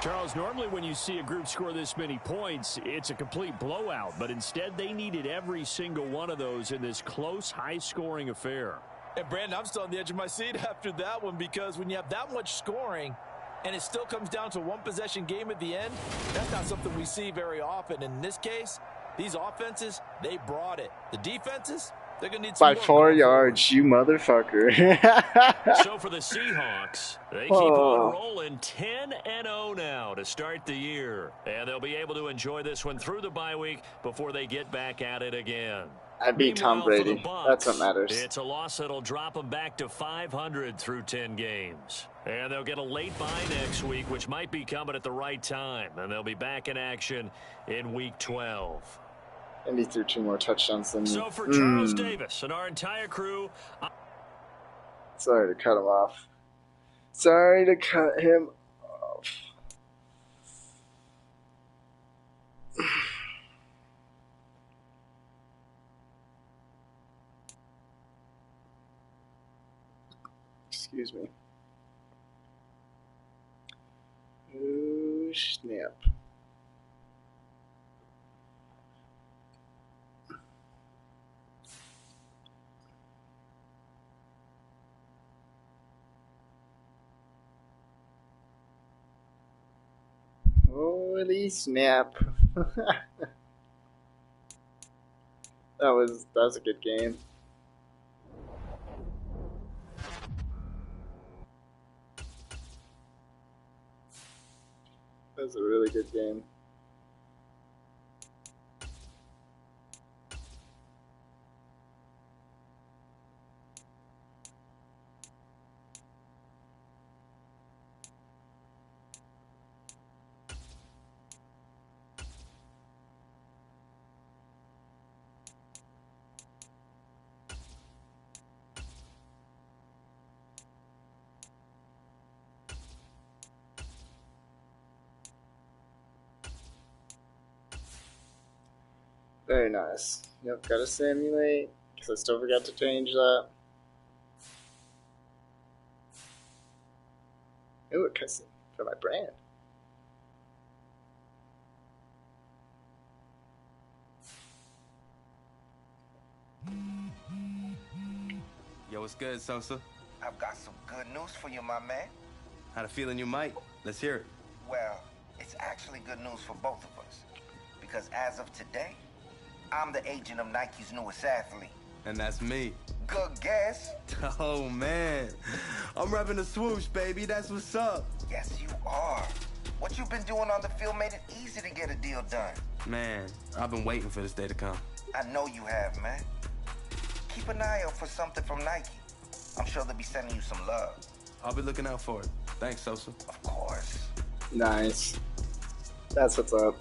Charles, normally when you see a group score this many points, it's a complete blowout. But instead, they needed every single one of those in this close, high-scoring affair. And, Brandon, I'm still on the edge of my seat after that one because when you have that much scoring and it still comes down to one-possession game at the end, that's not something we see very often. In this case, these offenses, they brought it. The defenses, they're going to need some By work 4 going yards, you motherfucker. So for the Seahawks, they keep on rolling 10-0 now to start the year. And they'll be able to enjoy this one through the bye week before they get back at it again. I beat Tom Meanwhile, for Brady. the Bucs, That's what matters. It's a loss that'll drop them back to 500 through 10 games. And they'll get a late bye next week, which might be coming at the right time. And they'll be back in action in Week 12. And he threw 2 more touchdowns than me. So for Charles Davis and our entire crew... Sorry to cut him off. Sorry to cut him off. Excuse me. Oh, snap. Willie snap. That was a good game. That was a really good game. Very nice. Yep, gotta simulate, because I still forgot to change that. Ooh, a cutscene for my brand. Yo, what's good, Sosa? I've got some good news for you, my man. Had a feeling you might. Let's hear it. Well, it's actually good news for both of us. Because as of today, I'm the agent of Nike's newest athlete. And that's me. Good guess. Oh, man. I'm repping the swoosh, baby. That's what's up. Yes, you are. What you've been doing on the field made it easy to get a deal done. Man, I've been waiting for this day to come. I know you have, man. Keep an eye out for something from Nike. I'm sure they'll be sending you some love. I'll be looking out for it. Thanks, Sosa. Of course. Nice. That's what's up.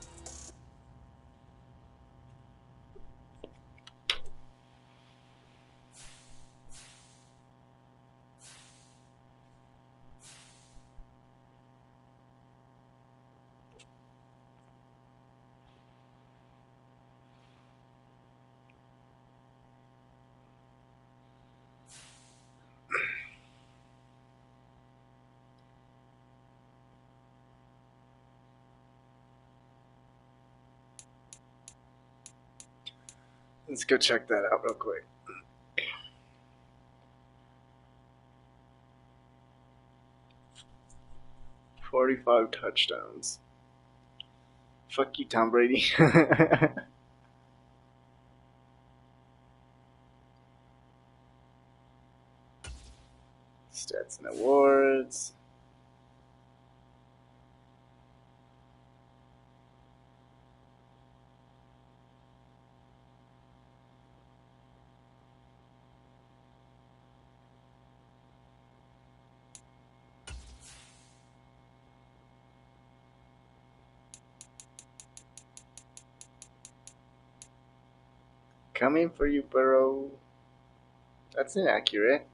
Let's go check that out real quick. $45 touchdowns. Fuck you, Tom Brady. Stats and awards. Coming for you, Burrow. That's inaccurate.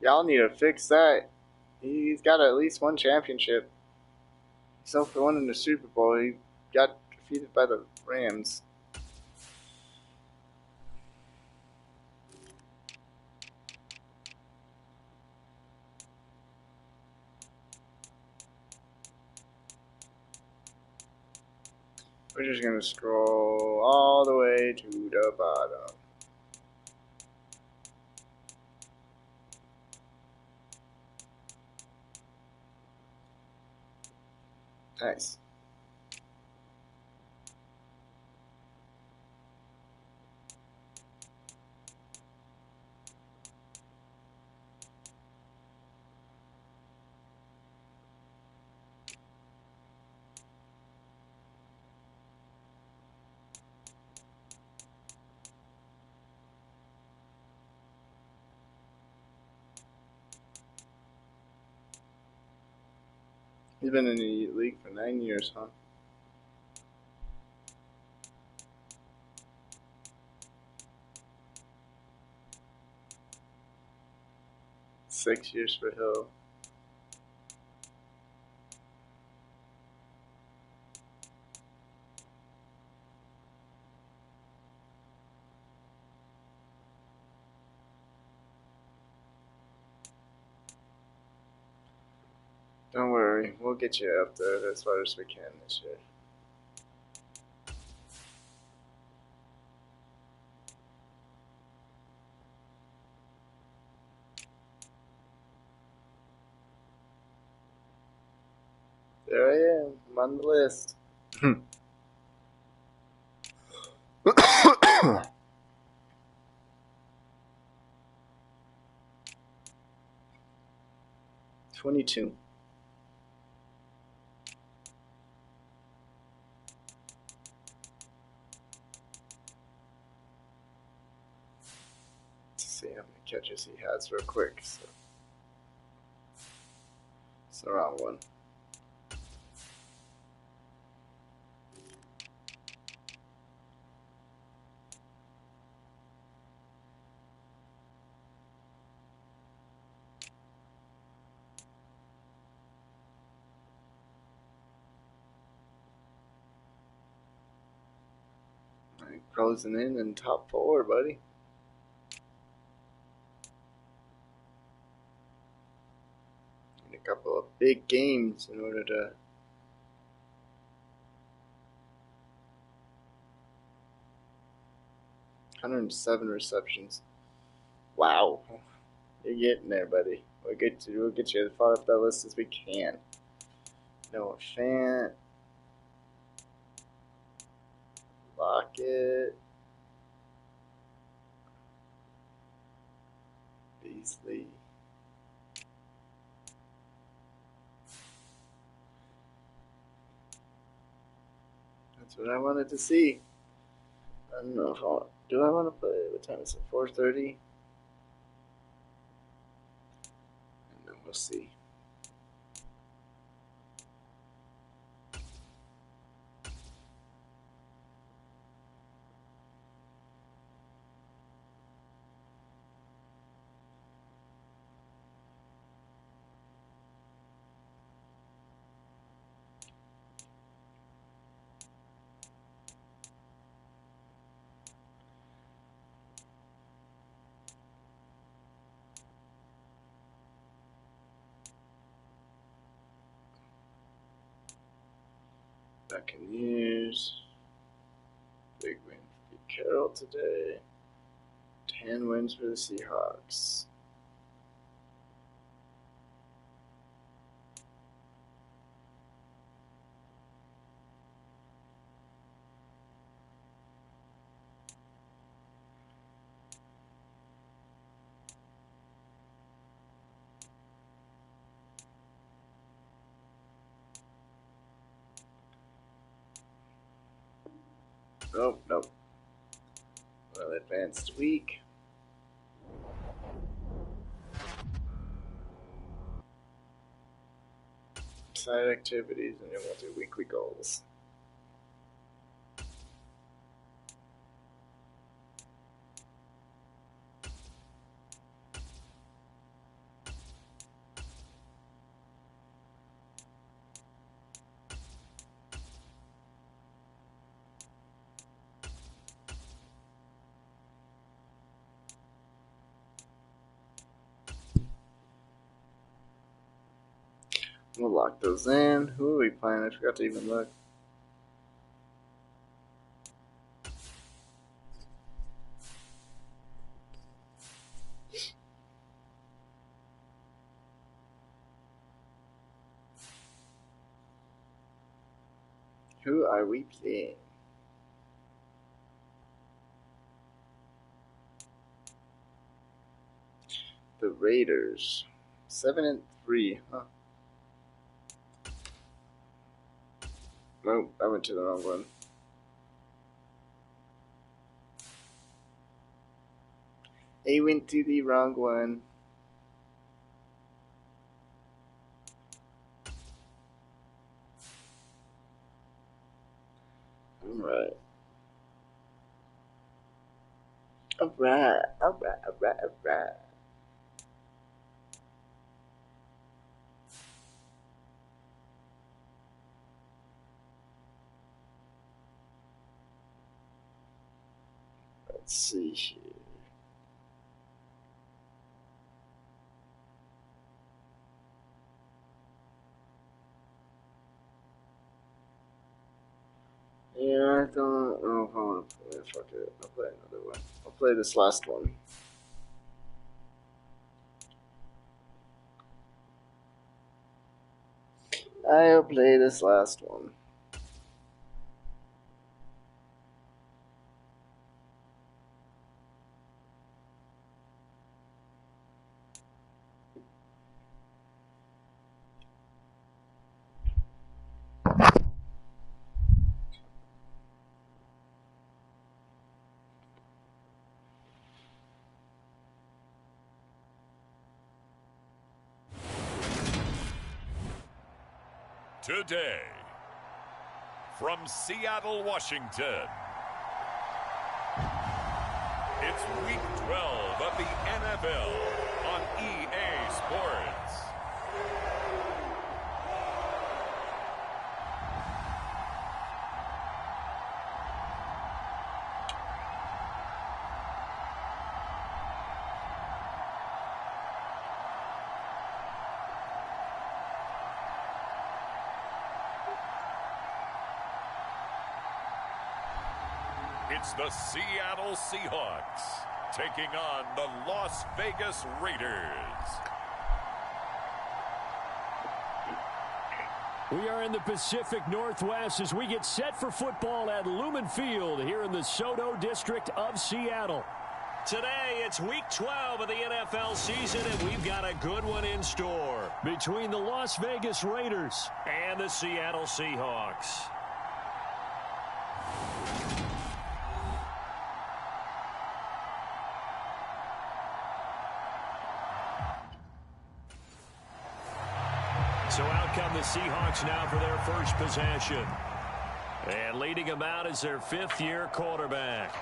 Y'all need to fix that. He's got at least one championship. He's over for one in the Super Bowl. He got defeated by the Rams. We're just gonna scroll all the way to the bottom. Nice. He's been in the league for 9 years, huh? Six years for Hill. Don't worry, we'll get you up there as far as we can this year. there I am. I'm on the list. 22. Let's see how many catches he has real quick. So, it's the wrong one. Closing in top 4, buddy. And a couple of big games in order to 107 receptions. Wow. You're getting there, buddy. We'll get you as far up that list as we can. Noah Fant. Lockett. Beasley. That's what I wanted to see. I don't know if do I want to play? What time is it? 4:30? And then we'll see. Buccaneers. Big win for Pete Carroll today. 10 wins for the Seahawks. Nope. Well, advanced week. Side activities, and then we'll do weekly goals. We'll lock those in. Who are we playing? I forgot to even look. Who are we playing? The Raiders. 7-3, huh? Nope, I went to the wrong one. I went to the wrong one. Alright. Let's see here. Yeah, I don't know if I want to play. Fuck it. I'll play another one. I'll play this last one. I'll play this last one. Today, from Seattle, Washington, it's Week 12 of the NFL on EA Sports. It's the Seattle Seahawks taking on the Las Vegas Raiders. We are in the Pacific Northwest as we get set for football at Lumen Field here in the Soto District of Seattle. Today, it's Week 12 of the NFL season, and we've got a good one in store between the Las Vegas Raiders and the Seattle Seahawks. So out come the Seahawks now for their first possession. And leading them out is their fifth-year quarterback.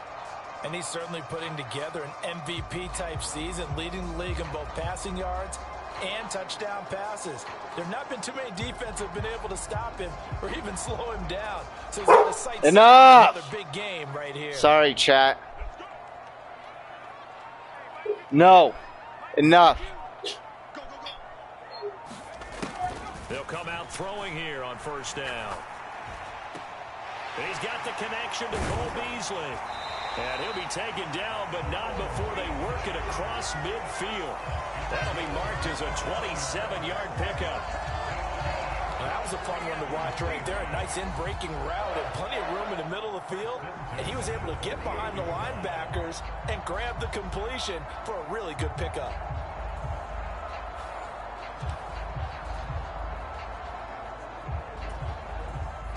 And he's certainly putting together an MVP-type season, leading the league in both passing yards and touchdown passes. There have not been too many defenses that have been able to stop him or even slow him down. So he's got a sight set Enough! another big game right here. Sorry, chat. No. Enough. They'll come out throwing here on first down. And he's got the connection to Cole Beasley. And he'll be taken down, but not before they work it across midfield. That'll be marked as a 27-yard pickup. Well, that was a fun one to watch right there. A nice in-breaking route and plenty of room in the middle of the field. And he was able to get behind the linebackers and grab the completion for a really good pickup.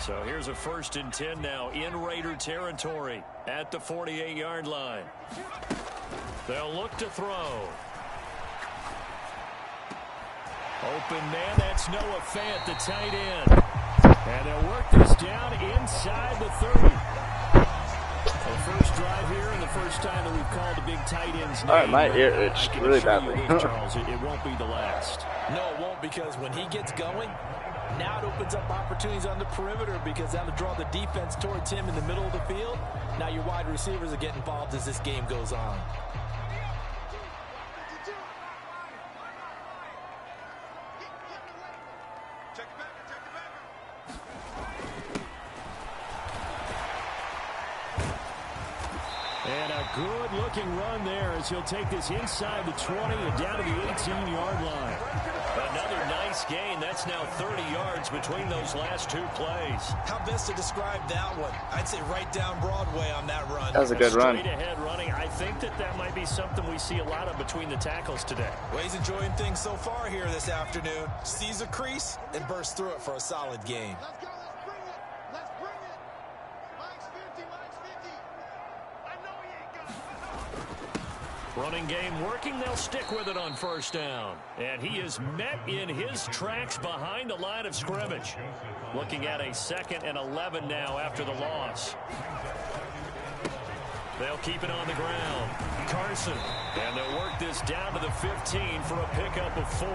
So here's a 1st and 10 now in Raider territory at the 48-yard line. They'll look to throw. Open man, that's Noah Fant, the tight end. And they'll work this down inside the 30. The first drive here and the first time that we've called the big tight end's name. All right, my ear itched really badly. Charles, it won't be the last. No, it won't, because when he gets going, now it opens up opportunities on the perimeter because that'll draw the defense towards him in the middle of the field. Now your wide receivers are getting involved as this game goes on. And a good-looking run there as he'll take this inside the 20 and down to the 18-yard line. Another nice gain. That's now 30 yards between those last two plays. How best to describe that one? I'd say right down Broadway on that run. That was a good run. Straight ahead running. I think that might be something we see a lot of between the tackles today. Well, he's enjoying things so far here this afternoon. Sees a crease and bursts through it for a solid gain. Let's go, let's bring it. Let's bring it. Mike's 50, Mike's 50. I know he ain't got it. Running game working. They'll stick with it on first down. And he is met in his tracks behind the line of scrimmage. Looking at a 2nd and 11 now after the loss. They'll keep it on the ground. Carson. And they'll work this down to the 15 for a pickup of 4.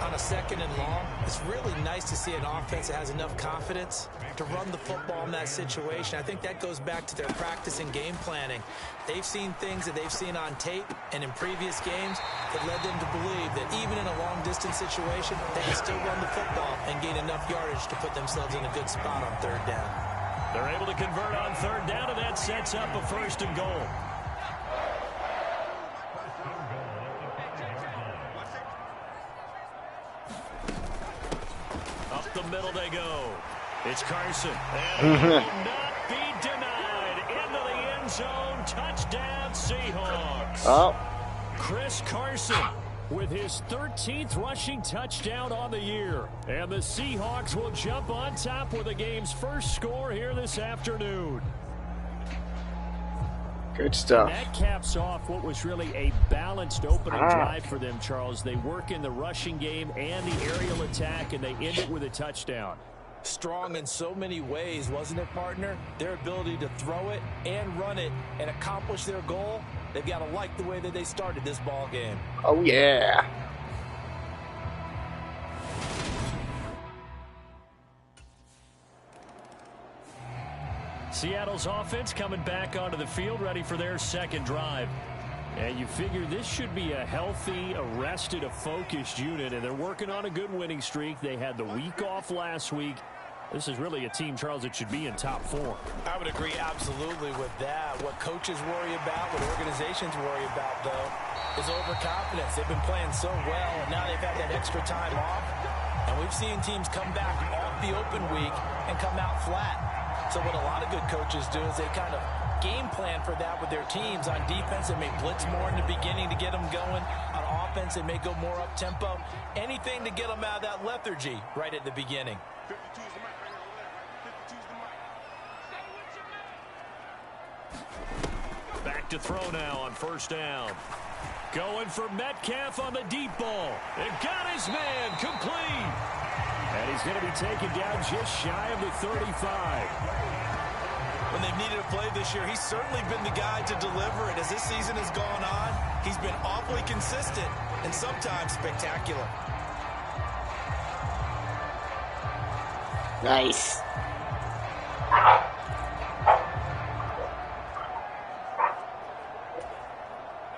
On a 2nd and long, it's really nice to see an offense that has enough confidence to run the football in that situation. I think that goes back to their practice and game planning. They've seen things that they've seen on tape and in previous games that led them to believe that even in a long-distance situation, they can still run the football and gain enough yardage to put themselves in a good spot on 3rd down. They're able to convert on 3rd down, and that sets up a 1st and goal. middle they go. It's Carson. And he will not be denied. Into the end zone. Touchdown, Seahawks. Oh. Chris Carson with his 13th rushing touchdown on the year. And the Seahawks will jump on top with the game's first score here this afternoon. Good stuff. And that caps off what was really a balanced opening drive for them, Charles. They work in the rushing game and the aerial attack, and they end it with a touchdown. Strong in so many ways, wasn't it, partner? Their ability to throw it and run it and accomplish their goal, they've got to like the way that they started this ball game. Oh, yeah. Seattle's offense coming back onto the field, ready for their second drive. And you figure this should be a healthy, arrested, a focused unit, and they're working on a good winning streak. They had the week off last week. This is really a team, Charles, that should be in top 4. I would agree absolutely with that. What coaches worry about, what organizations worry about, though, is overconfidence. They've been playing so well, and now they've had that extra time off. And we've seen teams come back off the open week and come out flat. So what a lot of good coaches do is they kind of game plan for that with their teams. On defense, they may blitz more in the beginning to get them going. On offense, they may go more up-tempo. Anything to get them out of that lethargy right at the beginning. Back to throw now on first down. Going for Metcalf on the deep ball. And got his man complete. And he's going to be taken down just shy of the 35. When they've needed a play this year, he's certainly been the guy to deliver it. As this season has gone on, he's been awfully consistent and sometimes spectacular. Nice.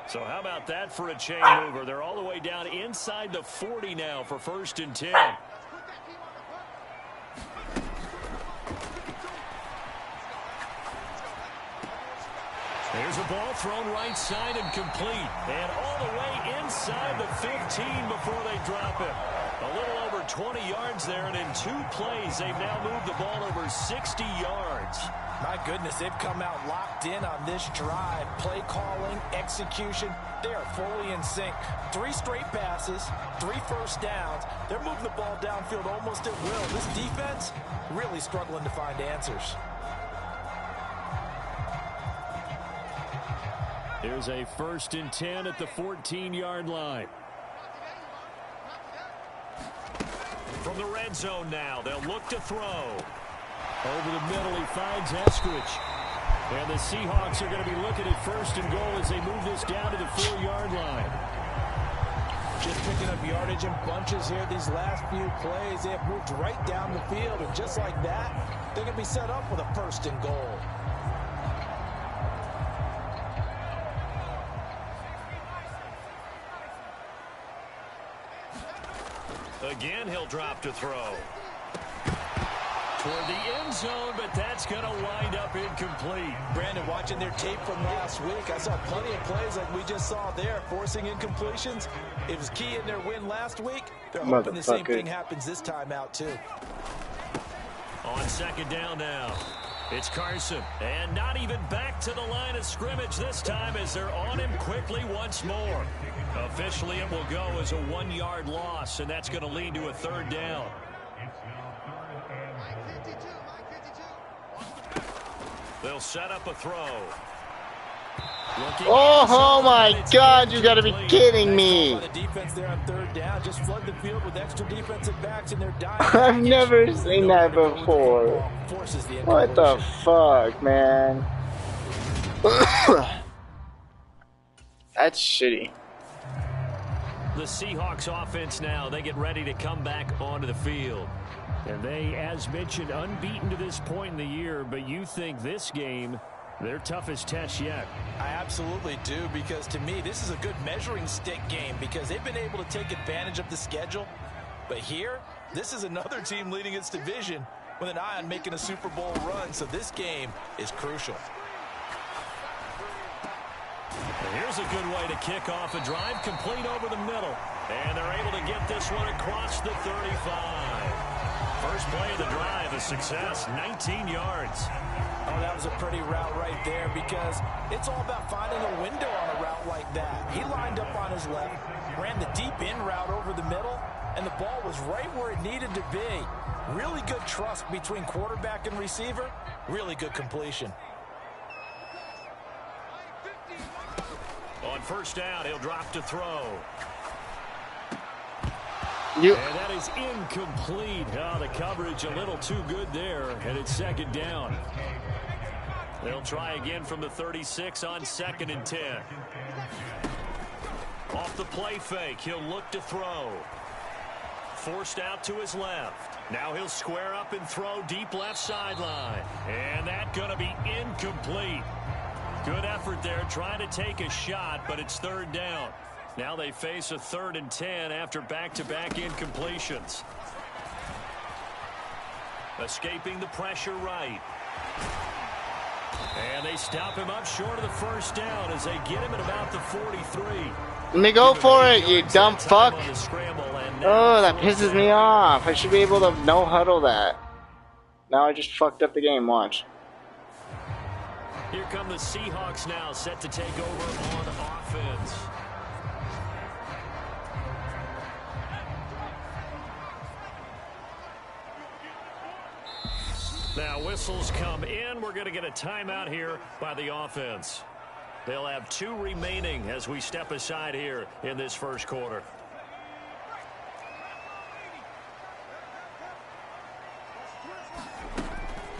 So how about that for a chain mover? They're all the way down inside the 40 now for 1st and 10. There's a ball thrown right side and complete. And all the way inside the 15 before they drop it. A little over 20 yards there, and in 2 plays, they've now moved the ball over 60 yards. My goodness, they've come out locked in on this drive. Play calling, execution, they are fully in sync. 3 straight passes, 3 first downs. They're moving the ball downfield almost at will. This defense really struggling to find answers. Here's a 1st and 10 at the 14-yard line. From the red zone now, they'll look to throw. Over the middle, he finds Eskridge. And the Seahawks are going to be looking at 1st and goal as they move this down to the 4-yard line. Just picking up yardage in bunches here these last few plays. They have moved right down the field, and just like that, they're going to be set up with a 1st and goal. Again, he'll drop to throw. Toward the end zone, but that's going to wind up incomplete. Brandon, watching their tape from last week, I saw plenty of plays like we just saw there, forcing incompletions. It was key in their win last week. They're hoping the same thing happens this time out, too. On 2nd down now, it's Carson. And not even back to the line of scrimmage this time as they're on him quickly once more. Officially, it will go as a 1-yard loss, and that's going to lead to a 3rd down. They'll set up a throw. Oh my God, you got to be kidding me. The defense there on 3rd down. Just flood the field with extra defensive backs in their dime. I've never seen that before. What the fuck, man? That's shitty. The Seahawks offense now, they get ready to come back onto the field. And they, as mentioned, unbeaten to this point in the year, but you think this game, their toughest test yet. I absolutely do, because to me, this is a good measuring stick game because they've been able to take advantage of the schedule. But here, this is another team leading its division with an eye on making a Super Bowl run, so this game is crucial. Here's a good way to kick off a drive, complete over the middle. And they're able to get this one across the 35. First play of the drive, a success, 19 yards. Oh, that was a pretty route right there because it's all about finding a window on a route like that. He lined up on his left, ran the deep in route over the middle, and the ball was right where it needed to be. Really good trust between quarterback and receiver. Really good completion. On first down, he'll drop to throw. You. And that is incomplete. Oh, the coverage a little too good there, and it's second down. They'll try again from the 36 on 2nd and 10. Off the play fake, he'll look to throw. Forced out to his left. Now he'll square up and throw deep left sideline. And that's going to be incomplete. Good effort there trying to take a shot, but it's third down. Now they face a 3rd and 10 after back-to-back incompletions. Escaping the pressure right. And they stop him up short of the first down as they get him at about the 43. Let me go for it, you dumb fuck. Oh, that pisses me off. I should be able to no-huddle that. Now I just fucked up the game, watch. Here come the Seahawks now, set to take over on offense. Now whistles come in. We're going to get a timeout here by the offense. They'll have 2 remaining as we step aside here in this first quarter.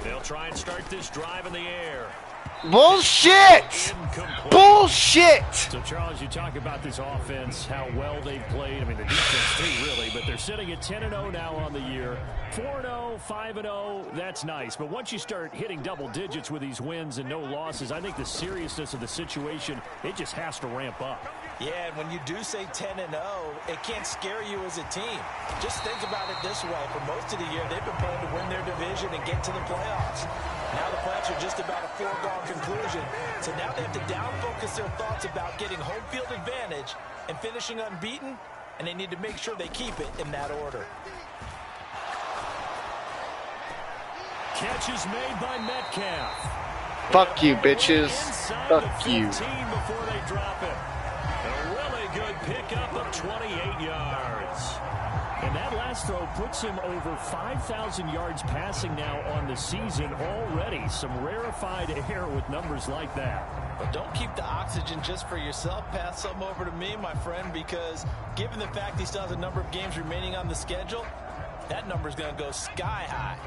They'll try and start this drive in the air. Bullshit! Bullshit! So, Charles, you talk about this offense, how well they've played. I mean, the defense too, really. But they're sitting at 10-0 now on the year. 4-0, 5-0, that's nice. But once you start hitting double digits with these wins and no losses, I think the seriousness of the situation, it just has to ramp up. Yeah, and when you do say 10-0, it can't scare you as a team. Just think about it this way. For most of the year, they've been playing to win their division and get to the playoffs. Now the playoffs are just about a foregone conclusion. So now they have to down-focus their thoughts about getting home field advantage and finishing unbeaten, and they need to make sure they keep it in that order. Catch is made by Metcalf. Fuck you, bitches. Fuck you. Before they drop it. A really good pickup of 28 yards. And that last throw puts him over 5,000 yards passing now on the season already. Some rarefied air with numbers like that. But don't keep the oxygen just for yourself. Pass some over to me, my friend, because given the fact he still has a number of games remaining on the schedule, that number is going to go sky high.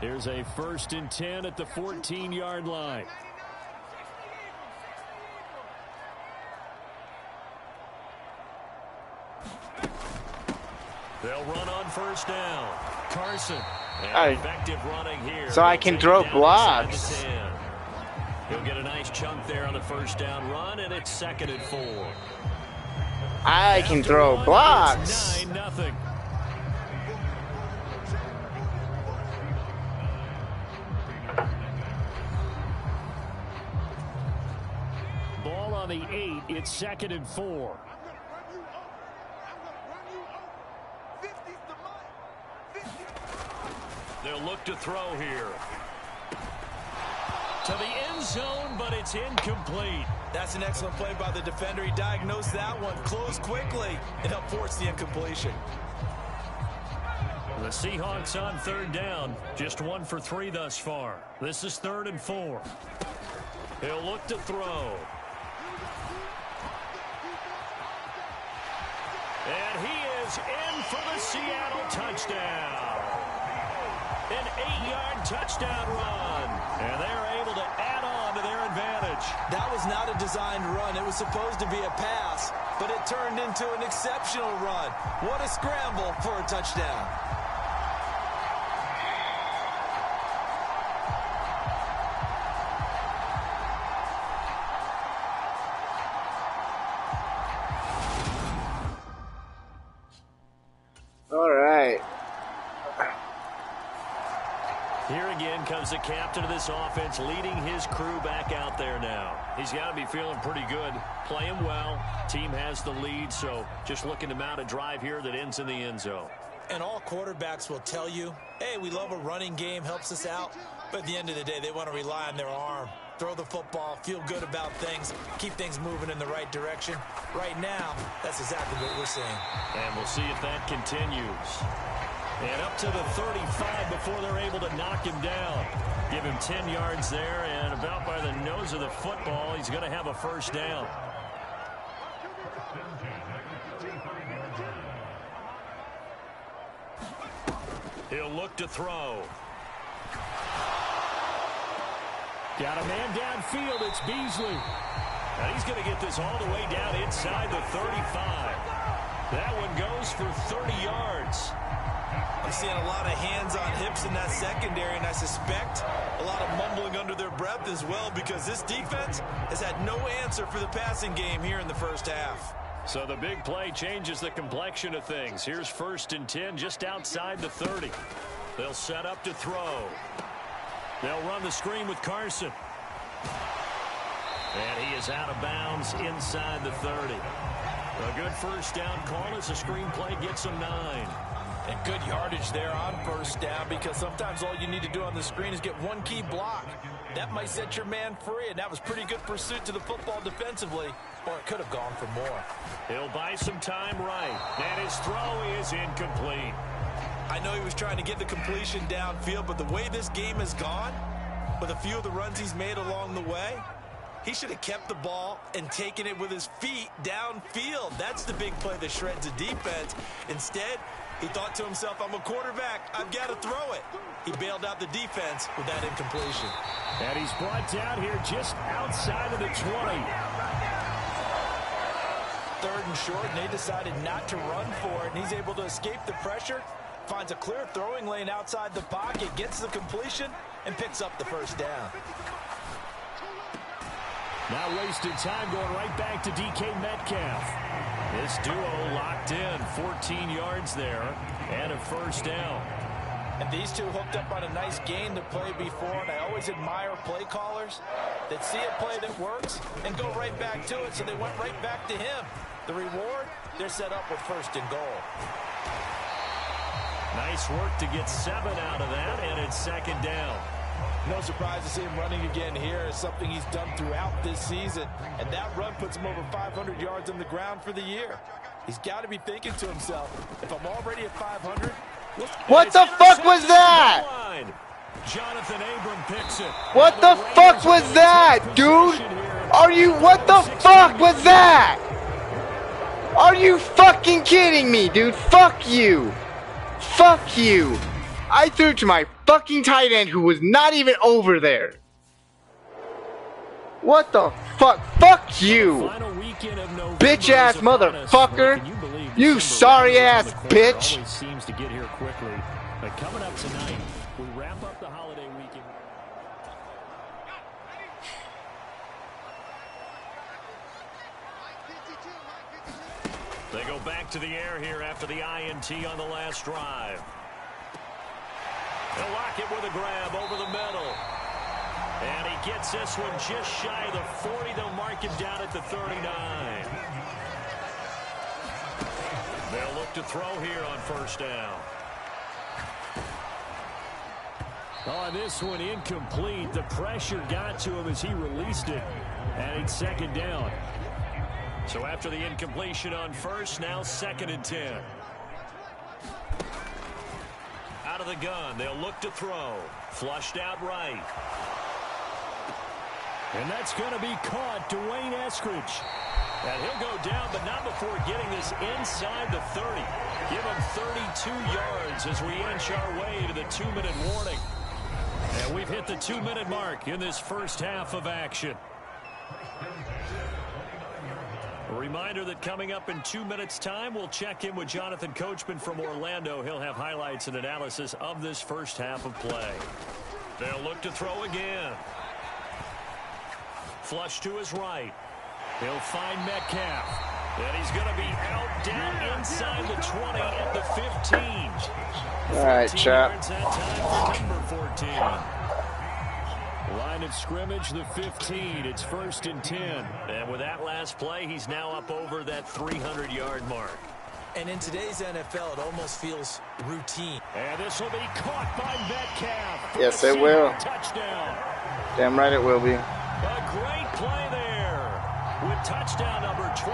Here's a 1st and 10 at the 14-yard line. They'll run on first down. Carson. Effective running here. So I can throw blocks. He'll get a nice chunk there on the first down run, and it's 2nd and 4. I can throw blocks. 9-0. Ball on the 8. It's 2nd and 4. They'll look to throw here. To the end zone, but it's incomplete. That's an excellent play by the defender. He diagnosed that one, closed quickly, and helped force the incompletion. The Seahawks on 3rd down. Just 1 for 3 thus far. This is 3rd and 4. He'll look to throw. And he is in for the Seattle touchdown. An 8-yard touchdown run. And they're able to add on to their advantage. That was not a designed run. It was supposed to be a pass, but it turned into an exceptional run. What a scramble for a touchdown. All right. Here again comes the captain of this offense, leading his crew back out there now. He's got to be feeling pretty good, playing well. Team has the lead, so just looking to mount a drive here that ends in the end zone. And all quarterbacks will tell you, hey, we love a running game, helps us out. But at the end of the day, they want to rely on their arm. Throw the football, feel good about things, keep things moving in the right direction. Right now, that's exactly what we're seeing. And we'll see if that continues. And up to the 35 before they're able to knock him down. Give him 10 yards there, and about by the nose of the football, he's going to have a first down. He'll look to throw. Got a man downfield. It's Beasley. And he's going to get this all the way down inside the 35. That one goes for 30 yards. I'm seeing a lot of hands on hips in that secondary, and I suspect a lot of mumbling under their breath as well, because this defense has had no answer for the passing game here in the first half. So the big play changes the complexion of things. Here's 1st and 10 just outside the 30. They'll set up to throw. They'll run the screen with Carson. And he is out of bounds inside the 30. A good first down call as the screen play gets him 9. And good yardage there on first down, because sometimes all you need to do on the screen is get one key block. That might set your man free, and that was pretty good pursuit to the football defensively, or it could have gone for more. He'll buy some time right, and his throw is incomplete. I know he was trying to get the completion downfield, but the way this game has gone, with a few of the runs he's made along the way, he should have kept the ball and taken it with his feet downfield. That's the big play that shreds the defense. Instead, he thought to himself, I'm a quarterback, I've got to throw it. He bailed out the defense with that incompletion. And he's brought down here just outside of the 20. 3rd and short, and they decided not to run for it, and he's able to escape the pressure, finds a clear throwing lane outside the pocket, gets the completion, and picks up the first down. Now wasted time going right back to DK Metcalf. This duo locked in, 14 yards there, and a first down. And these two hooked up on a nice gain to play before, and I always admire play callers that see a play that works and go right back to it, so they went right back to him. The reward, they're set up with 1st and goal. Nice work to get 7 out of that, and it's 2nd down. No surprise to see him running again here. It's something he's done throughout this season, and that run puts him over 500 yards on the ground for the year. He's got to be thinking to himself, if I'm already at 500, what the fuck was that? Jonathan Abram picks it. What the fuck was that, dude? What the fuck was that? Are you fucking kidding me, dude? Fuck you. Fuck you. I threw to my fucking tight end who was not even over there. What the fuck? Fuck you. Bitch ass motherfucker. You sorry ass bitch. Always seems to get here quickly. But coming up tonight, we wrap up the holiday weekend. They go back to the air here after the INT on the last drive. They'll lock it with a grab over the middle. And he gets this one just shy of the 40. They'll mark him down at the 39. They'll look to throw here on 1st down. On this one, incomplete. The pressure got to him as he released it. And it's 2nd down. So after the incompletion on 1st, now 2nd and 10. Out of the gun, they'll look to throw. Flushed out right. And that's going to be caught. Dwayne Eskridge. And he'll go down, but not before getting this inside the 30. Give him 32 yards as we inch our way to the 2-minute warning. And we've hit the 2-minute mark in this first half of action. A reminder that coming up in 2 minutes' time, we'll check in with Jonathan Coachman from Orlando. He'll have highlights and analysis of this first half of play. They'll look to throw again. Flush to his right. He'll find Metcalf. And he's going to be out down inside the 20 at the 15. All right, chap. Number 14. Line of scrimmage, the 15. It's 1st and 10. And with that last play, he's now up over that 300-yard mark. And in today's NFL, it almost feels routine. And this will be caught by Metcalf. Yes, it will. Touchdown. Damn right it will be. A great play there with touchdown number 23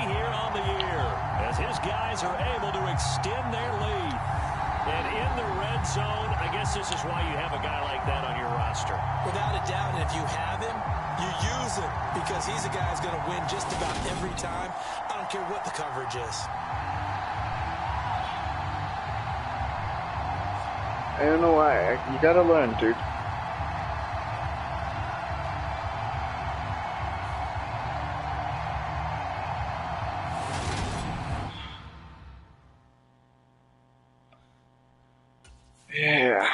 here on the year as his guys are able to extend their lead. And in the red zone, I guess this is why you have a guy like that on your roster. Without a doubt, and if you have him, you use him because he's a guy who's going to win just about every time. I don't care what the coverage is. I don't know why. You gotta learn, dude. Yeah.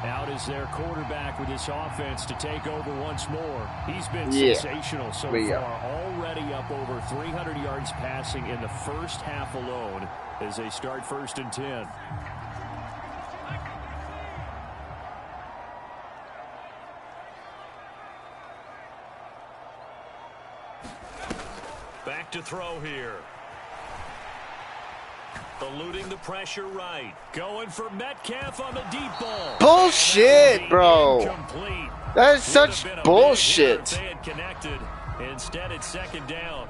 Out is their quarterback with this offense to take over once more. He's been sensational so far. Already up over 300 yards passing in the first half alone as they start 1st and 10. Back to throw here. Eluding the pressure right. Going for Metcalf on the deep ball. Bullshit, bro. Incomplete. That is such bullshit. They had connected. Instead, it's 2nd down.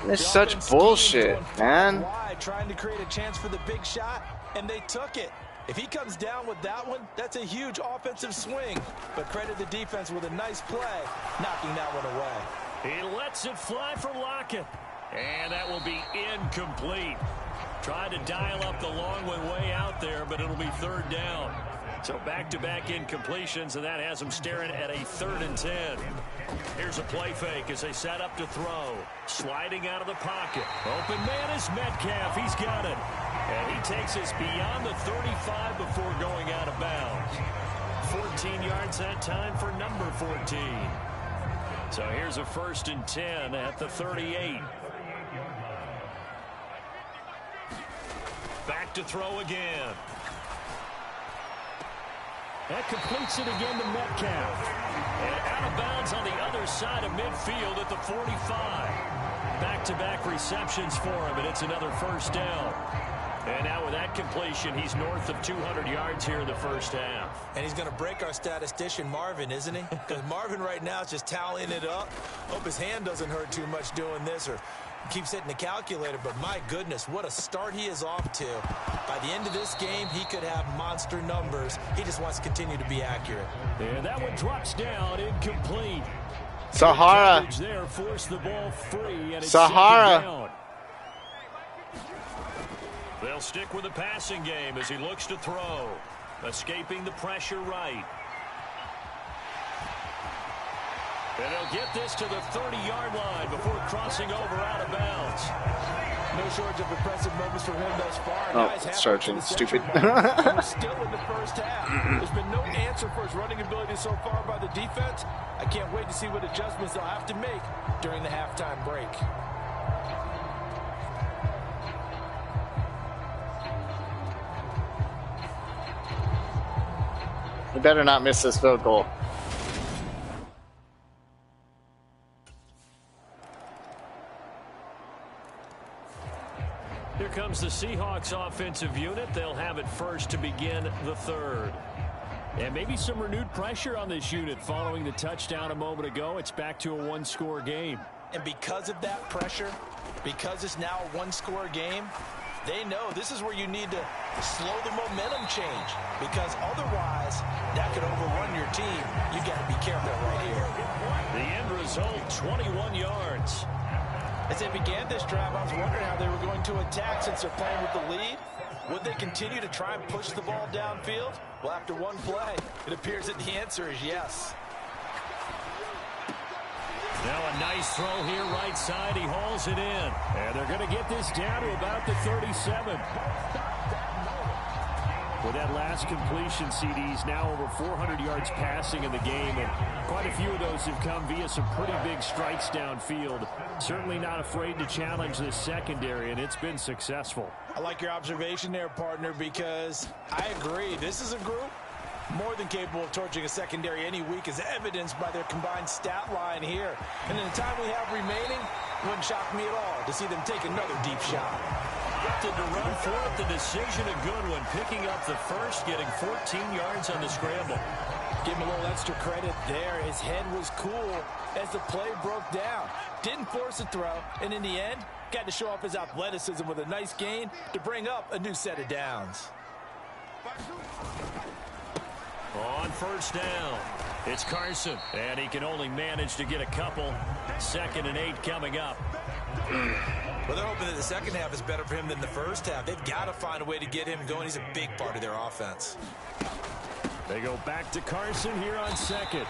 It's such bullshit, man. Wide, trying to create a chance for the big shot, and they took it. If he comes down with that one, that's a huge offensive swing. But credit the defense with a nice play, knocking that one away. He lets it fly for Lockett. And that will be incomplete. Tried to dial up the long one way out there, but it'll be 3rd down. So back-to-back incompletions, and that has them staring at a 3rd and 10. Here's a play fake as they set up to throw. Sliding out of the pocket. Open man is Metcalf. He's got it. And he takes us beyond the 35 before going out of bounds. 14 yards that time for number 14. So here's a 1st and 10 at the 38. Back to throw again. That completes it again to Metcalf. And out of bounds on the other side of midfield at the 45. Back-to-back receptions for him, and it's another 1st down. And now with that completion, he's north of 200 yards here in the first half. And he's going to break our statistician, Marvin, isn't he? Because Marvin right now is just tallying it up. Hope his hand doesn't hurt too much doing this or keeps hitting the calculator. But my goodness, what a start he is off to. By the end of this game, he could have monster numbers. He just wants to continue to be accurate. And that one drops down, incomplete. Sahara. There forced the ball free, and it's Sahara. They'll stick with the passing game as he looks to throw. Escaping the pressure right. And he'll get this to the 30-yard line before crossing over out of bounds. No shortage of impressive moments from him thus far. Oh, Sergeant, stupid. We're still in the first half. There's been no answer for his running ability so far by the defense. I can't wait to see what adjustments they'll have to make during the halftime break. You better not miss this field goal. Here comes the Seahawks offensive unit. They'll have it first to begin the 3rd. And maybe some renewed pressure on this unit following the touchdown a moment ago. It's back to a 1-score game. And because of that pressure, because it's now a 1-score game, they know this is where you need to slow the momentum change, because otherwise that could overrun your team. You got to be careful right here. The end result, 21 yards. As they began this drive, I was wondering how they were going to attack since they're playing with the lead. Would they continue to try and push the ball downfield? Well, after one play, it appears that the answer is yes. Now a nice throw here right side. He hauls it in. And they're going to get this down to about the 37. With that last completion, CD's now over 400 yards passing in the game, and quite a few of those have come via some pretty big strikes downfield. Certainly not afraid to challenge this secondary, and it's been successful. I like your observation there, partner, because I agree. This is a group more than capable of torching a secondary any week, as evidenced by their combined stat line here. And in the time we have remaining, Wouldn't shock me at all to see them take another deep shot. Opted to run for it. The decision a good one. Picking up the first, getting 14 yards on the scramble. Give him a little extra credit there. His head was cool as the play broke down. Didn't force a throw, and in the end, got to show off his athleticism with a nice gain to bring up a new set of downs. On first down, it's Carson, and he can only manage to get a couple. 2nd and 8 coming up. Well, they're hoping that the second half is better for him than the first half. They've got to find a way to get him going. He's a big part of their offense. They go back to Carson here on 2nd.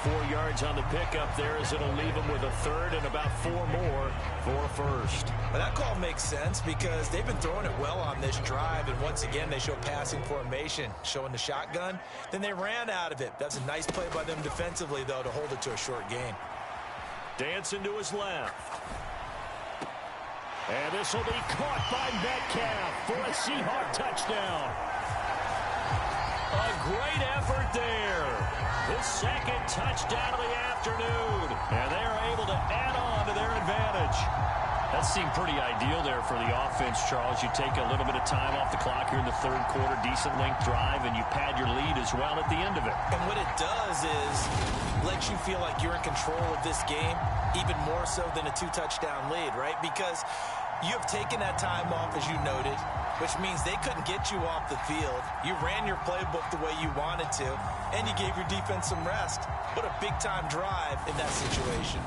4 yards on the pickup there as it'll leave him with a 3rd and about 4 more for a first. Well, that call makes sense because they've been throwing it well on this drive, and once again they show passing formation, showing the shotgun. Then they ran out of it. That's a nice play by them defensively, though, to hold it to a short gain. Dancing to his left. And this will be caught by Metcalf for a Seahawk touchdown. A great effort there. His 2nd touchdown of the afternoon. And they are able to add on to their advantage. That seemed pretty ideal there for the offense, Charles. You take a little bit of time off the clock here in the 3rd quarter, decent length drive, and you pad your lead as well at the end of it. And what it does is let you feel like you're in control of this game, even more so than a 2-touchdown lead, right? Because you have taken that time off, as you noted, which means they couldn't get you off the field. You ran your playbook the way you wanted to, and you gave your defense some rest. What a big-time drive in that situation.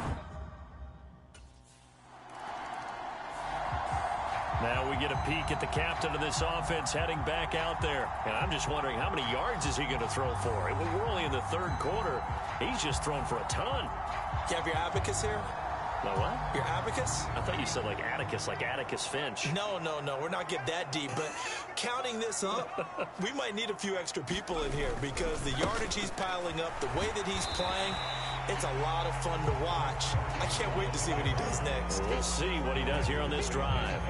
Now we get a peek at the captain of this offense heading back out there. And I'm just wondering how many yards is he going to throw for? We're only in the 3rd quarter. He's just thrown for a ton. You have your abacus here? My what? Your abacus? I thought you said like Atticus Finch. No. We're not getting that deep. But counting this up, we might need a few extra people in here because the yardage he's piling up, the way that he's playing, it's a lot of fun to watch. I can't wait to see what he does next. We'll see what he does here on this drive.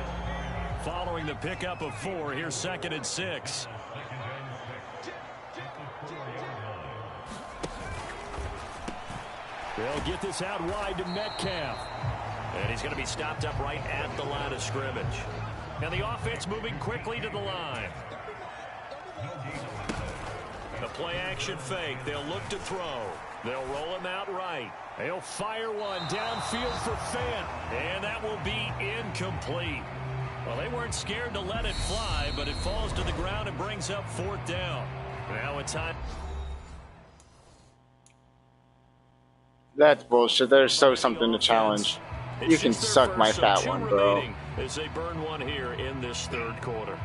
Following the pickup of 4, here's 2nd and 6. They'll get this out wide to Metcalf. And he's going to be stopped up right at the line of scrimmage. Now the offense moving quickly to the line. The play action fake. They'll look to throw. They'll roll him out right. They'll fire one downfield for Fant. And that will be incomplete. Well, they weren't scared to let it fly, but it falls to the ground and brings up 4th down. Now it's time. That's bullshit. There's so something to challenge. You can suck my fat one, bro. As they burn one here in this 3rd quarter.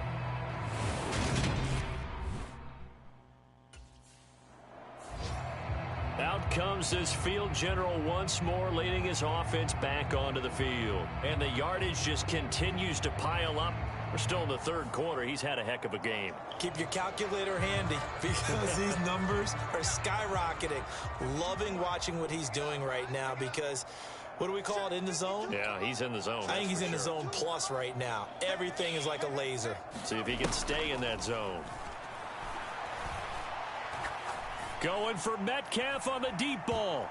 Out comes this field general once more, leading his offense back onto the field. And the yardage just continues to pile up. We're still in the 3rd quarter. He's had a heck of a game. Keep your calculator handy because these numbers are skyrocketing. Loving watching what he's doing right now because, what do we call it, in the zone? Yeah, he's in the zone. I think he's in the zone plus right now. Everything is like a laser. See if he can stay in that zone. Going for Metcalf on the deep ball.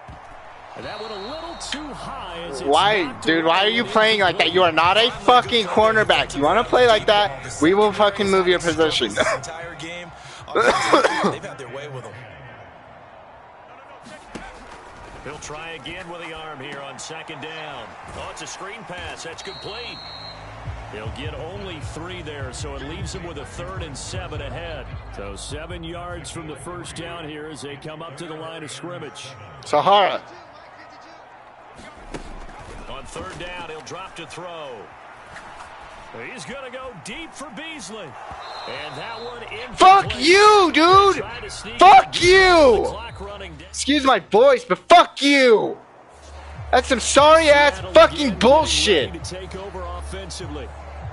And that went a little too high. As why, dude? Why are you playing like that? You are not a fucking cornerback. You want to play like that? We will fucking move your position. Entire game, they've had their way with him. He'll try again with the arm here on 2nd down. Oh, it's a screen pass. That's complete. He'll get only 3 there, so it leaves him with a 3rd and 7 ahead. So 7 yards from the first down here as they come up to the line of scrimmage. Sahara. On 3rd down, he'll drop to throw. He's going to go deep for Beasley. And that one in. Fuck you, dude! Fuck you! Excuse my voice, but fuck you! That's some sorry-ass fucking bullshit. To take over offensively.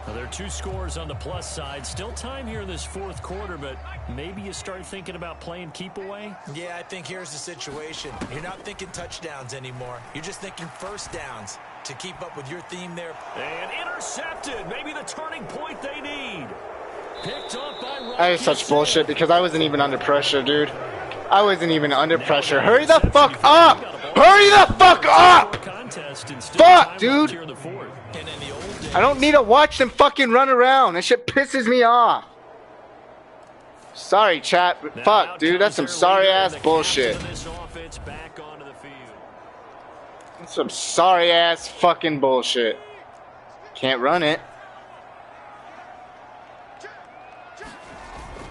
Now, there are 2 scores on the plus side. Still time here in this 4th quarter, but maybe you start thinking about playing keep away? Yeah, I think here's the situation. You're not thinking touchdowns anymore. You're just thinking first downs to keep up with your theme there. And intercepted. Maybe the turning point they need. Picked up by That is such bullshit because I wasn't even under pressure, dude. I wasn't even under pressure. Hurry the fuck up! Hurry the fuck up! contest and still Fuck, time dude. left here in the fourth. And in the old days, I don't need to watch them fucking run around. That shit pisses me off. Sorry, chat, but Now fuck, out dude. That's some comes their leader sorry-ass and the bullshit. captain of this offense back onto the field. That's some sorry-ass fucking bullshit. Can't run it.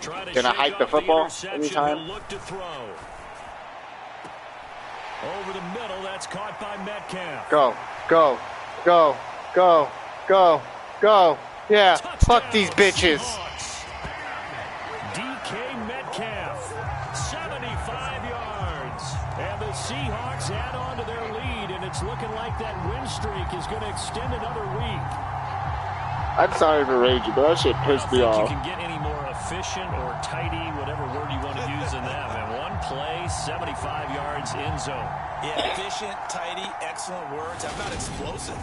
Trying to Gonna shake hike the off football interception. anytime. He'll look to throw. Over the middle, that's caught by Metcalf. Go, go, go, go, go, go. Yeah, fuck these bitches. Seahawks. DK Metcalf, 75 yards. And the Seahawks add on to their lead, and it's looking like that win streak is going to extend another week. I'm sorry for raging, but that shit pissed me I don't off. think you can get any more efficient or tidy, whatever word you want to use in that. And one play, 75 yards in zone. yeah, efficient, tidy, excellent words. How about explosive?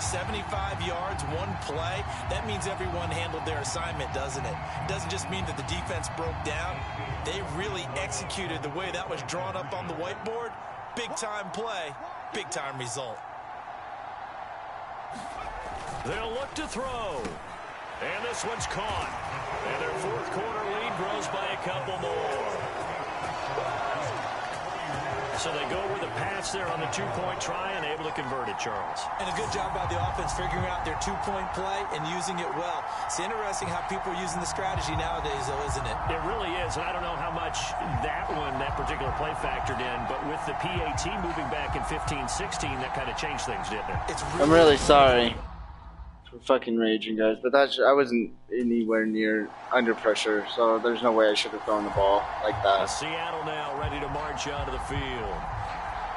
75 yards, one play. That means everyone handled their assignment, doesn't it? It doesn't just mean that the defense broke down. They really executed the way that was drawn up on the whiteboard. Big-time play, big-time result. They'll look to throw. And this one's caught. And their fourth quarter lead grows by a couple more. So they go with a pass there on the two-point try and able to convert it, Charles. And a good job by the offense figuring out their two-point play and using it well. It's interesting how people are using the strategy nowadays, though, isn't it? It really is, and I don't know how much that particular play factored in, but with the PAT moving back in 15-16, that kind of changed things, didn't it? It's I'm really sorry for fucking raging, guys, but I wasn't anywhere near under pressure, so there's no way I should have thrown the ball like that. Seattle now ready to march onto the field.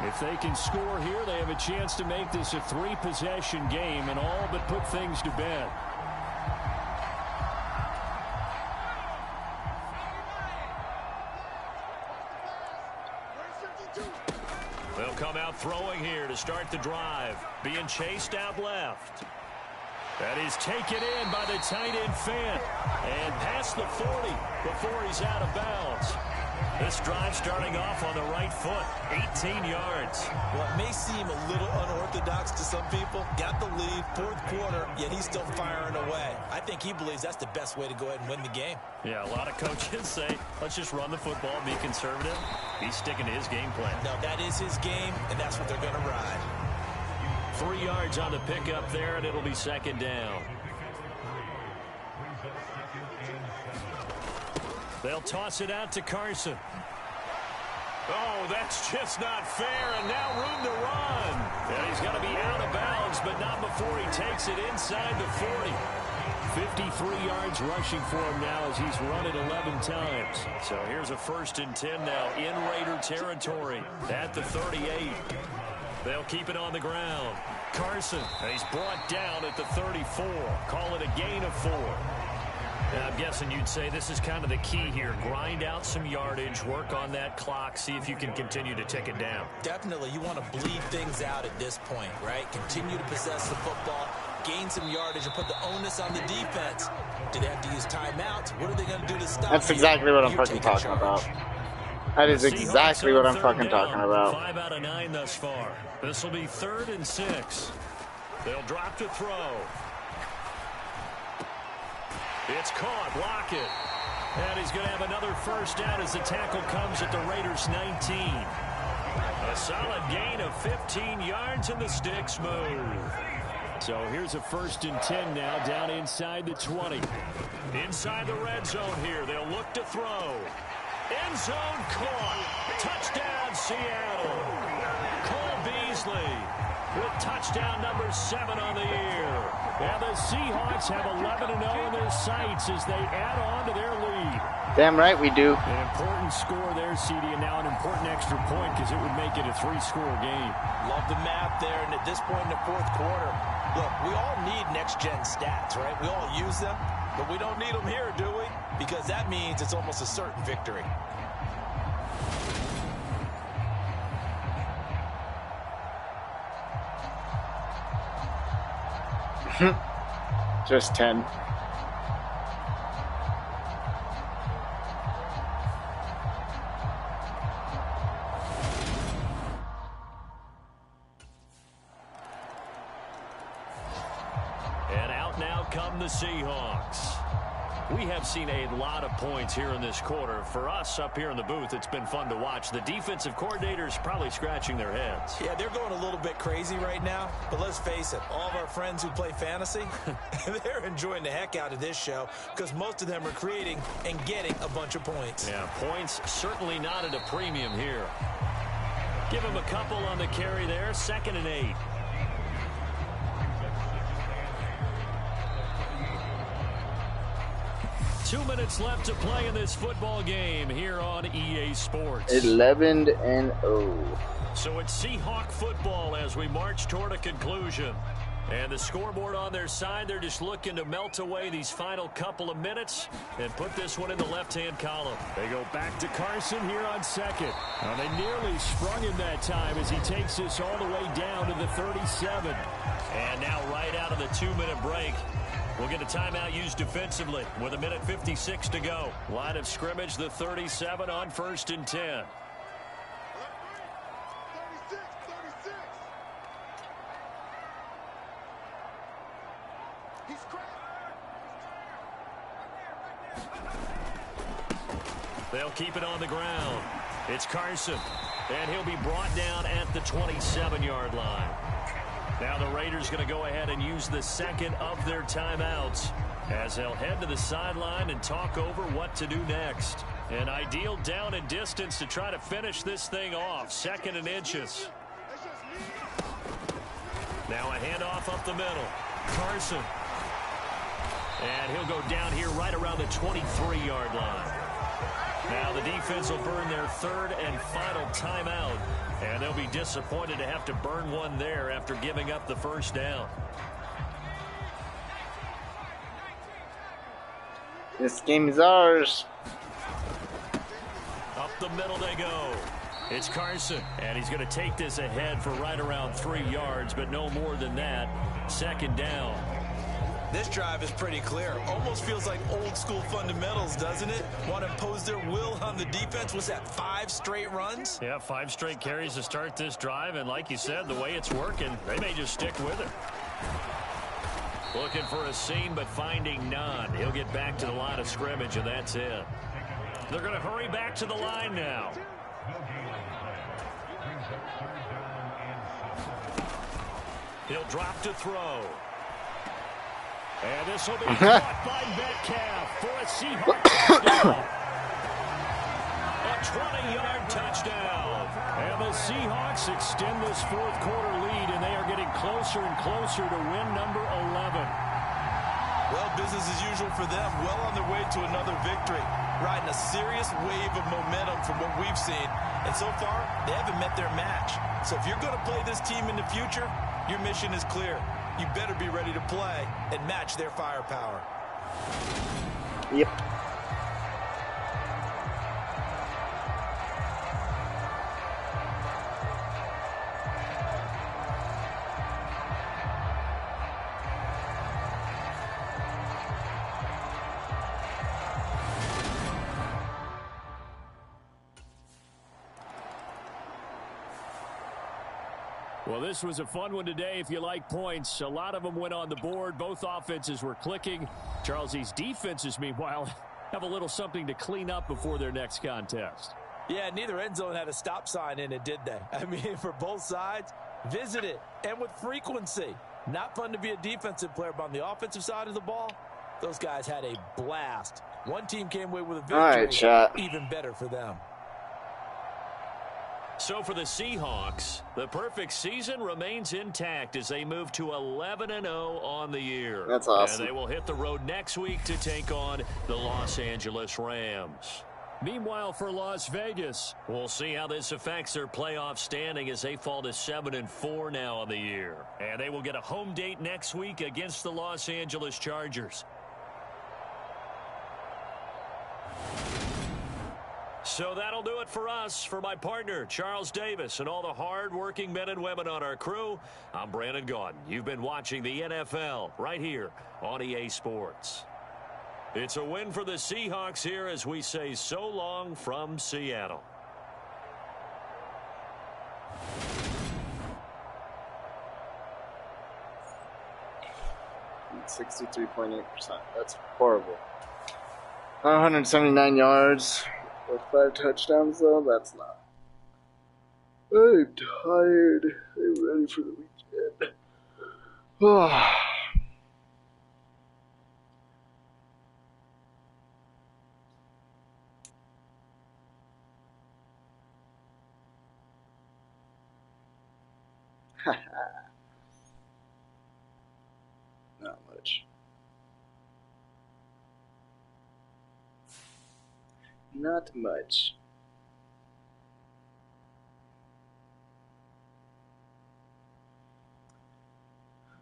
If they can score here, they have a chance to make this a three-possession game and all but put things to bed. They'll come out throwing here to start the drive. Being chased out left. That is taken in by the tight end Fant. And past the 40 before he's out of bounds. This drive starting off on the right foot. 18 yards. Well, it may seem a little unorthodox to some people. Got the lead, fourth quarter, yet he's still firing away. I think he believes that's the best way to go ahead and win the game. Yeah, a lot of coaches say, let's just run the football, be conservative. He's sticking to his game plan. No, that is his game, and that's what they're going to ride. 3 yards on the pickup there, and it'll be second down. They'll toss it out to Carson. Oh, that's just not fair, and now room to run. And he's going to be out of bounds, but not before he takes it inside the 40. 53 yards rushing for him now as he's run it 11 times. So here's a 1st and 10 now in Raider territory at the 38. They'll keep it on the ground. Carson, he's brought down at the 34. Call it a gain of 4. Now, I'm guessing you'd say this is kind of the key here. Grind out some yardage, work on that clock, see if you can continue to tick it down. Definitely, you want to bleed things out at this point, right? Continue to possess the football, gain some yardage, and put the onus on the defense. Do they have to use timeouts? What are they going to do to stop That's you? exactly what I'm You fucking take talking charge. about. That is exactly what I'm fucking talking about. 5 out of 9 thus far. This will be 3rd and 6. They'll drop to throw. It's caught. Block it. And he's going to have another first down as the tackle comes at the Raiders' 19. A solid gain of 15 yards and the sticks move. So here's a 1st and 10 now down inside the 20. Inside the red zone here. They'll look to throw. End zone caught. Touchdown, Seattle. Cole Beasley with touchdown number 7 on the year. And the Seahawks have 11-0 in their sights as they add on to their lead. Damn right we do. An important score there, CD, and now an important extra point because it would make it a 3-score game. Love the math there, and at this point in the fourth quarter, look, we all need next-gen stats, right? We all use them, but we don't need them here, do we? Because that means it's almost a certain victory. Just 10. come the Seahawks. We have seen a lot of points here in this quarter. For us up here in the booth, it's been fun to watch. The defensive coordinators probably scratching their heads. Yeah, they're going a little bit crazy right now. But let's face it, all of our friends who play fantasy, they're enjoying the heck out of this show because most of them are creating and getting a bunch of points. Yeah, points certainly not at a premium here. Give him a couple on the carry there. 2nd and 8. Two minutes left to play in this football game here on EA Sports. 11-0. So it's Seahawk football as we march toward a conclusion. And the scoreboard on their side, they're just looking to melt away these final couple of minutes and put this one in the left-hand column. They go back to Carson here on 2nd. Now they nearly sprung him that time as he takes this all the way down to the 37. And now right out of the 2-minute break, we'll get a timeout used defensively with 1:56 to go. Line of scrimmage, the 37 on 1st and 10. They'll keep it on the ground. It's Carson, and he'll be brought down at the 27-yard line. Now the Raiders going to go ahead and use the second of their timeouts as they'll head to the sideline and talk over what to do next. An ideal down and distance to try to finish this thing off. 2nd and inches. Now a handoff up the middle. Carson. And he'll go down here right around the 23-yard line. Now the defense will burn their 3rd and final timeout. And they'll be disappointed to have to burn one there after giving up the 1st down. This game is ours. Up the middle they go. It's Carson, and he's going to take this ahead for right around 3 yards, but no more than that. 2nd down. This drive is pretty clear. Almost feels like old school fundamentals, doesn't it? Want to impose their will on the defense. Was that 5 straight runs? Yeah, 5 straight carries to start this drive, and like you said, the way it's working, they may just stick with it. Looking for a seam, but finding none. He'll get back to the line of scrimmage, and that's it. They're going to hurry back to the line now. He'll drop to throw. And this will be caught by Metcalf for a Seahawks touchdown. A 20-yard touchdown. And the Seahawks extend this 4th quarter lead, and they are getting closer and closer to win number 11. Well, business as usual for them. Well on their way to another victory. Riding a serious wave of momentum from what we've seen. And so far, they haven't met their match. So if you're going to play this team in the future, your mission is clear. You better be ready to play and match their firepower. Yep. Well, this was a fun one today if you like points. A lot of them went on the board. Both offenses were clicking. Charles, these defenses, meanwhile, have a little something to clean up before their next contest. Yeah, neither end zone had a stop sign in it, did they? I mean, for both sides, visit it, and with frequency. Not fun to be a defensive player, but on the offensive side of the ball, those guys had a blast. One team came away with a victory. All right, chat. Even better for them. So for the Seahawks, the perfect season remains intact as they move to 11-0 on the year. That's awesome. And they will hit the road next week to take on the Los Angeles Rams. Meanwhile, for Las Vegas, we'll see how this affects their playoff standing as they fall to 7-4 now on the year. And they will get a home date next week against the Los Angeles Chargers. So that'll do it for us. For my partner, Charles Davis, and all the hard-working men and women on our crew, I'm Brandon Gaudin. You've been watching the NFL right here on EA Sports. It's a win for the Seahawks here as we say so long from Seattle. 63.8%. That's horrible. 179 yards with 5 touchdowns, though. That's not. I'm tired. I'm ready for the weekend. Not much. Not much.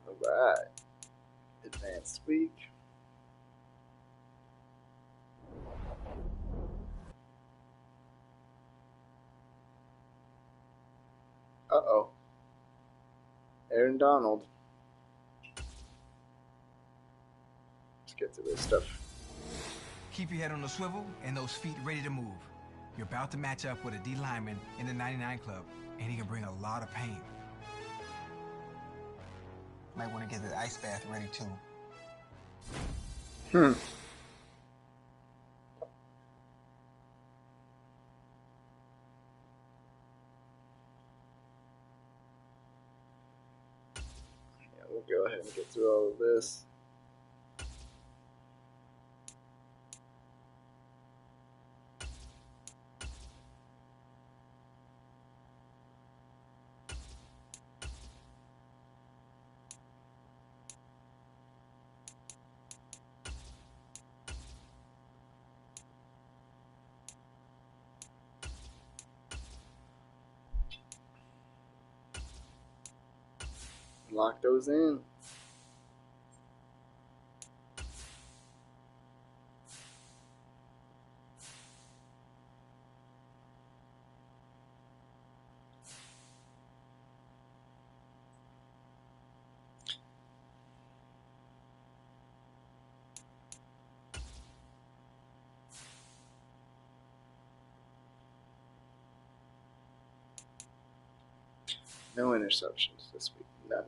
Alright. Advanced week. Uh-oh. Aaron Donald. Let's get to this stuff. Keep your head on the swivel and those feet ready to move. You're about to match up with a D lineman in the 99 club, and he can bring a lot of pain. Might want to get the ice bath ready too. Yeah, we'll go ahead and get through all of this. Lock those in. No interceptions this week. None.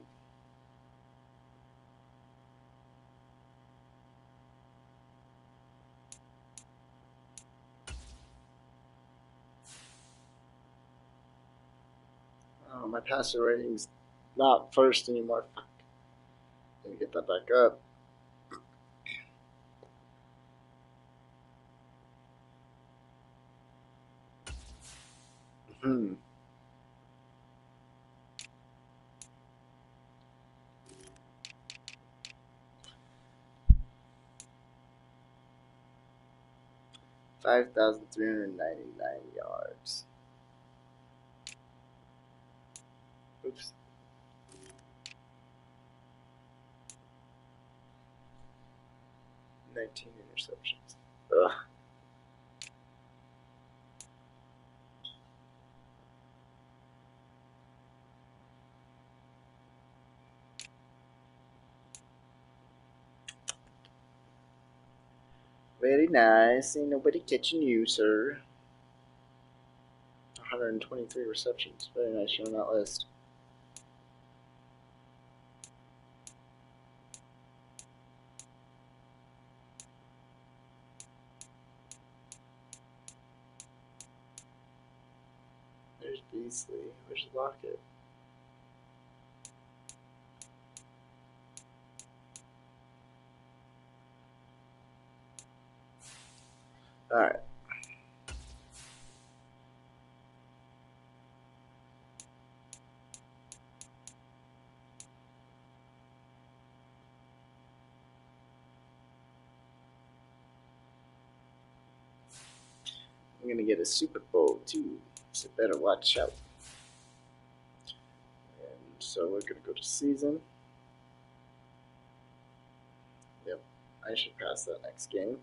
My passer rating's not first anymore. Fuck. Gonna get that back up. Hmm. $5,399 yards. Oops. $19 interceptions. Ugh. Very nice. Ain't nobody catching you, sir. 123 receptions. Very nice. You're on that list. There's Beasley. Where's Lockett? Alright. I'm gonna get a Super Bowl too, so better watch out. And so we're gonna go to season. Yep, I should pass that next game.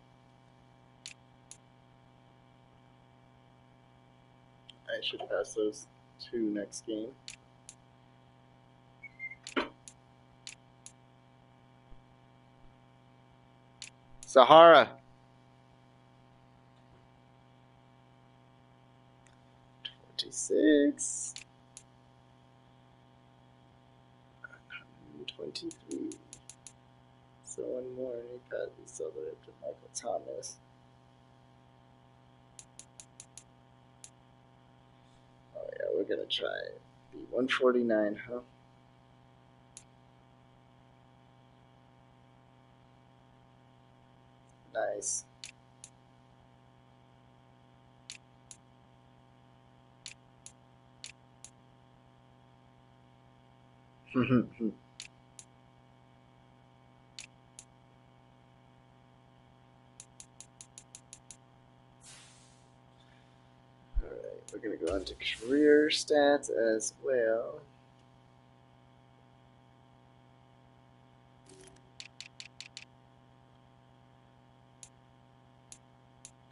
I should pass those two next game. Sahara. 26. 23. So one more, and he got he sold it to Michael Thomas. Oh yeah, we're gonna try it. Be 149, huh? Nice. Alright, we're gonna go into career stats as well.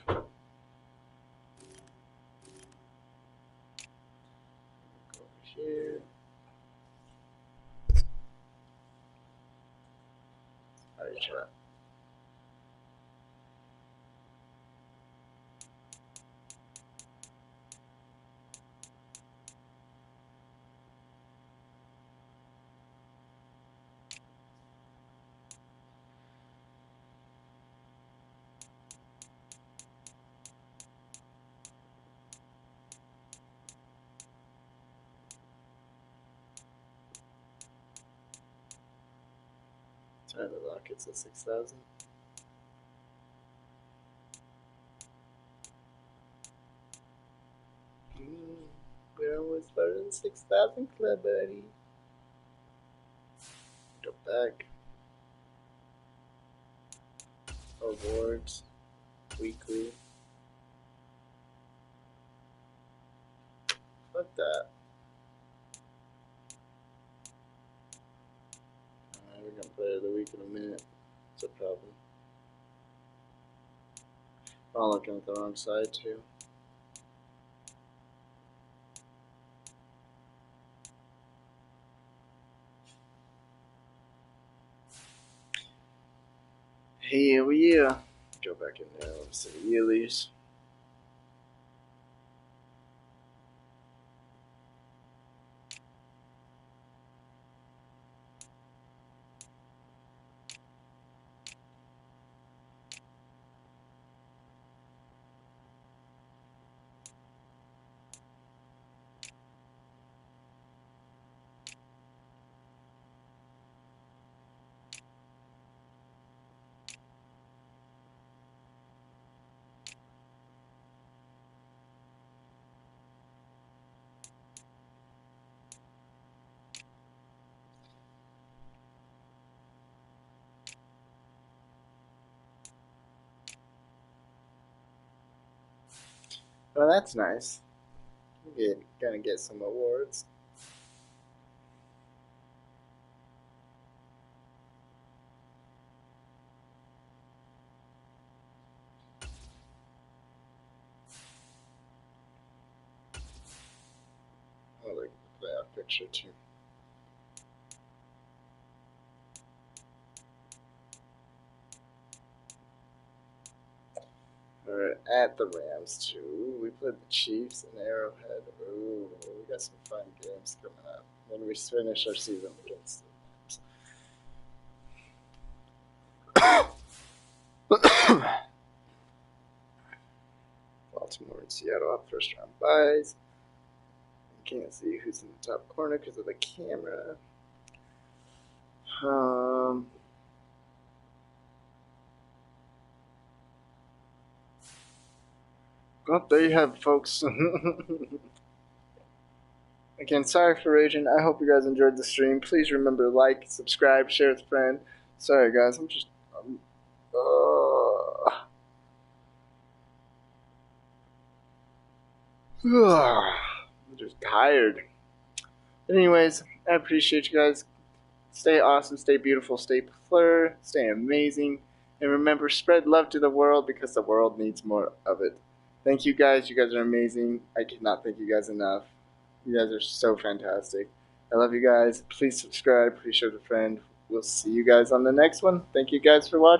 Go over here. Alright, try. Try the Rockets at 6,000. We're almost part of the 6,000 club, buddy. Go back. Awards. Weekly. Fuck that. Alright, we're gonna play of the week in a minute. It's a problem. I'm looking at the wrong side too. Hell yeah. Go back in there. Let's see the yearlies. Well, that's nice. We're gonna get some awards. I like the playoff picture too. Alright, at the Rams too. We played the Chiefs and Arrowhead. Ooh, we got some fun games coming up when we finish our season against the Rams. Baltimore and Seattle have first round buys. You can't see who's in the top corner because of the camera. Well, there you have it, folks. Again, sorry for raging. I hope you guys enjoyed the stream. Please remember to like, subscribe, share with a friend. Sorry, guys. I'm just tired. Anyways, I appreciate you guys. Stay awesome, stay beautiful, stay PLUR, stay amazing. And remember, spread love to the world because the world needs more of it. Thank you guys. You guys are amazing. I cannot thank you guys enough. You guys are so fantastic. I love you guys. Please subscribe. Please share with a friend. We'll see you guys on the next one. Thank you guys for watching.